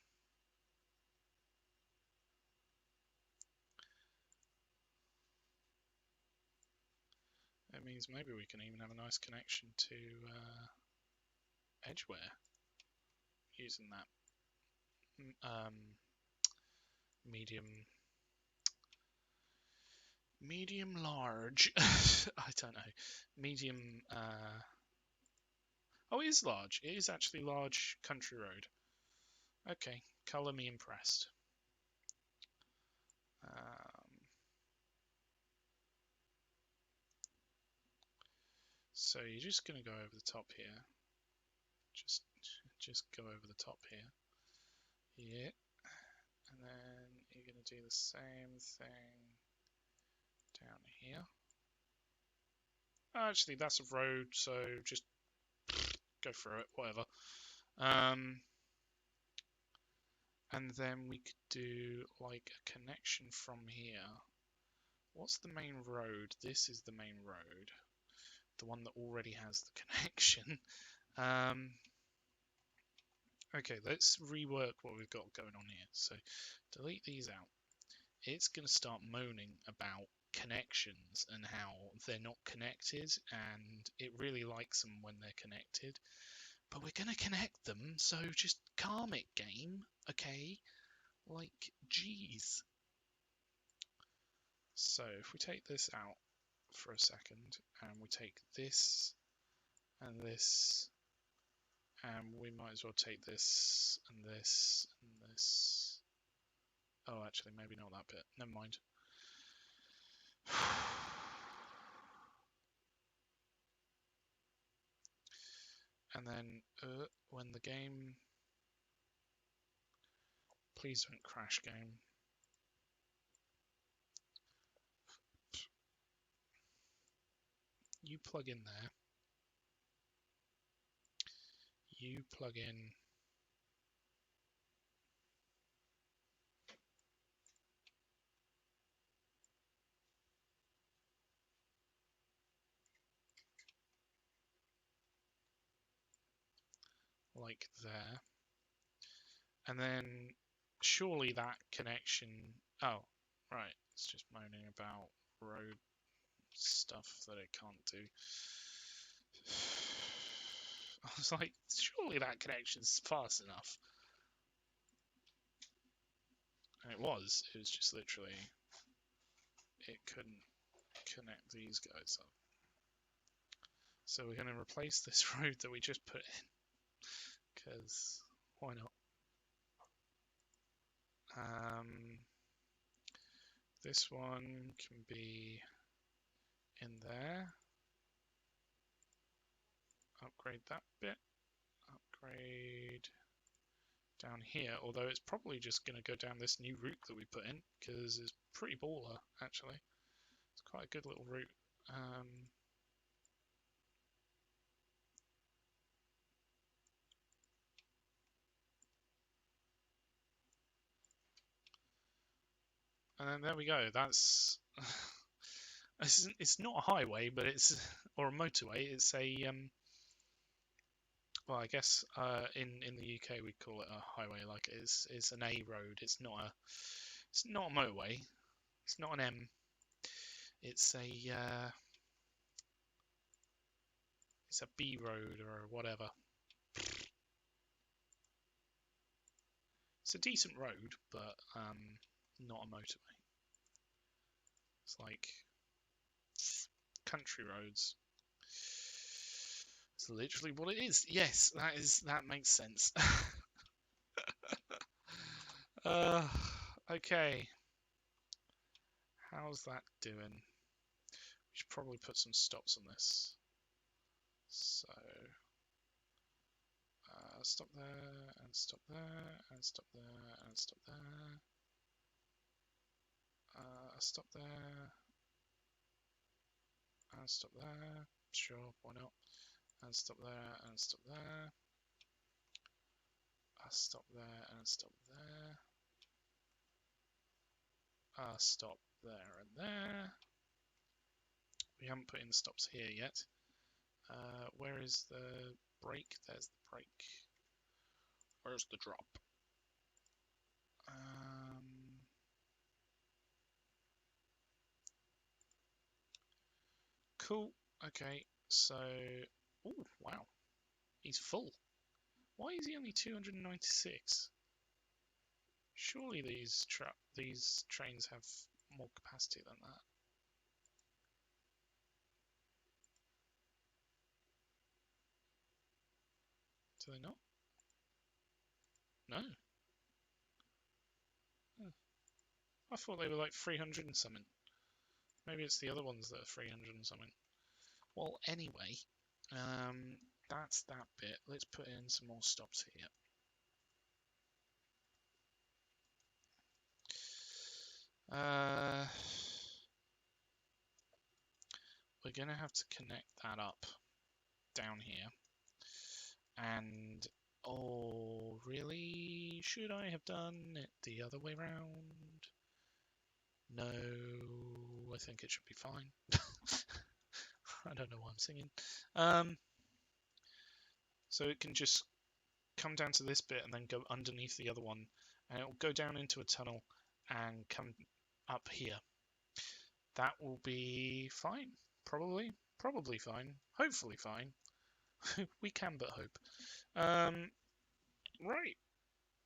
It means maybe we can even have a nice connection to Edgeware using that medium large. I don't know. Medium. Oh, it is large. It is actually large country road. Okay, colour me impressed. So you're just going to go over the top here. Just go over the top here. Yeah. And then you're going to do the same thing down here. Actually, that's a road, so just go through it, whatever. And then we could do like a connection from here. What's the main road? This is the main road. The one that already has the connection. Okay, let's rework what we've got going on here. So delete these out. It's going to start moaning about connections and how they're not connected, and it really likes them when they're connected. But we're going to connect them, so just calm it, game, okay? Like, geez. So if we take this out for a second, and we take this, and this, and we might as well take this, and this, and this. Oh, actually, maybe not that bit. Never mind. And then when the game... Please don't crash, game. You plug in there. You plug in... like there. And then surely that connection... Oh, right. It's just moaning about road stuff that it can't do. I was like, surely that connection's fast enough. And it was just literally, it couldn't connect these guys up. So we're going to replace this road that we just put in, because why not? This one can be in there. Upgrade that bit. Upgrade down here, although it's probably just going to go down this new route that we put in, because it's pretty baller, actually. It's quite a good little route. And then there we go. That's it's not a highway, but it's or a motorway. It's a well, I guess in the UK we call it a highway. Like it's an A road. It's not a motorway. It's not an M. It's a B road or whatever. It's a decent road, but not a motorway. It's like country roads. It's literally what it is. Yes, that makes sense. Okay. How's that doing? We should probably put some stops on this. So stop there, and stop there, and stop there, and stop there. Stop there, and stop there. Sure, why not? and stop there, and stop there. Stop there, and stop there. Stop there and there. We haven't put in the stops here yet. Where is the brake? There's the brake. Where's the drop? Cool. Okay, so... Oh, wow. He's full. Why is he only 296? Surely these trains have more capacity than that. Do they not? No. Oh. I thought they were like 300 and something. Maybe it's the other ones that are 300 and something. Well, anyway, that's that bit. Let's put in some more stops here. We're going to have to connect that up down here. And, oh, really? Should I have done it the other way round? No, I think it should be fine. I don't know why I'm singing. So it can just come down to this bit and then go underneath the other one, and it will go down into a tunnel and come up here. That will be fine. Probably fine. Hopefully fine. We can but hope. Right.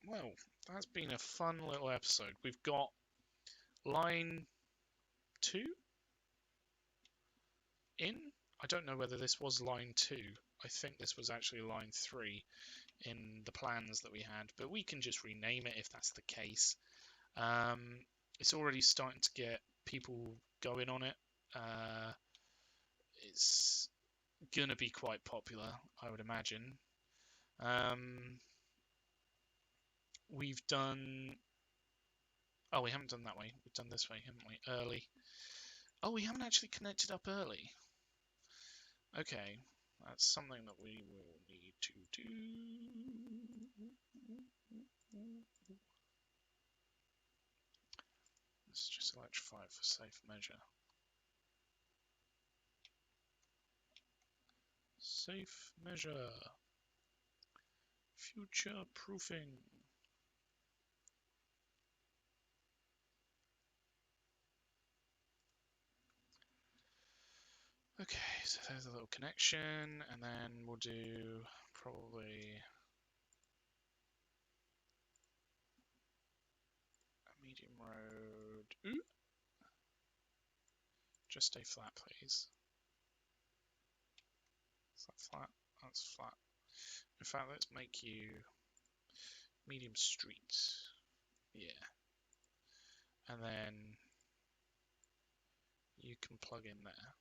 Well, that's been a fun little episode. We've got line 2 in. I don't know whether this was line 2. I think this was actually line 3 in the plans that we had, but we can just rename it if that's the case. It's already starting to get people going on it. It's gonna be quite popular, I would imagine. We've done... Oh, we haven't done that way. We've done this way, haven't we? Early. Oh, we haven't actually connected up early. Okay, that's something that we will need to do. Let's just electrify it for safe measure. Safe measure. Future proofing. Okay, so there's a little connection, and then we'll do probably a medium road. Ooh. Just stay flat, please. Is that flat? That's flat. In fact, let's make you medium street. Yeah. And then you can plug in there.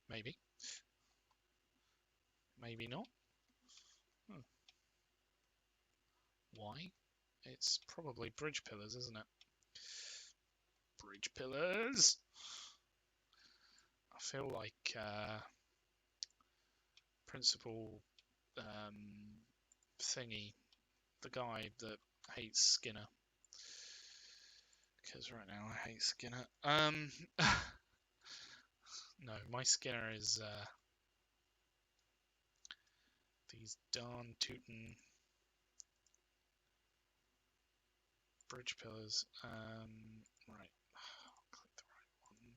Maybe. Maybe not. Why? It's probably bridge pillars, isn't it? Bridge pillars! I feel like Principal Thingy, the guy that hates Skinner. Because right now I hate Skinner. No, my Skinner is these darn tootin' bridge pillars. Right, click the right one.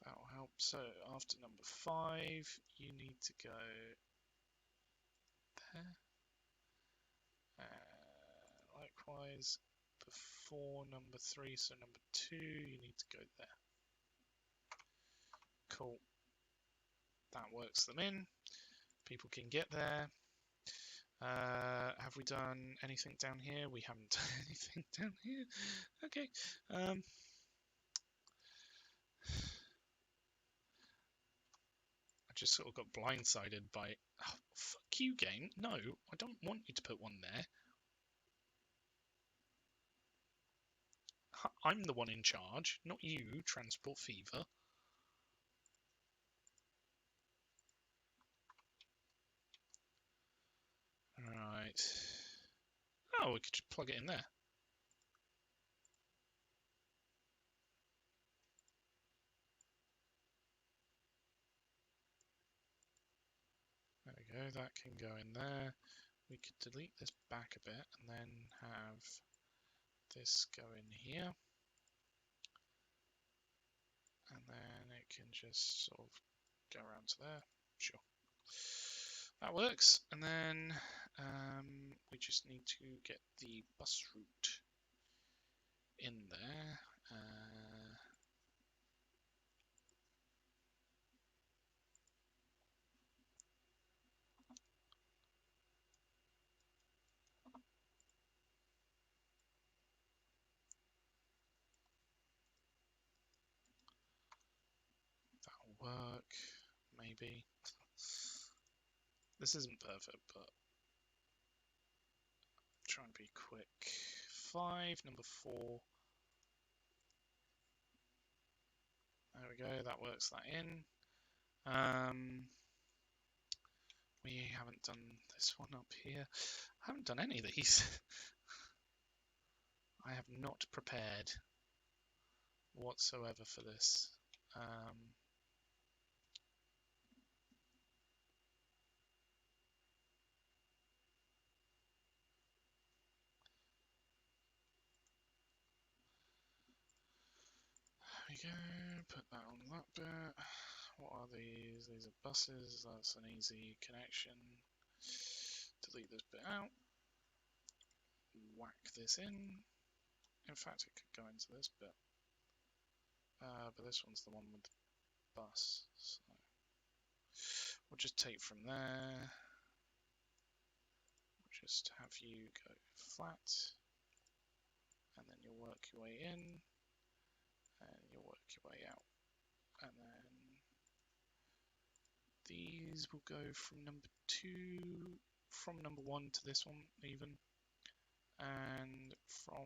That'll help. So after number 5, you need to go there. Likewise, before number 3, so number 2, you need to go there. Cool. That works them in. People can get there. Have we done anything down here? We haven't done anything down here. Okay. I just sort of got blindsided by... Oh, fuck you, game. No, I don't want you to put one there. I'm the one in charge, not you, Transport Fever. Right. Oh, we could just plug it in there. There we go, that can go in there. We could delete this back a bit and then have this go in here. And then it can just sort of go around to there. Sure. That works. And then we just need to get the bus route in there. That'll work, maybe. This isn't perfect, but I'm trying to be quick. 5, number 4. There we go, that works that in. We haven't done this one up here. I haven't done any of these. I have not prepared whatsoever for this. There we go, put that on that bit. What are these? These are buses, that's an easy connection. Delete this bit out. Whack this in. In fact, it could go into this bit. But this one's the one with the bus. So we'll just take from there. We'll just have you go flat. And then you'll work your way in. And you'll work your way out. And then these will go from number 2, from number 1 to this one even, and from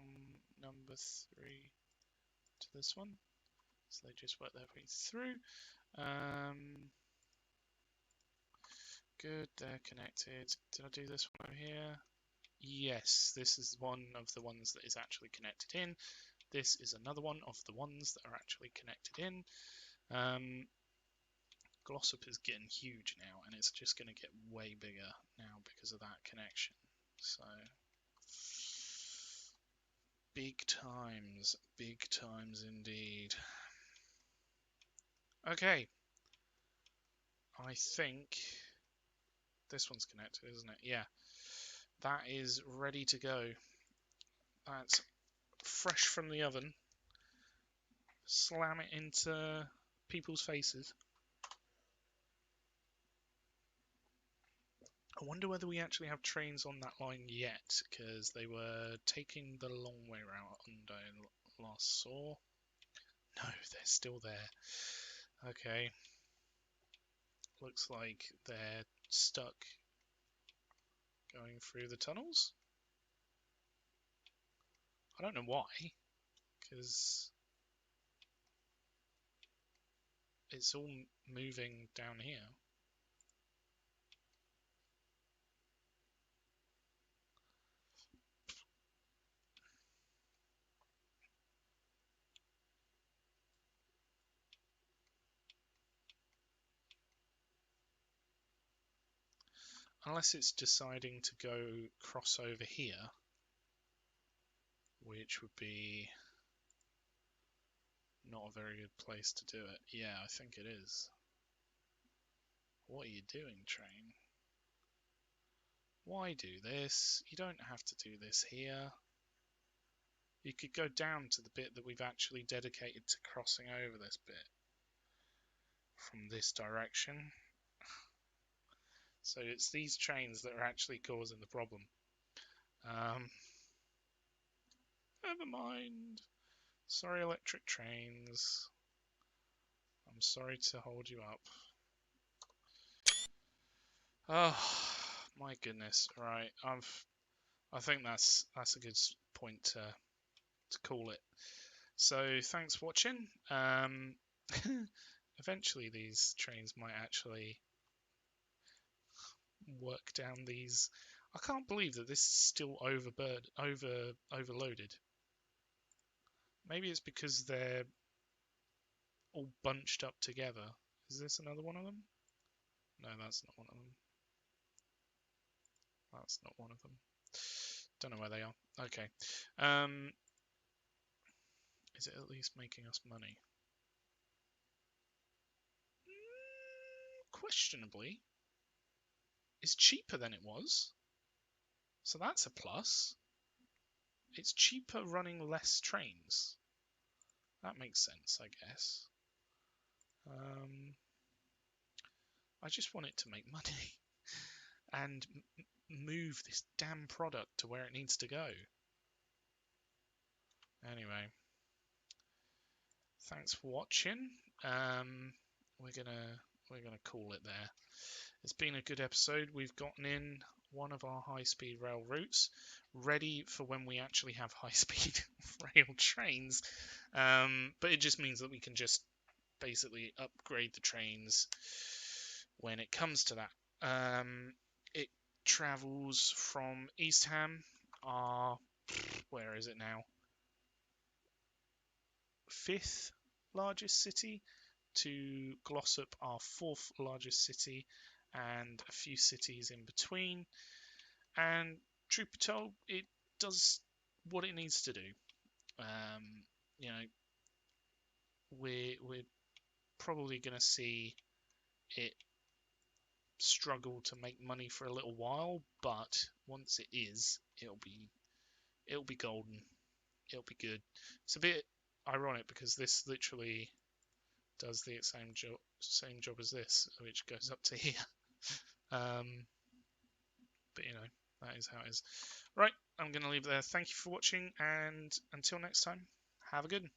number 3 to this one. So they just work their way through. Good, they're connected. Did I do this one over here? Yes, this is one of the ones that is actually connected in. This is another one of the ones that are actually connected in. Glossop is getting huge now, and it's just going to get way bigger now because of that connection. So, big times indeed. Okay, I think this one's connected, isn't it? Yeah, that is ready to go. That's fresh from the oven. Slam it into people's faces. I wonder whether we actually have trains on that line yet, because they were taking the long way round I last saw. No, they're still there. Okay. Looks like they're stuck going through the tunnels. I don't know why, because it's all moving down here. Unless it's deciding to go cross over here, which would be not a very good place to do it. Yeah, I think it is. What are you doing, train? Why do this? You don't have to do this here. You could go down to the bit that we've actually dedicated to crossing over this bit from this direction. So it's these trains that are actually causing the problem. Never mind. Sorry, electric trains. I'm sorry to hold you up. Oh my goodness! Right, I think that's a good point to call it. So thanks for watching. Eventually, these trains might actually work down these. I can't believe that this is still overloaded. Maybe it's because they're all bunched up together. Is this another one of them? No, that's not one of them. That's not one of them. Don't know where they are. Okay. Is it at least making us money? Questionably. It's cheaper than it was. So that's a plus. It's cheaper running less trains. That makes sense, I guess. I just want it to make money and move this damn product to where it needs to go. Anyway, thanks for watching. We're gonna call it there. It's been a good episode. We've gotten in one of our high-speed rail routes, ready for when we actually have high-speed rail trains. But it just means that we can just basically upgrade the trains when it comes to that. It travels from Eastham, where is it now? 5th largest city, to Glossop, our 4th largest city, and a few cities in between. And truth be told, it does what it needs to do. You know, we're probably going to see it struggle to make money for a little while, but once it is, it'll be golden. It'll be good. It's a bit ironic because this literally does the same job as this, which goes up to here. But you know, that is how it is. Right, I'm going to leave it there. Thank you for watching, and until next time, have a good one.